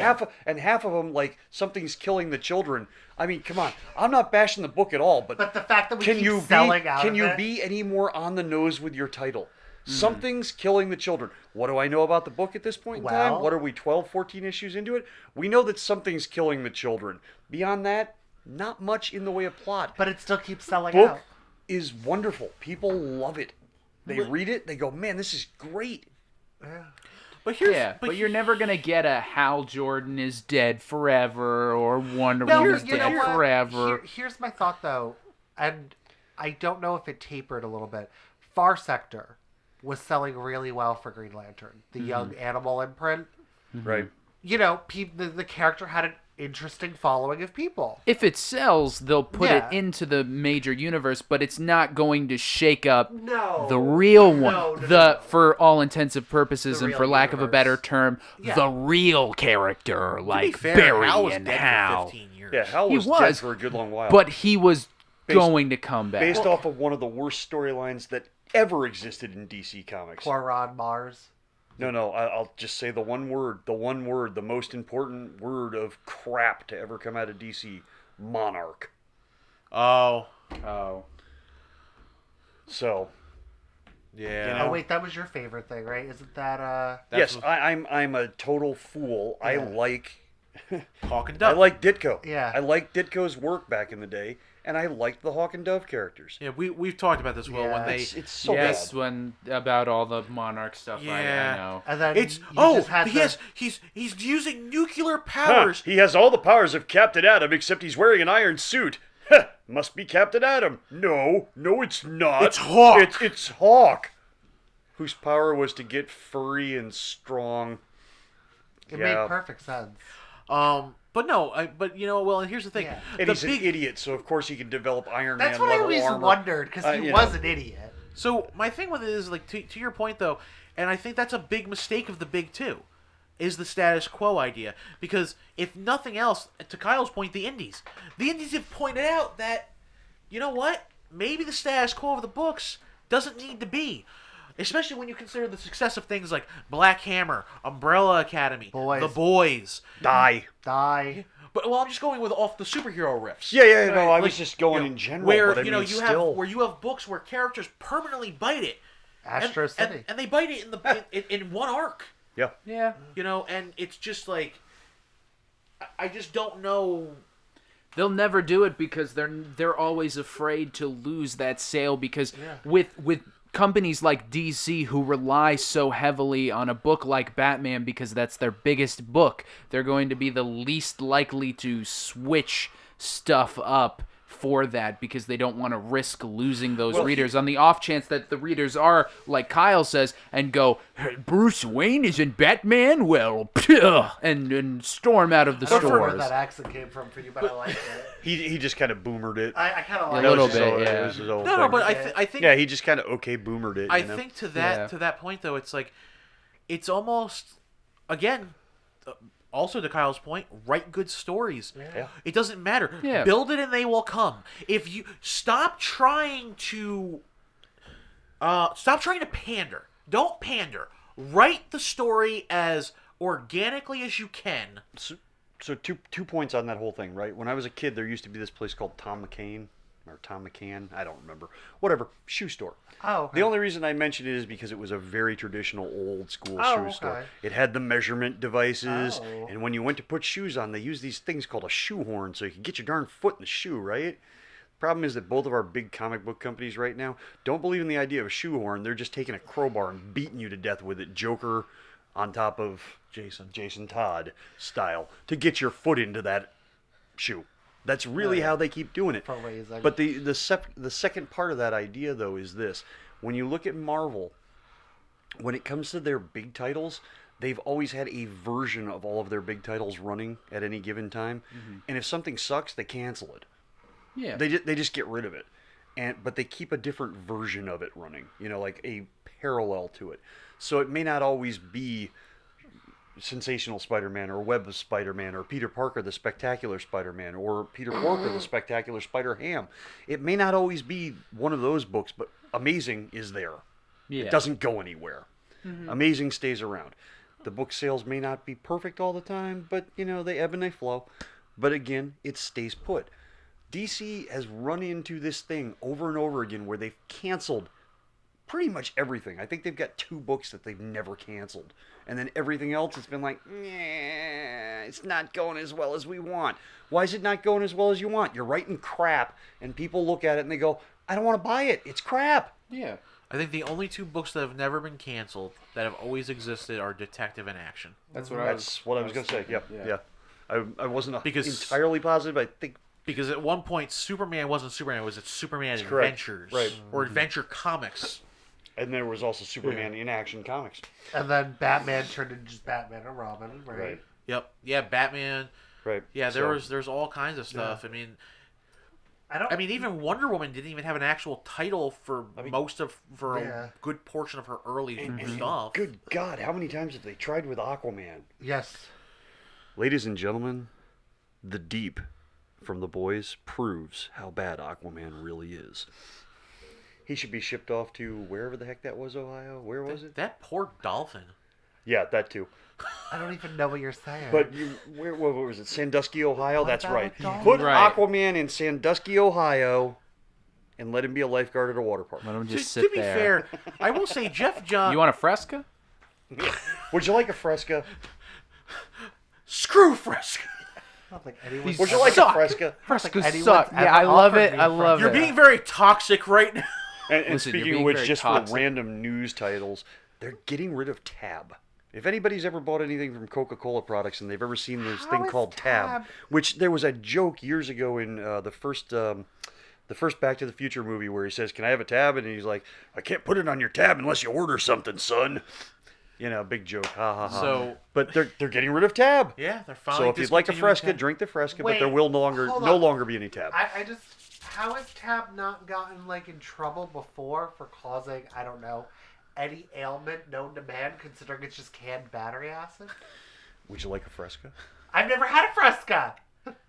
half of them, like, something's killing the children. I mean, come on. I'm not bashing the book at all, but But the fact that we can keep you selling out can of you it, be any more on the nose with your title? Something's killing the children. What do I know about the book at this point in time? Well- What are we, 12, 14 issues into it? We know that something's killing the children. Beyond that, not much in the way of plot. but it still keeps selling Book out. is wonderful. People love it. They read it. They go, man, this is great. but here's Yeah, but you're never gonna get a Hal Jordan is dead forever or Wonder No, Woman is you know dead what? forever. Here's my thought, though, and I don't know if it tapered a little bit. Far Sector was selling really well for Green Lantern, the young animal imprint. Right. You know, the character had an interesting following of people. If it sells, they'll put Yeah. it into the major universe, but it's not going to shake up No. the real one. No, For all intensive purposes, The and real for lack of a universe. better term, Yeah. the real character, to be like fair, Barry Hal was and dead Hal. for 15 years. Yeah, Hal He was dead was, for a good long while. But he was Based- going to come back. based off of one of the worst storylines that ever existed in DC Comics. Poor Ron Mars. No, I'll just say the one word, the most important word of crap to ever come out of DC, Monarch. Oh, Oh. So, yeah. You know? Oh wait, that was your favorite thing, right? Isn't that That's yes, I'm a total fool. I Yeah. like Hawk and I Dove. like Ditko. Yeah. I liked Ditko's work back in the day, and I liked the Hawk and Dove characters. Yeah, we've talked about this, Will, when Yeah. they. It's so Yes, bad. when about all the Monarch stuff. Yeah. I know. and then It's you just had he's using nuclear Huh, powers. he has all the powers of Captain Atom, except he's wearing an iron suit. Huh, must be Captain Atom. No, it's not. It's Hawk. It's Hawk, whose power was to get furry and strong. it Yeah. made perfect sense. But no, but you know, well, and here's the thing. Yeah. And The he's big, an idiot, so of course he can develop Iron That's Man what I level always armor. wondered, because he you was know. an idiot. So my thing with it is, like, to your point though, and I think that's a big mistake of the big two, is the status quo idea. Because if nothing else, to Kyle's point, the indies have pointed out that, you know what, maybe the status quo of the books doesn't need to be. Especially when you consider the success of things like Black Hammer, Umbrella Academy, Boys. The Boys. Die. But well, I'm just going with off the superhero riffs. Yeah, no, I Like, was just going you know, in general. Where but I mean, you still. have books where characters permanently bite it. Astro and, City. and they bite it in the in one arc. Yeah. Yeah. You know, and it's just like I just don't know. They'll never do it because they're always afraid to lose that sale because with companies like DC who rely so heavily on a book like Batman because that's their biggest book, they're going to be the least likely to switch stuff up for that because they don't want to risk losing those readers on the off chance that the readers are, like Kyle says, and go, "Hey, Bruce Wayne isn't Batman? Well, and storm out of the I don't know where stores. that accent came from for you, but I like it. He just kind of boomered it. I kind of A like little it. bit, yeah. That was his whole No, thing. but I think Yeah, he just kind of okay boomered it. I you know? think to Yeah. that point though, it's like it's almost again. Also, to Kyle's point, write good stories. Yeah. It doesn't matter. Yeah. Build it and they will come. If you stop trying to pander. Don't pander. Write the story as organically as you can. So two points on that whole thing, right? When I was a kid, there used to be this place called Tom McCann, I don't remember. Whatever, shoe store. Oh, okay. The only reason I mention it is because it was a very traditional old school Oh, shoe store. okay. It had the measurement devices, Oh. and when you went to put shoes on, they used these things called a shoehorn so you could get your darn foot in the shoe, right? Problem is that both of our big comic book companies right now don't believe in the idea of a shoehorn. They're just taking a crowbar and beating you to death with it, Joker on top of Jason Todd style, to get your foot into that shoe. That's really how they keep doing it. For raising. But the second part of that idea, though, is this. When you look at Marvel, when it comes to their big titles, they've always had a version of all of their big titles running at any given time. And if something sucks, they cancel it. Yeah. They just get rid of it. But they keep a different version of it running, like a parallel to it. So it may not always be Sensational Spider-Man or Web of Spider-Man or Peter Parker the Spectacular Spider-Man or Peter Porker the Spectacular Spider-Ham. It may not always be one of those books, but Amazing is there. Yeah. It doesn't go anywhere. Amazing stays around. The book sales may not be perfect all the time, but they ebb and they flow. But again, it stays put. DC has run into this thing over and over again where they've canceled pretty much everything. I think they've got 2 books that they've never canceled. And then everything else, it's been like, it's not going as well as we want. Why is it not going as well as you want? You're writing crap, and people look at it and they go, I don't want to buy it. It's crap. Yeah. I think the only 2 books that have never been canceled that have always existed are Detective and Action. That's what That's what I was going to say. Yep. Yeah. I wasn't Because- entirely positive. I think Because at one point, Superman wasn't Superman; it was Superman That's correct. Adventures, Right. or Adventure Comics. and there was also Superman in Action Comics. And then Batman turned into just Batman and Robin, right? Right. Yep. Yeah, Batman. Right. Yeah, So- there's all kinds of stuff. Yeah. I mean, even Wonder Woman didn't even have an actual title for Yeah. a good portion of her early and stuff. good God, how many times have they tried with Aquaman? Yes. Ladies and gentlemen, the deep from the boys proves how bad Aquaman really is. He should be shipped off to wherever the heck that was, Ohio. Where was it? That poor dolphin. Yeah, that too. I don't even know what you're saying. But where was it? Sandusky, Ohio. What That's about right. a dolphin? Put Right. Aquaman in Sandusky, Ohio, and let him be a lifeguard at a water park. Let him To, just to sit be there. fair, I will say Jeff John. You want a Fresca? Would you like a Fresca? Screw Fresca. I don't think anyone. These Would you like suck. a Fresca? Fresca anyone's suck. ever Yeah, I love offered it. me I love You're it. being very toxic right now. And Listen, you're speaking of being which, very just toxic. for random news titles, they're getting rid of Tab. If anybody's ever bought anything from Coca-Cola products and they've ever seen this How thing is called Tab, Tab? which there was a joke years ago in the first Back to the Future movie where he says, "Can I have a tab?" And he's like, "I can't put it on your tab unless you order something, son." Big joke. Ha ha ha. So- but they're getting rid of Tab. Yeah, they're So finally. if you'd like a discontinuing Fresca, Tab. drink the Fresca, Wait, but there will no hold on. longer be any Tab. I just. How has Tab not gotten in trouble before for causing any ailment known to man, considering it's just canned battery acid? Would you like a Fresca? I've never had a Fresca.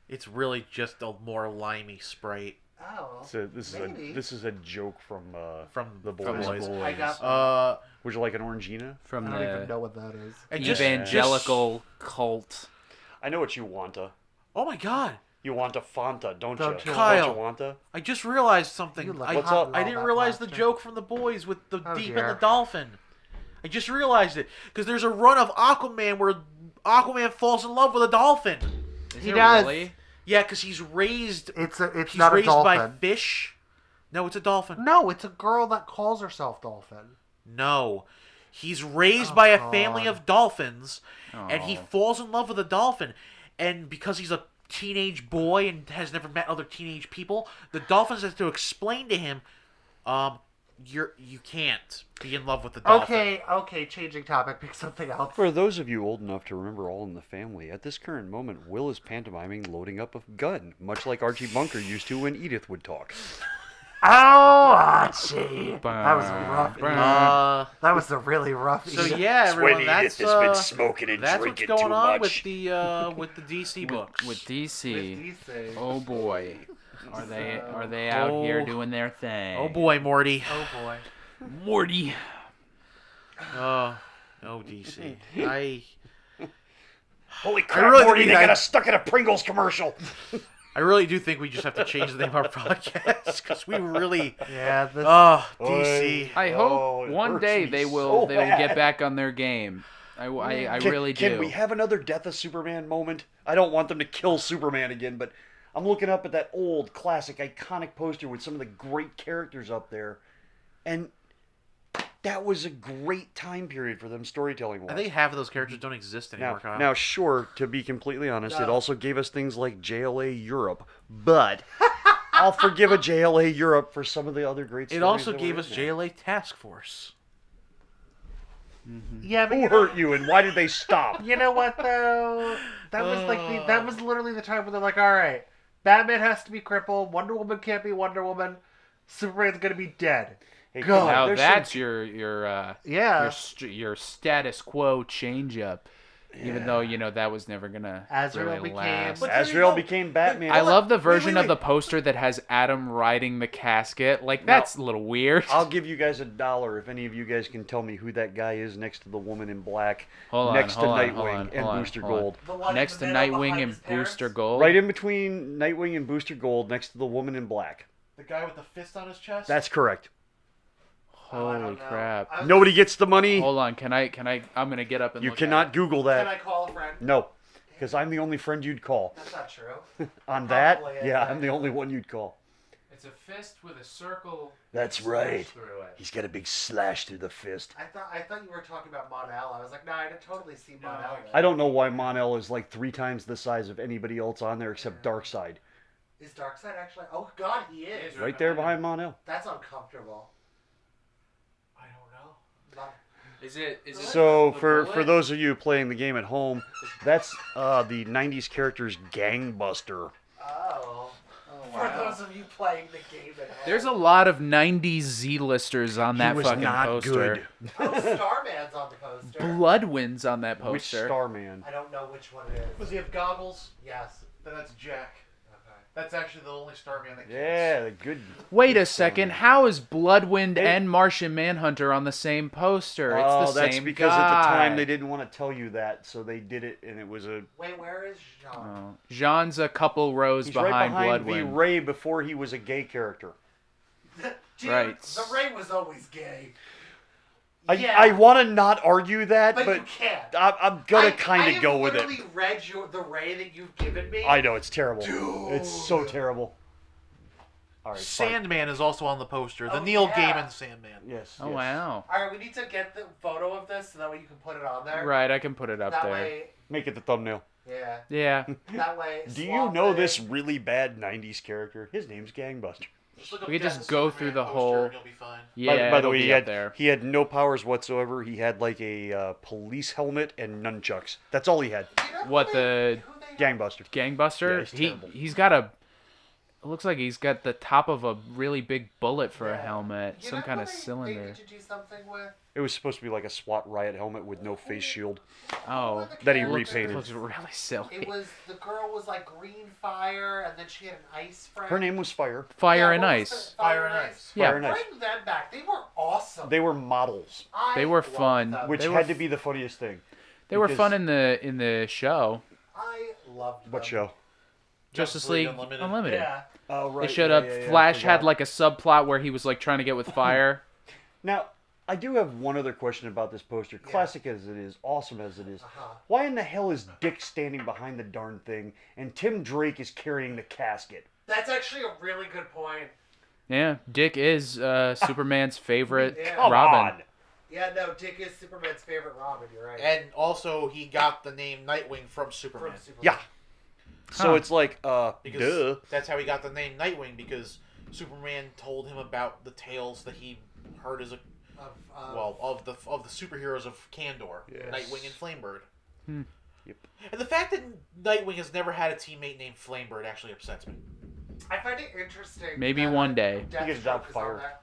It's really just a more limey Sprite Oh. So this maybe. is a joke from from the from boys. the I got. Would you like an Orangina? From I don't even the know what that is. and evangelical cult. I know what you want. Oh my God! You want a Fanta, don't you? Don't you? Kyle. Don't you want a? I just realized something. You look I, What's hot up? and I all didn't that realize the monster. joke from the boys with the Oh, deep dear. and the dolphin. I just realized it because there's a run of Aquaman where Aquaman falls in love with a dolphin. Is He it does. Really? Yeah, because he's raised. It's He's not a raised by dolphin. fish. No, it's a dolphin. No, it's a girl that calls herself Dolphin. No, he's raised Oh, by a family God. of dolphins, and he Oh. falls in love with a dolphin. And because he's a teenage boy and has never met other teenage people, the dolphins have to explain to him, you can't be in love with the dolphin. Okay, changing topic, pick something else. For those of you old enough to remember All in the Family, at this current moment, Will is pantomiming loading up a gun, much like Archie Bunker used to when Edith would talk. Oh, Archie! That was rough. That was a really rough. So Edith. yeah, everyone, that's smoking and that's what's going on with the DC books. With DC. With DC. Oh boy. Are they out here doing their thing? Oh boy, Morty. Oh boy. Morty. Oh DC. Holy crap, really Morty, think they I- got us stuck in a Pringles commercial. I really do think we just have to change the name of our podcast because we really. Yeah, this. DC. I Oh, hope it one hurts day me they so will bad. get back on their game. I really do. Can we have another Death of Superman moment? I don't want them to kill Superman again, but I'm looking up at that old, classic, iconic poster with some of the great characters up there, and that was a great time period for them storytelling-wise. I think half of those characters don't exist anymore, Kyle. Now, sure, to be completely honest, it No. also gave us things like JLA Europe, but I'll forgive a JLA Europe for some of the other great stories. it also that gave were us in there. JLA Task Force. Yeah, but Who hurt you, and why did they stop? you know what though? That was that was literally the time where they're like, all right, Batman has to be crippled. Wonder Woman can't be Wonder Woman. Superman's gonna be dead. Hey, Go. Now there's that's some- your Yeah. your status quo change up. Even though that was never gonna Azrael really became- last. But there you Azrael go. became Batman. I love the version wait. of the poster that has Adam riding the casket. Like that's a little weird. I'll give you guys $1 if any of you guys can tell me who that guy is next to the Woman in Black, Hold on, next hold to on, Nightwing hold on, and hold on, Booster hold on. Gold. The one in Next the to middle Nightwing behind and his parents? Booster Gold. Right in between Nightwing and Booster Gold, next to the Woman in Black. The guy with the fist on his chest? That's correct. Oh, I Holy don't know. crap. I was Nobody gets the money. Hold on, can I? I'm gonna get up and You look cannot at it. Google Can I that. call a friend? No, because I'm the only friend you'd call. That's not true. On that, Probably is, yeah, right? I'm the only one you'd call. It's a fist with a circle. That's slash right. through it. He's got a big slash through the fist. I thought you were talking about Mon-El. I was like, no, I totally see Mon-El. I don't know why Mon-El is like 3 times the size of anybody else on there except Darkseid. Is Darkseid actually? Oh God, he is. Right there behind Mon-El. That's uncomfortable. I don't know. Not- Is it? So the for bullet? those of you playing the game at home, that's the 90s character's Gangbuster. Oh. For those of you playing the game at home. There's a lot of '90s Z-listers on that he was fucking not poster. good. Oh, Starman's on the poster. Bloodwind's on that Which poster. Starman? I don't know which one it is. Does he have goggles? Yes. Then that's Jack. Okay. That's actually the only Starman that counts. Yeah, the good. Wait a second. How is Bloodwind and Martian Manhunter on the same poster? It's Oh, the that's same because guy. at the time they didn't want to tell you that, so they did it, and it was a. Wait, where is Jean? Oh. Jean's a couple rows He's behind, right behind the Bloodwind. Ray before he was a gay character. Dude, Right. The Ray was always gay. I want to not argue that, but but you can't. I'm gonna kind of go with I it. literally read the Ray that you've given me. I know it's terrible. Dude. It's so terrible. All right, fine. Sandman is also on the poster. The Oh, Neil yeah. Gaiman Sandman. Yes. Oh yes. wow. All right, we need to get the photo of this so that way you can put it on there. Right, I can put it up That there. way, Make it the thumbnail. yeah. Yeah. That way. Do you swap know it. this really bad '90s character? His name's Gangbuster. Just look up We could Death just of go Superman through the poster whole- and you'll be fine. Yeah. By the it'll way, be he up had there. he had no powers whatsoever. He had like a police helmet and nunchucks. That's all he had. You know who What, they- the- who they- Gangbuster. Gangbuster. Yeah, he's terrible. He's got a. It looks like he's got the top of a really big bullet for a Yeah. helmet, You some know kind who of they cylinder. needed to do something with? It was supposed to be like a SWAT riot helmet with no face shield. Oh, That he looks, repainted. looks really silly. It was the girl was like green fire, and then she had an ice friend. Her name was Fire. Fire Yeah, and what was ice. the- Fire and Ice. Yeah. Fire and Ice. Bring them back. They were awesome. They were models, They were loved fun. them. which They were had to be the funniest thing. They were because- fun in the show. I loved them. What show? Justice Justice League League Unlimited. Unlimited. Yeah. Oh, right. They showed yeah, up. yeah, yeah, I Flash had forgot. like a subplot where he was like trying to get with fire. Now, I do have one other question about this poster. Yeah. Classic as it is, awesome as it is. Uh-huh. Why in the hell is Dick standing behind the darn thing and Tim Drake is carrying the casket? That's actually a really good point. Yeah, Dick is Superman's favorite Yeah. Come Robin. on. Yeah, no, Dick is Superman's favorite Robin. You're right. And also, he got the name Nightwing from Superman. From Superman. Yeah. So Huh. it's like, Because duh. that's how he got the name Nightwing, because Superman told him about the tales that he heard as a of the superheroes of Kandor, Yes. Nightwing and Flamebird. Yep. And the fact that Nightwing has never had a teammate named Flamebird actually upsets me. I find it interesting. Maybe that, one day. He gets Deathstroke job is on fired. there.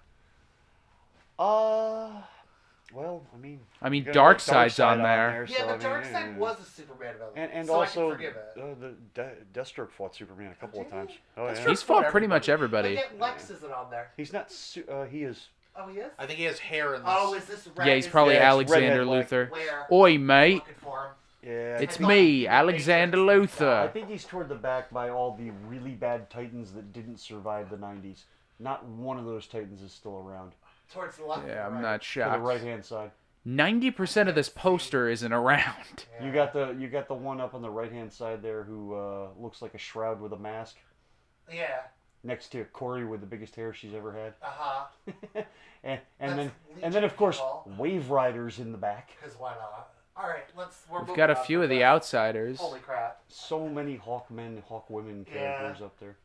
Well, I mean. I mean, you gotta put Darkseid's on Darkseid there. Yeah, so, but I mean, Darkseid was a Superman villain. And so I also, can forgive it. Deathstroke fought Superman a couple of Did he? times. Oh, Deathstroke yeah. He's fought pretty much But everybody. yet Lex isn't on there. He's not. He is. Oh, he is? I think he has hair in this. Oh, is this red? Yeah, he's is probably this- Yeah, it's Alexander redhead, like- Luthor. Where? Oi, mate. Looking for him. Yeah. It's I thought me, he was Alexander Matrix. I Luthor. think he's toward the back by all the really bad Titans that didn't survive the '90s. Not one of those Titans is still around. Towards the left. Yeah, or I'm right? not To the shocked. right hand side. 90% of this poster isn't around. Yeah. You got the one up on the right hand side there who looks like a shroud with a mask, Yeah. next to Corey with the biggest hair she's ever had. Uh-huh. and That's then Legion of course people. Wave Riders in the back. Because why not? All right, we're We've moving got a on few from of the this. outsiders. Holy crap. So many Hawkmen, Hawkwomen Yeah. characters up there.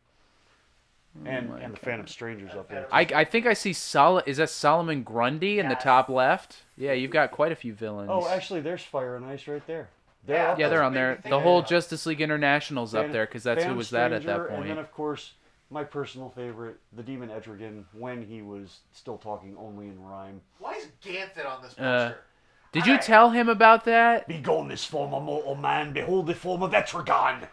And my the Phantom Strangers up there. I think I see is that Solomon Grundy in the Yes. top left? Yeah, you've got quite a few villains. Oh, actually, there's Fire and Ice right there. They're Yeah. up yeah, there. they're on That's there. what made me The think whole of that. Justice League International's up Phantom- there because that's who Phantom was that at that Stranger, point. And then, of course, my personal favorite, the Demon Etrigan, when he was still talking only in rhyme. Why is Ganthet on this Uh, poster? Did you tell him about that? Begone this form of mortal man, behold the form of Etrigan.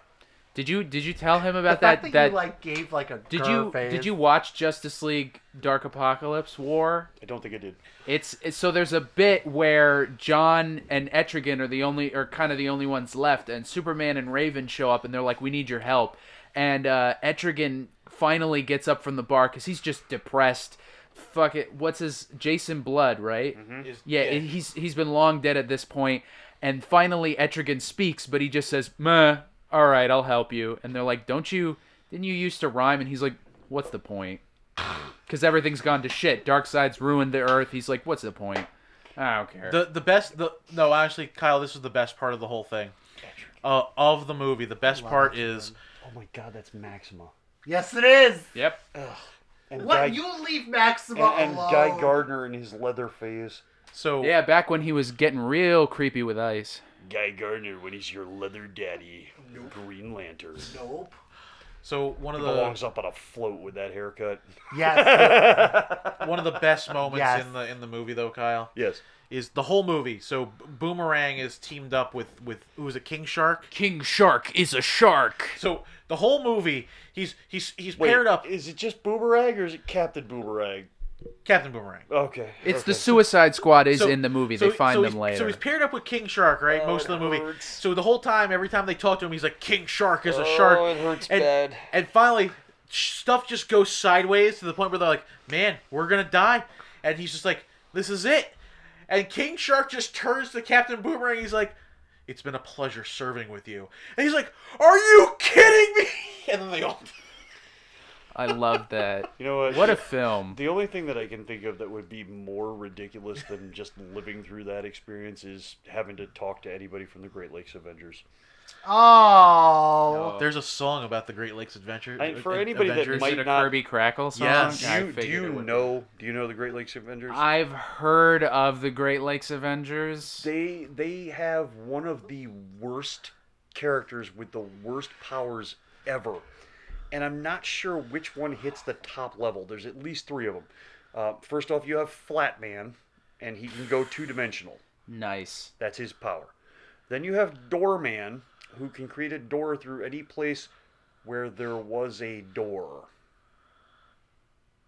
Did you tell him The about fact that? that you like gave like a Did grr face. you watch Justice League Dark Apocalypse War? I don't think I did. It's so there's a bit where John and Etrigan are kind of the only ones left, and Superman and Raven show up, and they're like, "We need your help." And Etrigan finally gets up from the bar because he's just depressed. Fuck it, what's his Jason Blood, right? Yeah, he's been long dead at this point, and finally Etrigan speaks, but he just says, "Meh, all right, I'll help you." And they're like, didn't you used to rhyme? And he's like, what's the point? Because everything's gone to shit. Darkseid's ruined the Earth. He's like, what's the point? I don't care. No, honestly, Kyle, this is the best part of the whole thing. Of the movie, the best part is... Oh my God, that's Maxima. Yes, it is. Yep. And What? You leave Maxima and alone. Guy Gardner in his leather phase. So Yeah, back when he was getting real creepy with ice. Guy Gardner when he's your leather daddy. Green Lantern. Nope. So one of He the belongs up on a float with that haircut. Yes. one of the best moments Yes. in the movie, though, Kyle, Yes. is the whole movie. So Boomerang is teamed up with who is it, King Shark? King Shark is a shark. So the whole movie, he's Wait, paired up. Is it just Boomerang or is it Captain Boomerang? Captain Boomerang. Okay. It's okay. the Suicide Squad is So- in the movie. They find them he's, later. So he's paired up with King Shark, right? Oh, Most of the it movie. hurts. So the whole time, every time they talk to him, he's like, King Shark is a shark. Oh, it hurts and, bad. And finally, stuff just goes sideways to the point where they're like, man, we're going to die. And he's just like, this is it. And King Shark just turns to Captain Boomerang. He's like, it's been a pleasure serving with you. And he's like, are you kidding me? And then they all... I love that. You know what? What a film. The only thing that I can think of that would be more ridiculous than just living through that experience is having to talk to anybody from the Great Lakes Avengers. Oh. There's a song about the Great Lakes Adventure. For anybody that Avengers. Is might it a not- Kirby Crackle song? Yes. I Do you figured it would be. know the Great Lakes Avengers? I've heard of the Great Lakes Avengers. They have one of the worst characters with the worst powers ever. And I'm not sure which one hits the top level. There's at least 3 of them. First off, you have Flat Man, and he can go 2-dimensional. Nice. That's his power. Then you have Doorman, who can create a door through any place where there was a door.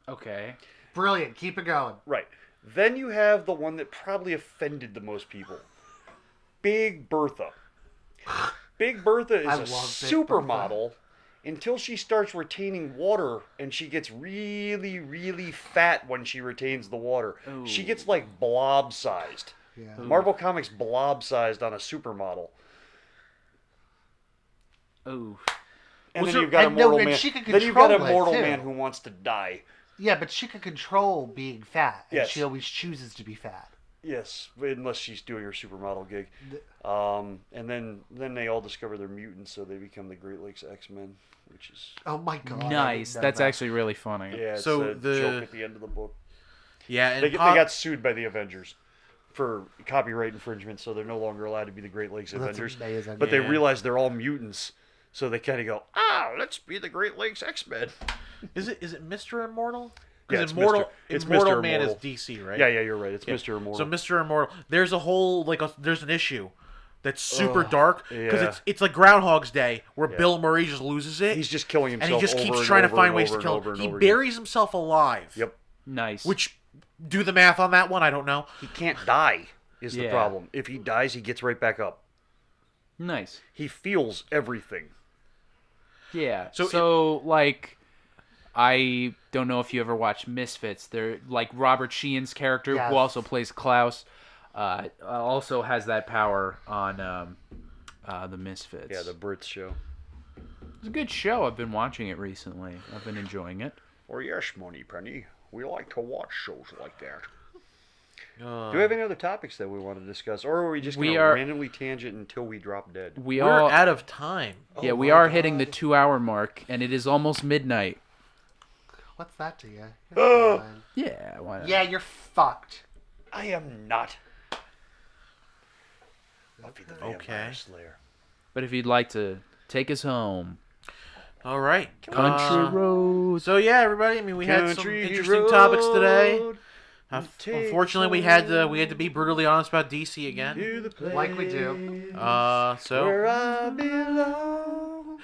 Okay. Brilliant. Keep it going. Right. Then you have the one that probably offended the most people. Big Bertha. Big Bertha is I a love Big supermodel until she starts retaining water, and she gets really, really fat when she retains the water. Ooh. She gets like blob-sized. Yeah. Marvel Comics blob-sized on a supermodel. Ooh. And Well, then so- you've got and no, Immortal and Man. she can Then you've got control it, Immortal too. Man who wants to die. Yeah, but she can control being fat, and Yes. she always chooses to be fat. Yes, unless she's doing her supermodel gig. And then they all discover they're mutants, so they become the Great Lakes X-Men, which is Oh my god! I Nice. didn't know That's that. actually really funny. yeah. It's So a the- joke at the end of the book. Yeah, and They got sued by the Avengers for copyright infringement, so they're no longer allowed to be the Great Lakes That's Avengers. amazing. But they Yeah. realize they're all mutants, so they kind of go, let's be the Great Lakes X-Men. Is it Mr. Immortal? Yeah, Because it's Immortal, It's Immortal Mr. Man is Immortal. DC, right? Yeah, you're right. It's Yeah. Mr. Immortal. So Mr. Immortal, there's a whole there's an issue that's super dark because yeah. it's like Groundhog's Day where Yeah. Bill Murray just loses it. He's just killing and himself he just over keeps and trying to over find and ways to over and kill over him. and He over again. buries himself alive. Yep. Nice. Which, do the math on that one, I don't know. He can't die is the Yeah. problem. If he dies, he gets right back up. Nice. He feels everything. Yeah. So So, like, I don't know if you ever watched Misfits. They're like Robert Sheehan's character, Yes. who also plays Klaus, also has that power on the Misfits. Yeah, the Brits show. It's a good show. I've been watching it recently. I've been enjoying it. Or yes, Money Penny. We like to watch shows like that. Uh, Do we have any other topics that we want to discuss, or are we just We going to are- randomly tangent until we drop dead? We we're all out of time. yeah, Oh we my are hitting the God. 2-hour mark, and it is almost midnight. What's that to you? Oh. Fine. Yeah, why not? Yeah, you're fucked. I am not. Buffy the Vampire Okay. Slayer. But if you'd like to take us home, All right. country roads. So yeah, everybody. I mean, we had some Country interesting topics today. road. Unfortunately, we had to be brutally honest about DC again. Like we do. So Where I belong.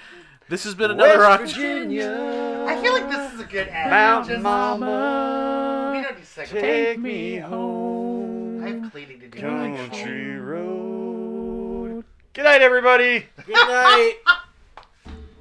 this has been another West Virginia. I feel like this is a good ad. Mountain Just- Mama. We don't need to sing about Take me home. I have cleaning to do. Country road. Good night, everybody. good night.